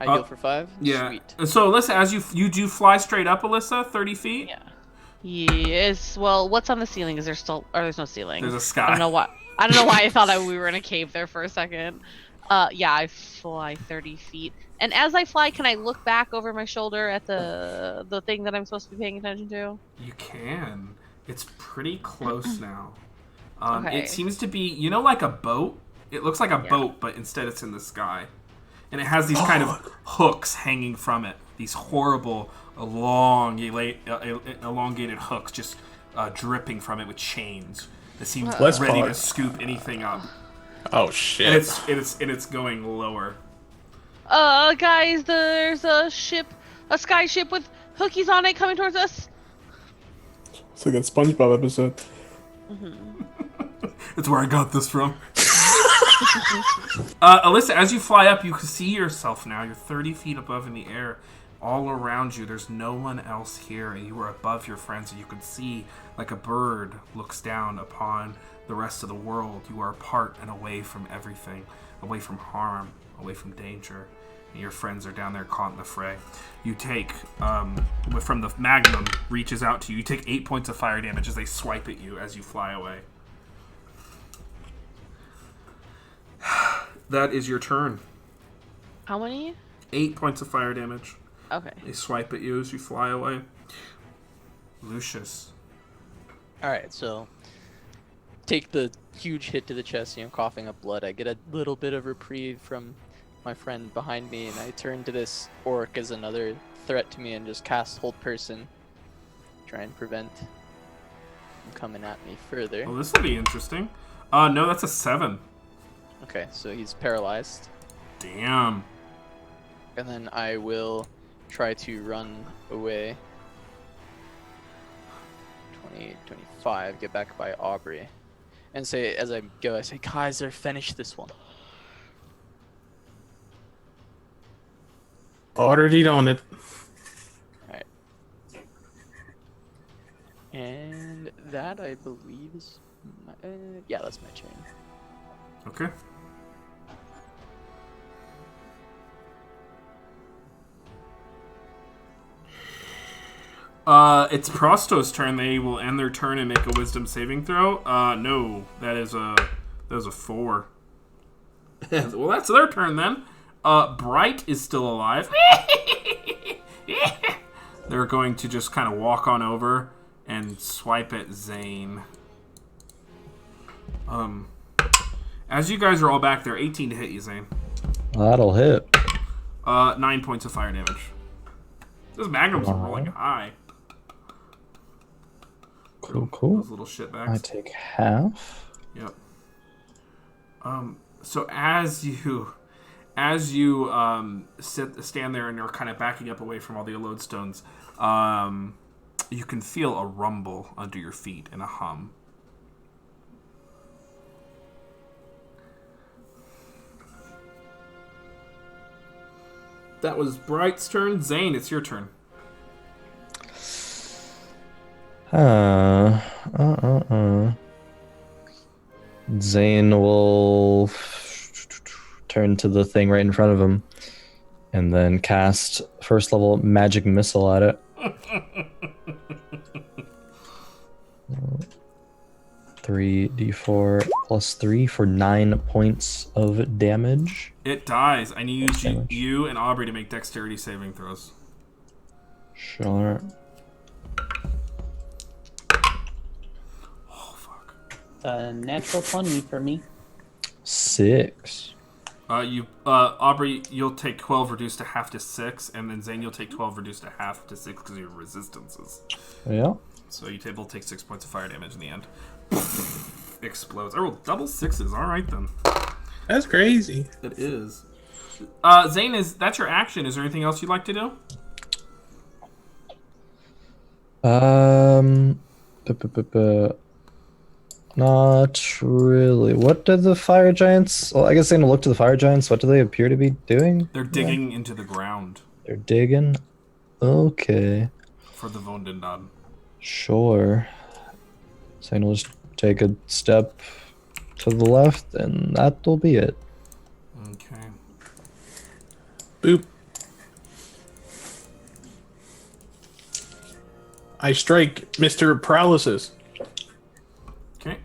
I heal for 5. Yeah. Sweet. So Alyssa, as you do fly straight up, Alyssa, 30 feet. Yeah. Yes. Well, what's on the ceiling? Is there still? Or there's no ceiling. There's a sky. I don't know why. I don't know why I thought we were in a cave there for a second. Yeah, I fly 30 feet, and as I fly, can I look back over my shoulder at the thing that I'm supposed to be paying attention to? You can. It's pretty close now. Okay. It seems to be, like a boat. It looks like a boat, but instead it's in the sky. And it has these kind of hooks hanging from it. These horrible, elongated hooks just dripping from it with chains that seem Let's ready to pause. scoop anything up. Oh shit. And it's going lower. Guys, there's a sky ship with hookies on it coming towards us. It's like that SpongeBob episode. That's where I got this from. Alyssa, as you fly up, you can see yourself now. You're 30 feet above in the air. All around you, there's no one else here. You are above your friends, and you can see like a bird looks down upon the rest of the world. You are apart and away from everything, away from harm, away from danger. Your friends are down there caught in the fray. You take, from the magnum reaches out to you, you take 8 points of fire damage as they swipe at you as you fly away. That is your turn. How many? 8 points of fire damage. Okay. They swipe at you as you fly away. Lucius. Alright, so take the huge hit to the chest, coughing up blood. I get a little bit of reprieve from my friend behind me, and I turn to this orc as another threat to me and just cast Hold Person. Try and prevent him coming at me further. Well, this will be interesting. No, that's a 7. Okay, so he's paralyzed. Damn. And then I will try to run away. 20, 25, get back by Aubrey. And say, as I go, I say, Kaiser, finish this one. Already on it. Alright. And that, I believe, is my, yeah, that's my turn. Okay. It's Prosto's turn. They will end their turn and make a wisdom saving throw. No, that is a 4. Well, that's their turn then. Bright is still alive. They're going to just kind of walk on over and swipe at Zane. As you guys are all back there, 18 to hit you, Zane. That'll hit. 9 points of fire damage. Those magnums are rolling high. Cool. Those little shitbags. I take half. Yep. So as you stand there and are kind of backing up away from all the lodestones, you can feel a rumble under your feet and a hum. That was Bright's turn. Zane, it's your turn. Zane will turn to the thing right in front of him and then cast first level magic missile at it. 3d4 plus 3 for 9 points of damage. It dies. I need you and Aubrey to make dexterity saving throws. Sure. Oh, fuck. Natural 20 for me. 6. Aubrey, you'll take 12 reduced to half to 6, and then Zane, you'll take 12 reduced to half to 6 because of your resistances. Yeah. So you will take 6 points of fire damage in the end. Explodes. I rolled double 6s. All right, then. That's crazy. It is. Zane, that's your action. Is there anything else you'd like to do? Not really. What do the fire giants... Well, I guess I'm going to look to the fire giants. What do they appear to be doing? They're digging into the ground. They're digging? Okay. For the Vondendad. Sure. So I'll just take a step to the left, and that'll be it. Okay. Boop. I strike Mr. Paralysis. Okay.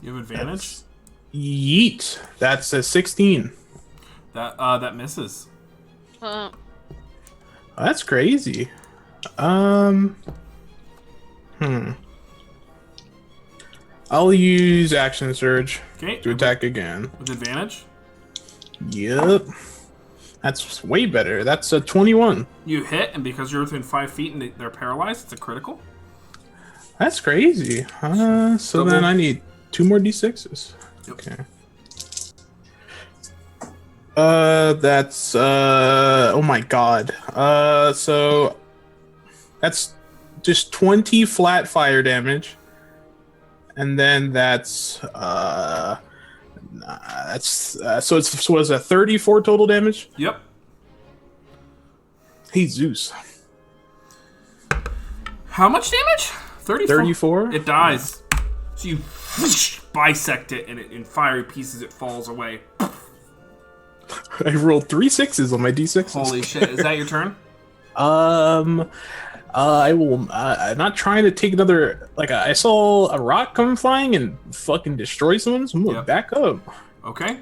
You have advantage? Yeet. That's a 16. That misses. That's crazy. I'll use Action Surge to attack again. With advantage? Yep. That's way better. That's a 21. You hit, and because you're within 5 feet and they're paralyzed, it's a critical. That's crazy. So then I need 2 more d6s. Yep. Okay. That's oh my god. So that's just 20 flat fire damage. And then that's so it's was a 34 total damage? Yep. Hey Zeus. How much damage? 34? It dies. So you bisect it, and in fiery pieces it falls away. I rolled 3 6s on my d6s. Holy shit! Is that your turn? I will. I'm not trying to take another. Like, I saw a rock come flying and fucking destroy someone, so I'm gonna back up. Okay.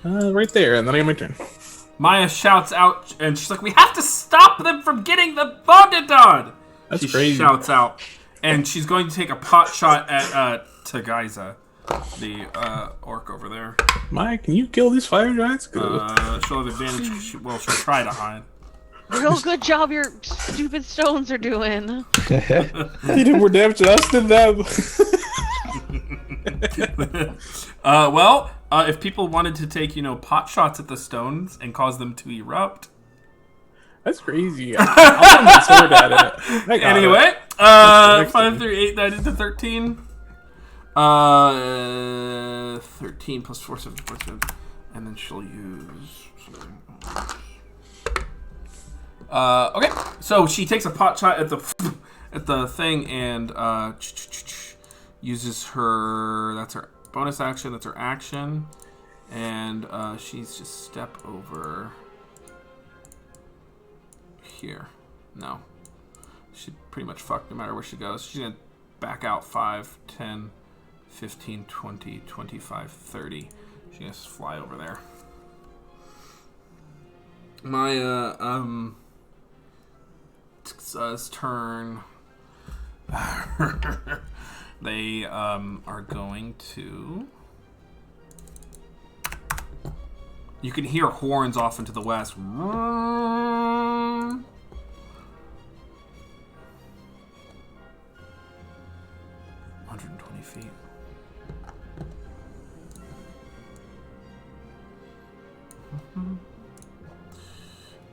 Right there, and then I get my turn. Maya shouts out, and she's like, "We have to stop them from getting the Bondadon!" That's she crazy. Shouts out, and she's going to take a pot shot at Tagaiza, the orc over there. Maya, can you kill these fire giants? She'll have advantage. She'll try to hide. Real good job your stupid stones are doing. He did more damage to us than them. If people wanted to take, pot shots at the stones and cause them to erupt. That's crazy. I'll put my sword at it. Anyway, 5 through 8, that into 13. 13 plus 4, 7, 4, 7. And then she'll use something else. Okay, so she takes a pot shot at the thing and uses her. That's her bonus action. That's her action, and she's just step over here. No, she pretty much fucked no matter where she goes. She's gonna back out 5, 10, 15, 20, 25, 30. She's gonna just fly over there. My turn. They are going to. You can hear horns off into the west. 120 feet.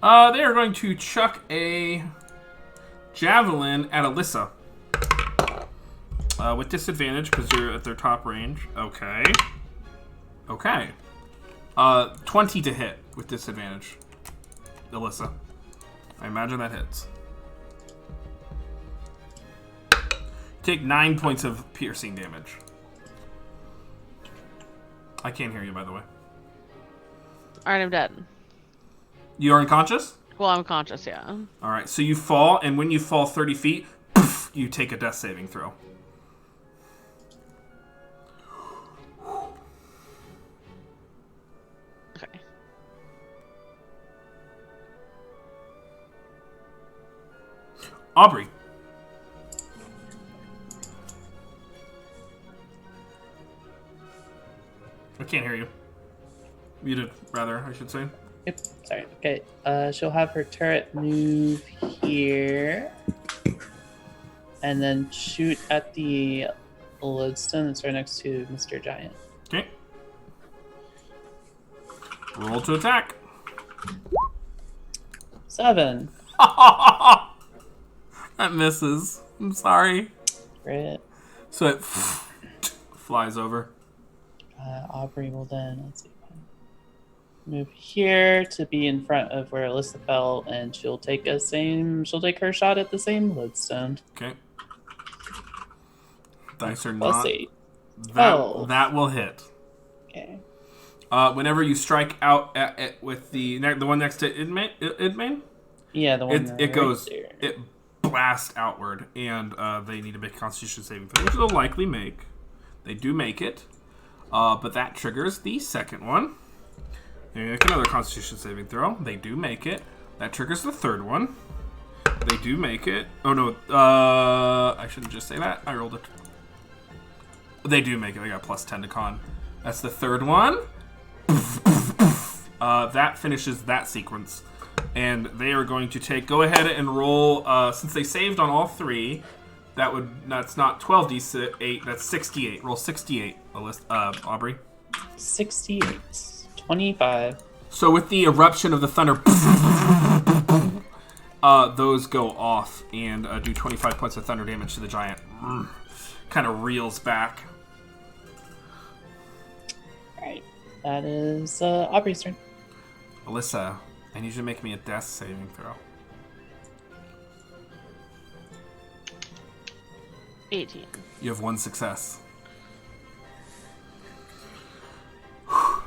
They are going to chuck a javelin at Alyssa. With disadvantage because you're at their top range. Okay. 20 to hit with disadvantage. Alyssa. I imagine that hits. Take 9 points of piercing damage. I can't hear you, by the way. Alright, I'm dead. You're unconscious? Well, I'm conscious, yeah. Alright, so you fall, and when you fall 30 feet, poof, you take a death saving throw. Okay. Aubrey. I can't hear you. Muted, rather, I should say. Yep. Sorry. Okay. She'll have her turret move here, and then shoot at the lodestone that's right next to Mr. Giant. Okay. Roll to attack. 7. That misses. I'm sorry. Great. So it flies over. Aubrey will then, let's see, move here to be in front of where Alyssa fell, and she'll take her shot at the same lodestone. Okay. Dice are Plus not. 8. That will hit. Okay. Whenever you strike out with the one next to Idmain, Yeah, the one it goes. there. It blasts outward, and they need to make a Constitution saving throw, which they'll likely make. They do make it, but that triggers the second one. They make another Constitution saving throw. They do make it. That triggers the third one. They do make it. Oh no, I shouldn't just say that. I rolled it. They do make it. They got plus 10 to con. That's the third one. That finishes that sequence. And they are going to go ahead and roll, since they saved on all 3, that's not 12d8, that's 68. Roll 68, Aubrey. 68. 25. So with the eruption of the thunder, those go off and do 25 points of thunder damage to the giant. Kind of reels back. Alright. That is Aubrey's turn. Alyssa, I need you to make me a death saving throw. 18. You have 1 success.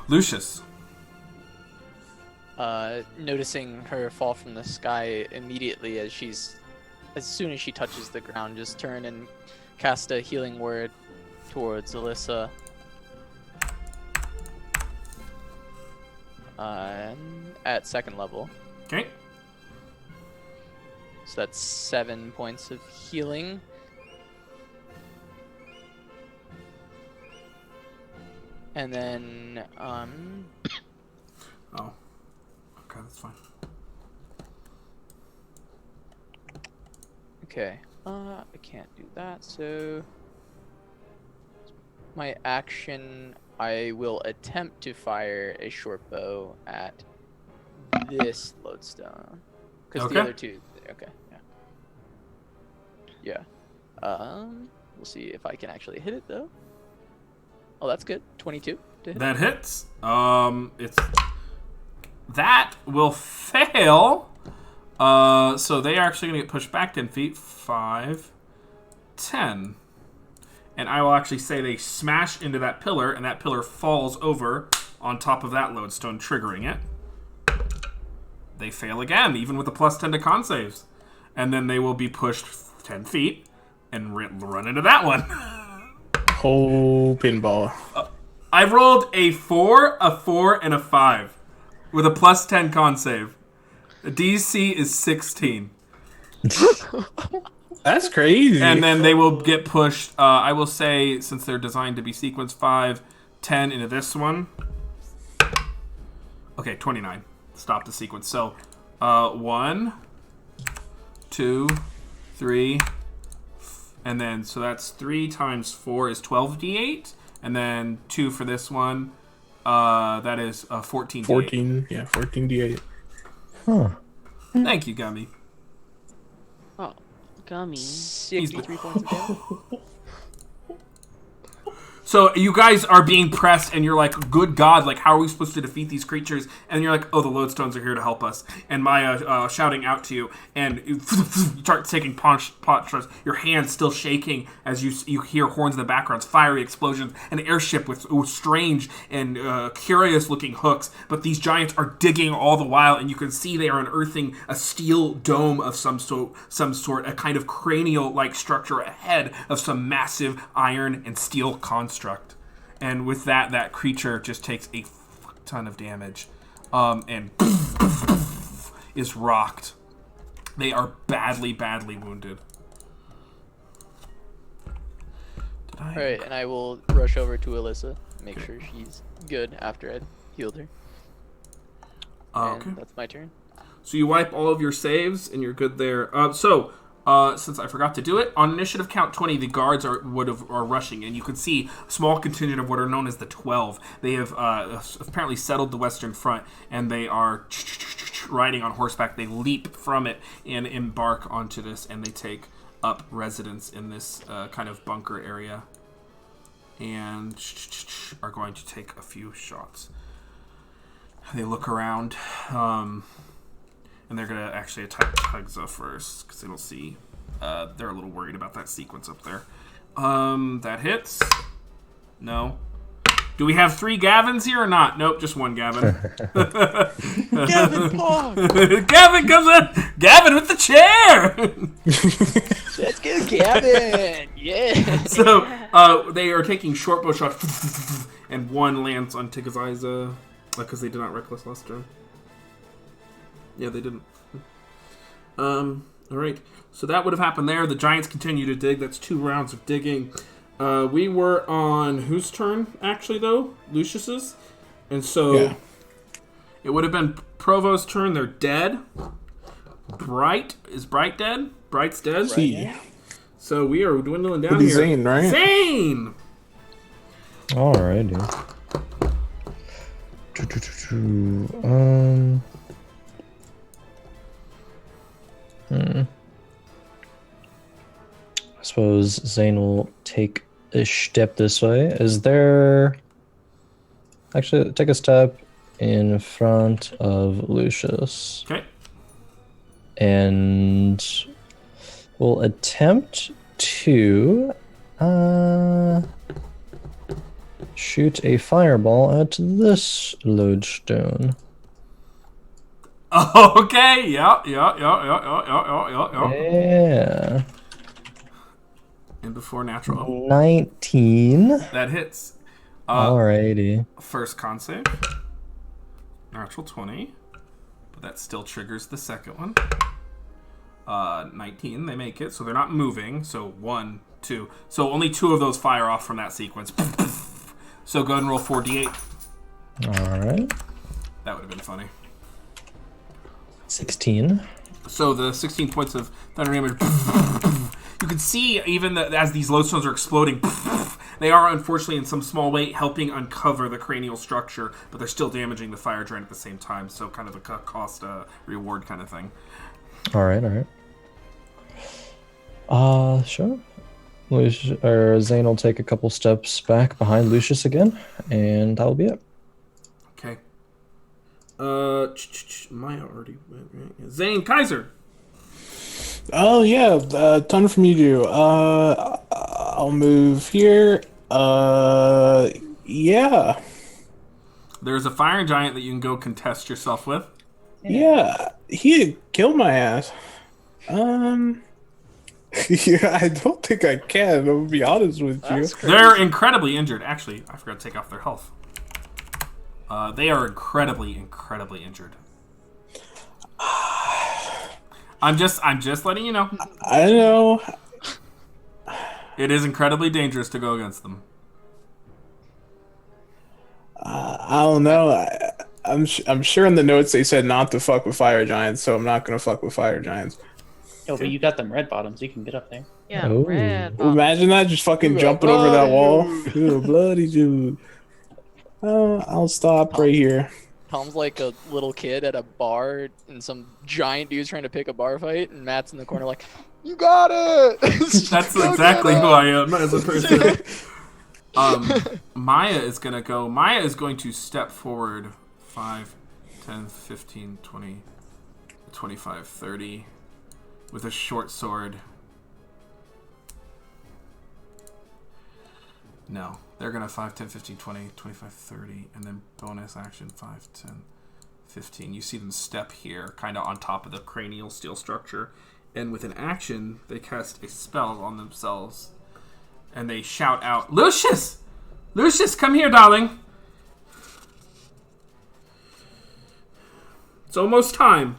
Lucius. noticing her fall from the sky immediately as soon as she touches the ground, just turn and cast a healing word towards Alyssa. At 2nd level. Okay. So that's 7 points of healing. And then, Oh. Okay, that's fine. Okay. I can't do that, so... My action, I will attempt to fire a short bow at this lodestone. Because the Okay. other two... Okay, yeah. Yeah. We'll see if I can actually hit it, though. Oh, that's good. 22 to hit. That hits. That will fail. So they are actually going to get pushed back 10 feet. 5, 10. And I will actually say they smash into that pillar, and that pillar falls over on top of that lodestone, triggering it. They fail again, even with a +10 to con saves. And then they will be pushed 10 feet and run into that one. Oh, pinball. I rolled a 4, a 4, and a 5 with a +10 con save. The DC is 16. That's crazy. And then they will get pushed, I will say, since they're designed to be sequence 5, 10 into this one. Okay, 29. Stop the sequence. So, 1, 2, 3, and then, so that's 3 times 4 is 12d8, and then 2 for this one, that is 14d8. 14, yeah, 14d8. Huh. Thank you, Gummy. Oh, Gummy. 63 points of damage. So you guys are being pressed, and you're like, good God, like, how are we supposed to defeat these creatures? And you're like, oh, the lodestones are here to help us. And Maya shouting out to you, and you start taking pot shots, your hands still shaking as you hear horns in the background, fiery explosions, an airship with strange and curious-looking hooks. But these giants are digging all the while, and you can see they are unearthing a steel dome of some sort, a kind of cranial-like structure ahead of some massive iron and steel construct. And with that creature just takes a ton of damage, and is rocked. They are badly wounded. Alright, and I will rush over to Alyssa, make sure she's good after I'd healed her. Okay. And that's my turn. So you wipe all of your saves, and you're good there. Since I forgot to do it, on initiative count 20, the guards are rushing, and you can see a small contingent of what are known as the 12. They have apparently settled the western front, and they are riding on horseback. They leap from it and embark onto this, and they take up residence in this kind of bunker area, and are going to take a few shots. They look around. And they're going to actually attack Tugza first, because they don't see... they're a little worried about that sequence up there. That hits. No. Do we have 3 Gavins here or not? Nope, just 1 Gavin. Gavin Pog! Gavin comes in! Gavin with the chair! Let's get Gavin! Yeah! So, they are taking short bow shots, and 1 lands on Tigazaiza, because they did not reckless last turn. Yeah, they didn't. Alright. So that would have happened there. The giants continue to dig. That's 2 rounds of digging. We were on whose turn, actually, though? Lucius's. And so it would have been Provo's turn. They're dead. Is Bright dead? Bright's dead? See. So we are dwindling down It'd be here. Zane, right? Zane! Alrighty. I suppose Zane will take a step this way. Is there... Actually, take a step in front of Lucius. Okay. And we'll attempt to shoot a fireball at this lodestone. Okay. Yeah. Yeah. And before natural. 19. That hits. Alrighty. First con save. Natural 20. But that still triggers the second one. 19. They make it. So they're not moving. So 1, 2. So only 2 of those fire off from that sequence. So go ahead and roll 4d8. Alright. That would have been funny. 16. So the 16 points of thunder damage. You can see even as these lodestones are exploding, they are unfortunately in some small way helping uncover the cranial structure, but they're still damaging the fire giant at the same time. So kind of a cost reward kind of thing. Alright. Sure. Zane will take a couple steps back behind Lucius again, and that'll be it. Okay. Maya already went, right? Zane, Kaiser. Oh yeah, ton for me to do. I'll move here. Yeah. There's a fire giant that you can go contest yourself with. Yeah, he killed my ass. Yeah, I don't think I can. I'm gonna be honest with you. That's crazy. They're incredibly injured. Actually, I forgot to take off their health. They are incredibly injured. I'm just letting you know. I know. It is incredibly dangerous to go against them. I don't know. I'm sure in the notes they said not to fuck with fire giants, so I'm not gonna fuck with fire giants. Yo, but you got them red bottoms. You can get up there. Yeah, Oh. red. Imagine that, just fucking Ooh, jumping over that bloody wall. dude. Ooh, bloody dude. I'll stop right here. Tom's like a little kid at a bar, and some giant dude's trying to pick a bar fight, and Matt's in the corner like, "You got it." That's Go exactly get who it. I am as a person. Maya is going to step forward 5, 10, 15, 20, 25, 30 with a short sword. No, they're going to 5, 10, 15, 20, 25, 30, and then bonus action 5, 10, 15. You see them step here, kind of on top of the cranial steel structure, and with an action, they cast a spell on themselves. And they shout out, Lucius! Lucius, come here, darling! It's almost time.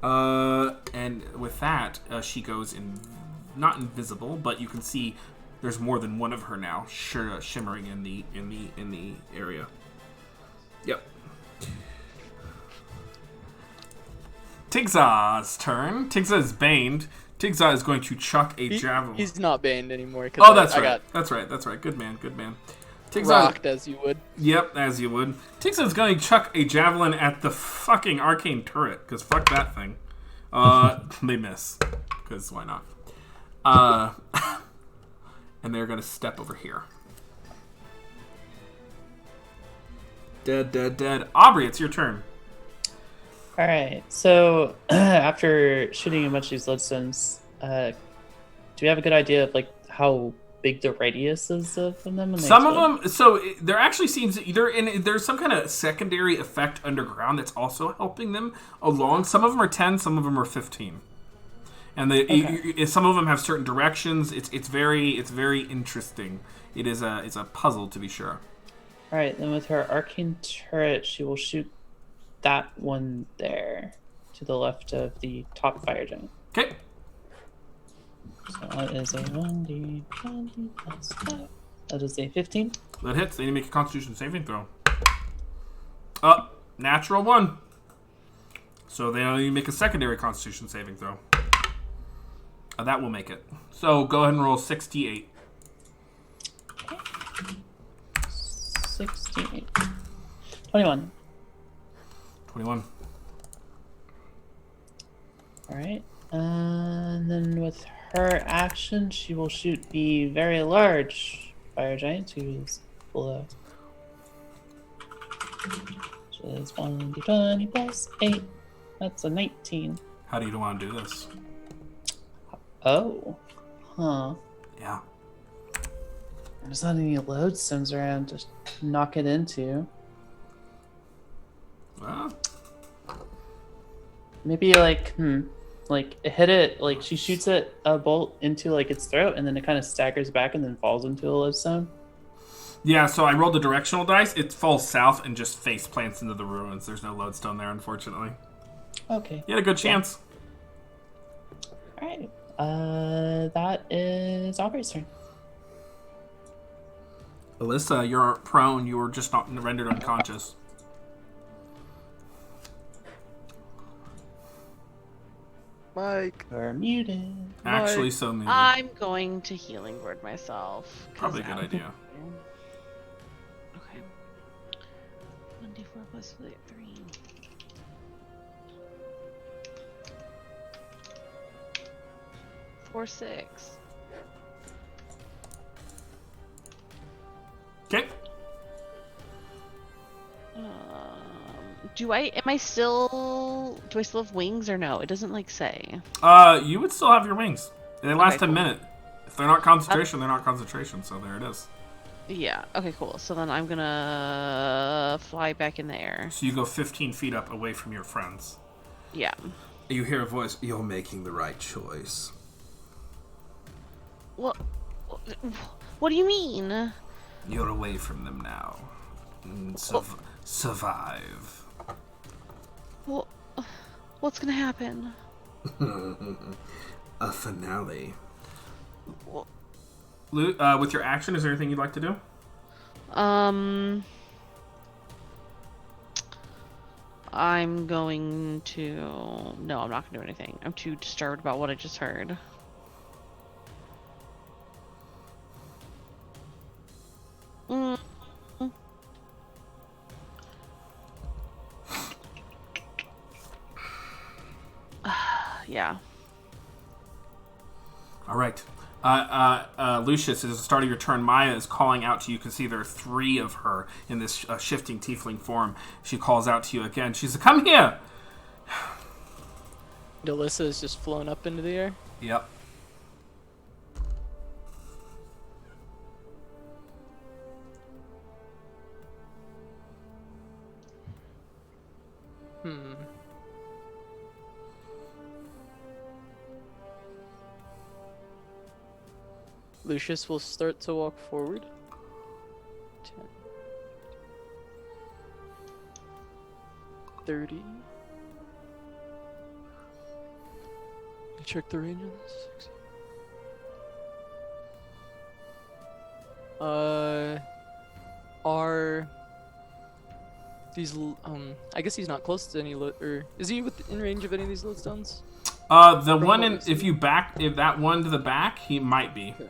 And with that, she goes not invisible, but you can see there's more than one of her now, shimmering in the area. Yep. Tigzah's turn. Tigzah is baned. Tigzah is going to chuck a javelin. He's not banned anymore. Oh, that's I right. got That's right. Good man. Tigzah, rocked as you would. Yep, as you would. Tigzah is going to chuck a javelin at the fucking arcane turret, because fuck that thing. They miss, because why not? And they're going to step over here. Dead. Aubrey, it's your turn. All right. So after shooting a bunch of these lodestones, do we have a good idea of like how big the radius is from them? When they Some of explode? them, so there actually seems there's some kind of secondary effect underground that's also helping them along. Some of them are 10, some of them are 15, and some of them have certain directions. It's very interesting. It's a puzzle to be sure. All right. Then with her arcane turret, she will shoot that one there to the left of the top fire giant. Okay. So that is a 1d20 plus 5. That is a 15. That hits. They need to make a Constitution saving throw. Natural 1. So they only make a secondary Constitution saving throw. That will make it. So go ahead and roll 68. 16. 21. 21. All right. And then with her action, she will shoot the very large fire giant who is below. So it's 1d20 plus 8. That's a 19. How do you want to do this? Oh. Huh. Yeah. There's not any lodestones around to knock it into. Well, maybe like hit it, like she shoots it a bolt into like its throat, and then it kind of staggers back and then falls into a lodestone. Yeah, so I rolled the directional dice. It falls south and just face plants into the ruins. There's no lodestone there, unfortunately. Okay. You had a good chance. All right. That is Aubrey's turn. Alyssa, you're prone. You were just not rendered unconscious. Mike. You're muted. Actually, so muted. I'm going to healing word myself. Probably a good idea. Okay. 1d4 plus 3. 4, 6. Okay. Do I still have wings or no? It doesn't like say. You would still have your wings. They last Okay, a minute. If they're not concentration, they're not concentration. So there it is. Yeah. Okay. Cool. So then I'm gonna fly back in the air. So you go 15 feet up away from your friends. Yeah. You hear a voice. You're making the right choice. What do you mean? You're away from them now. And survive. Well, what's gonna happen? A finale. Well, with your action, is there anything you'd like to do? I'm going to... No, I'm not going to do anything. I'm too disturbed about what I just heard. Yeah. All right. Lucius, at the start of your turn, Maya is calling out to you. You can see there are 3 of her in this shifting tiefling form. She calls out to you again. She says, "Come here!" Alyssa is just flown up into the air. Yep. Lucius will start to walk forward. 10, 30. Check the range on this. Are these I guess he's not close to any or is he in range of any of these lodestones? The one in if that one to the back, he might be. Okay.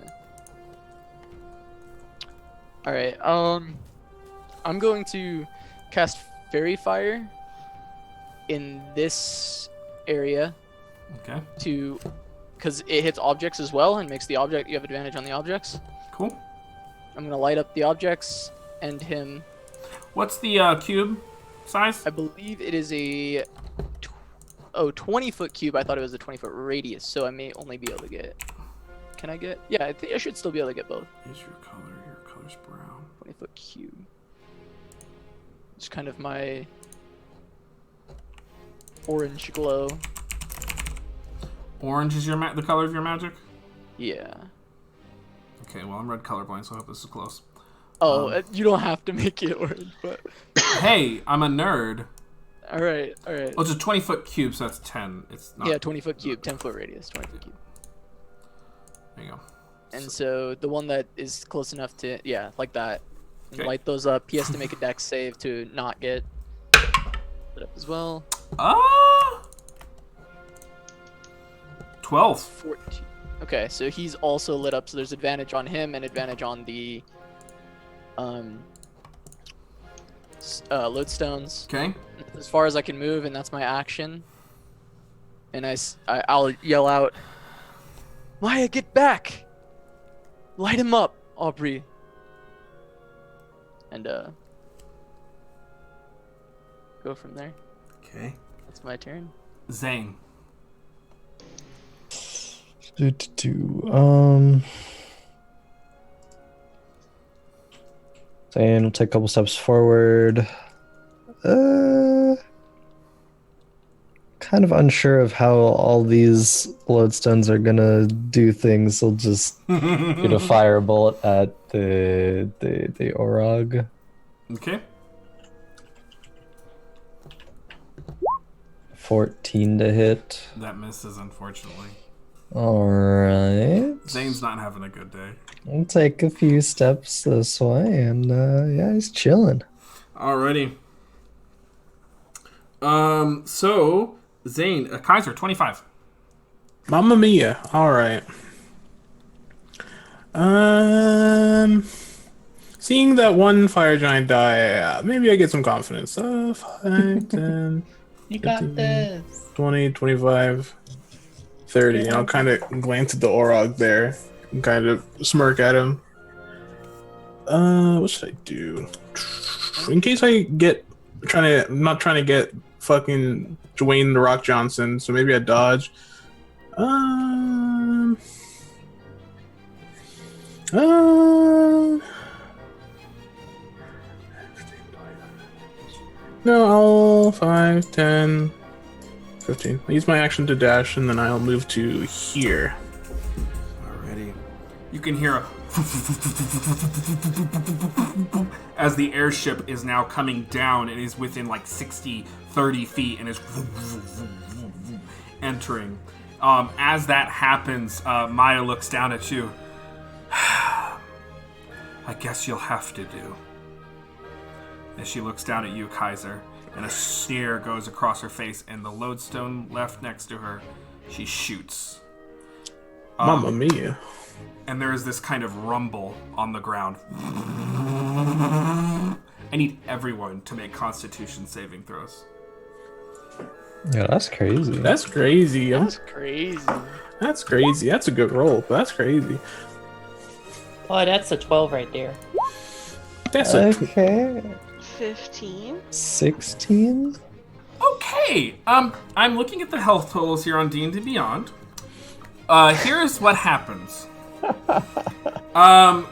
All right. I'm going to cast Fairy Fire in this area. Okay. Because it hits objects as well and makes the object, you have advantage on the objects. Cool. I'm gonna light up the objects and him. What's the cube size? I believe it is a 20-foot cube. I thought it was a 20-foot radius, so I may only be able to get. Can I get? Yeah, I think I should still be able to get both. Here's your color. Your color's brown. 20-foot cube. It's kind of my orange glow. Orange is the color of your magic? Yeah. Okay, well, I'm red colorblind, so I hope this is close. Oh, you don't have to make it orange, but... Hey, I'm a nerd. Alright. Oh, it's a 20-foot cube, so that's 10. It's not... Yeah, 20-foot cube, 10-foot radius, 20-foot cube. There you go. And so the one that is close enough to... Yeah, like that. And Okay. light those up. He has to make a dex save to not get lit up as well. 12. 14. Okay, so he's also lit up, so there's advantage on him and advantage on the lodestones. Okay. As far as I can move, and that's my action. And I'll yell out, "Maya, get back! Light him up, Aubrey!" And go from there. Okay. That's my turn. Zane. Then we'll take a couple steps forward. Kind kind of unsure of how all these lodestones are gonna do things. I'll just get a fire bullet at the Orog. Okay. 14 to hit. That misses, unfortunately. Alright. Zane's not having a good day. I'll take a few steps this way, and yeah, he's chilling. Alrighty. So Zane, Kaiser, 25. Mamma mia. All right. Seeing that one fire giant die, maybe I get some confidence. 5, 10, You got 15, this. 20, 25, 30. And I'll kind of glance at the Orog there and kind of smirk at him. What should I do? In case I get I'm not trying to get fucking Dwayne the Rock Johnson, so maybe I dodge. No, I'll 5, 10, 15. I'll use my action to dash, and then I'll move to here. Alrighty. You can hear a as the airship is now coming down and is within like 60, 30 feet and is entering. As that happens, Maya looks down at you. I guess you'll have to do. As she looks down at you, Kaiser, and a sneer goes across her face, and the lodestone left next to her, she shoots. Mamma mia. And there is this kind of rumble on the ground. I need everyone to make Constitution saving throws. Yeah, that's crazy. That's crazy. That's crazy. That's crazy. That's a good roll, but that's crazy. Oh, that's a 12 right there. That's a Okay. 15. 16? Okay, I'm looking at the health totals here on D&D Beyond. Here's what happens.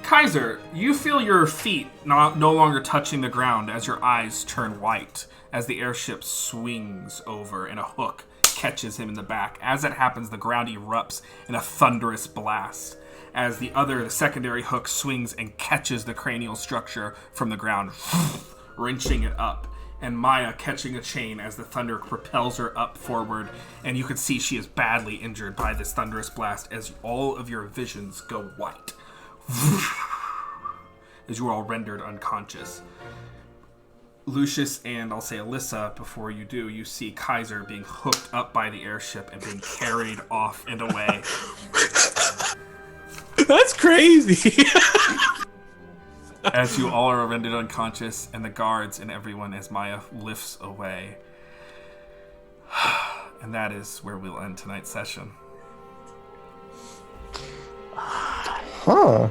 Kaiser, you feel your feet no longer touching the ground as your eyes turn white as the airship swings over and a hook catches him in the back. As that happens, the ground erupts in a thunderous blast as the secondary hook swings and catches the cranial structure from the ground, wrenching it up. And Maya catching a chain as the thunder propels her up forward, and you can see she is badly injured by this thunderous blast as all of your visions go white. As you are all rendered unconscious. Lucius and I'll say Alyssa, before you do, you see Kaiser being hooked up by the airship and being carried off and away. That's crazy. As you all are rendered unconscious, and the guards and everyone as Maya lifts away. And that is where we'll end tonight's session. Huh.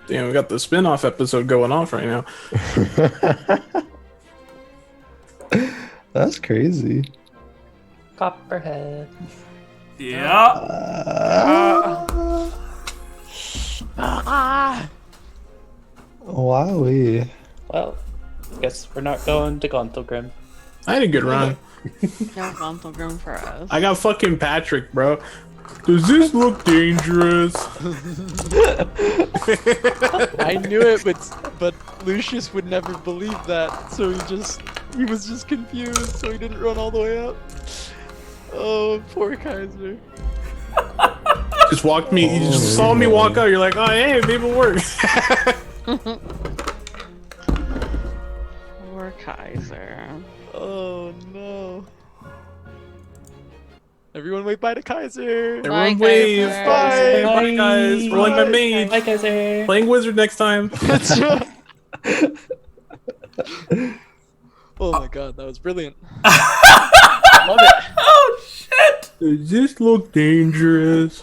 Damn, we got the spin-off episode going off right now. That's crazy. Copperhead. Yeah. Wowee. Well, guess we're not going to Gontelgrim. I had a good run. No Gontelgrim for us. I got fucking Patrick, bro. Does this look dangerous? I knew it, but Lucius would never believe that, so he was just confused, so he didn't run all the way up. Oh, poor Kaiser. Just walked me. You just saw me walk out. You're like, oh, hey, maybe it'll work. Poor Kaiser. Oh no. Everyone wave bye to Kaiser. Bye, Everyone wave. Kaiser. Bye. Bye, guys. Rolling my mage. Bye, Kaiser. Playing wizard next time. Oh my god, that was brilliant. Love it. Oh, shit! Does this look dangerous?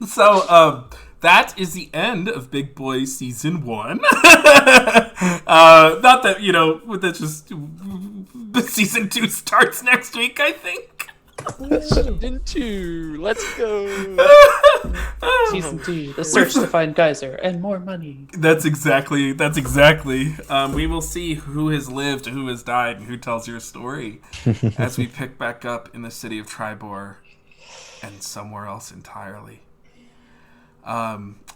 So, that is the end of Big Boy Season 1. Not that, that's just... Season 2 starts next week, I think. Season 2, let's go. Season 2, the search to find Geyser and more money. That's exactly. We will see who has lived, who has died, and who tells your story as we pick back up in the city of Triboar and somewhere else entirely.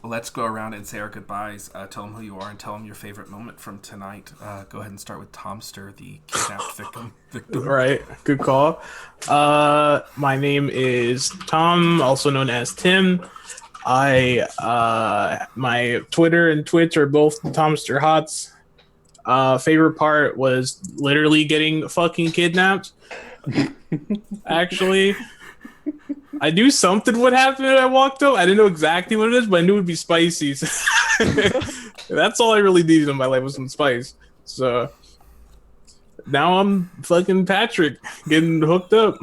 Let's go around and say our goodbyes. Tell them who you are and tell them your favorite moment from tonight. Go ahead and start with Tomster, the kidnapped victim. Right, good call. My name is Tom, also known as Tim. My Twitter and Twitch are both Tomster Hots. Favorite part was literally getting fucking kidnapped. Actually, I knew something would happen when I walked up. I didn't know exactly what it is, but I knew it would be spicy. That's all I really needed in my life was some spice. So now I'm fucking Patrick getting hooked up.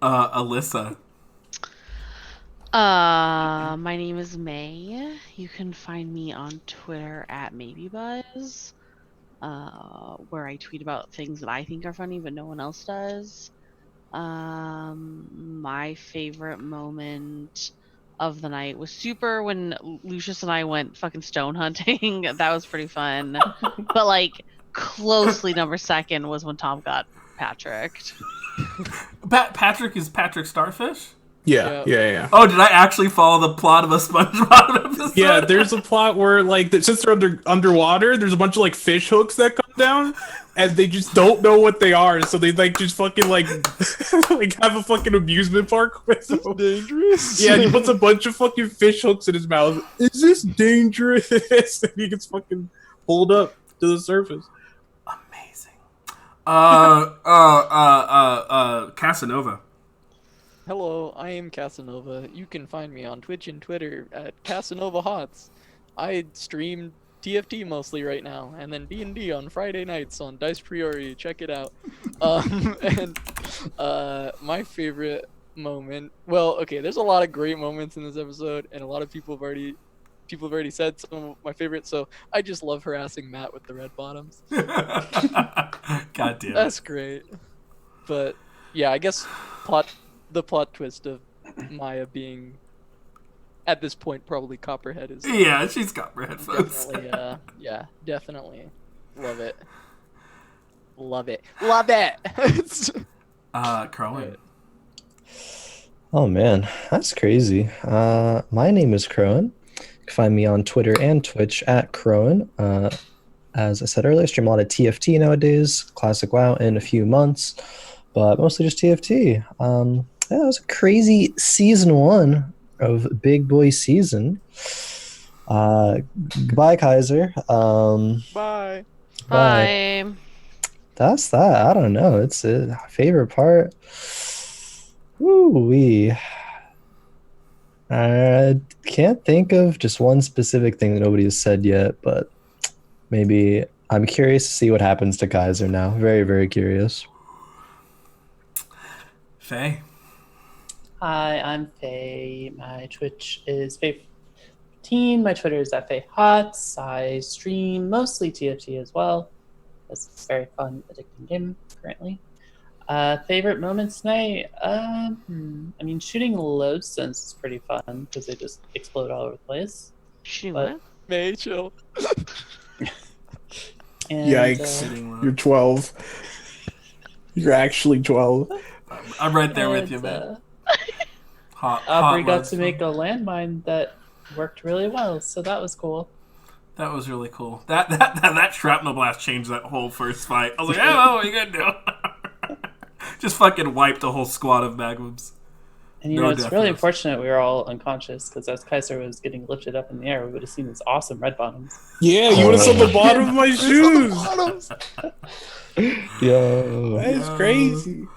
Alyssa. My name is May. You can find me on Twitter at MaybeBuzz, where I tweet about things that I think are funny but no one else does. My favorite moment of the night was super when Lucius and I went fucking stone hunting. That was pretty fun. But like closely number second was when Tom got Patricked. Patrick is Patrick Starfish? Yeah. Oh, did I actually follow the plot of a SpongeBob episode? Yeah, there's a plot where like since they're underwater, there's a bunch of like fish hooks that come down, and they just don't know what they are, so they like just fucking like like have a fucking amusement park with them. Dangerous. Yeah, and he puts a bunch of fucking fish hooks in his mouth. Is this dangerous? And he gets fucking pulled up to the surface. Amazing. Casanova. Hello, I am Casanova. You can find me on Twitch and Twitter at Casanova Hots. I stream TFT mostly right now, and then D&D on Friday nights on Dice Priori. Check it out. My favorite moment. Well, okay, there's a lot of great moments in this episode, and a lot of people have already said some of my favorites. So I just love harassing Matt with the red bottoms. God damn. That's great. But yeah, I guess the plot twist of Maya being, at this point, probably Copperhead is. Yeah, she's Copperhead, folks. Definitely, definitely. Love it. Love it. Crowan. Oh man, that's crazy. My name is Crowan. You can find me on Twitter and Twitch at Crowan. As I said earlier, I stream a lot of TFT nowadays, Classic WoW in a few months, but mostly just TFT. Yeah, it was a crazy season 1 of Big Boy Season. Goodbye, Kaiser. Bye. Bye. That's that. I don't know. It's a favorite part. Woo-wee. I can't think of just one specific thing that nobody has said yet, but maybe I'm curious to see what happens to Kaiser now. Very, very curious. Faye. Hi, I'm Faye. My Twitch is Faye15. My Twitter is @FayeHots. I stream mostly TFT as well. It's a very fun, addicting game currently. Favorite moments tonight? I mean, shooting lodestones is pretty fun because they just explode all over the place. Shooting But- what? May chill. And, Yikes. You're 12. You're actually 12. I'm right there with you, and, man. Hot Aubrey got lodestone. to make a landmine that worked really well, so that was cool. That was really cool. That shrapnel blast changed that whole first fight. I was like, oh, what are you gonna do? Just fucking wiped a whole squad of magnums. And you No know, it's death really rows. unfortunate we were all unconscious because as Kaiser was getting lifted up in the air, we would have seen his awesome red bottoms. Yeah, you would have saw the bottom of my shoes. Yo. That's crazy.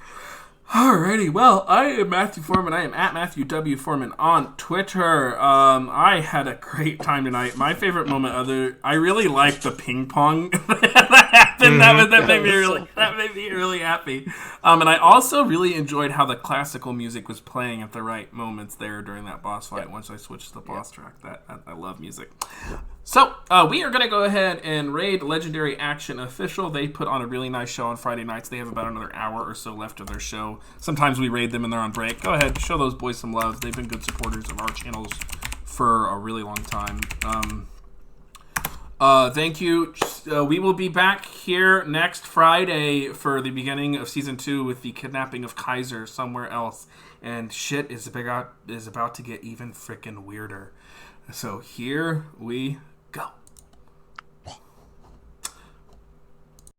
Alrighty, well, I am Matthew Foreman. I am at Matthew W. Foreman on Twitter. I had a great time tonight. My favorite moment, I really liked the ping pong that happened. That made me really happy. And I also really enjoyed how the classical music was playing at the right moments there during that boss fight. Once I switched to the boss track, I love music. So, we are going to go ahead and raid Legendary Action Official. They put on a really nice show on Friday nights. They have about another hour or so left of their show. Sometimes we raid them and they're on break. Go ahead, show those boys some love. They've been good supporters of our channels for a really long time. Thank you. We will be back here next Friday for the beginning of Season 2 with the kidnapping of Kaiser somewhere else. And shit is about to get even freaking weirder. So here we go.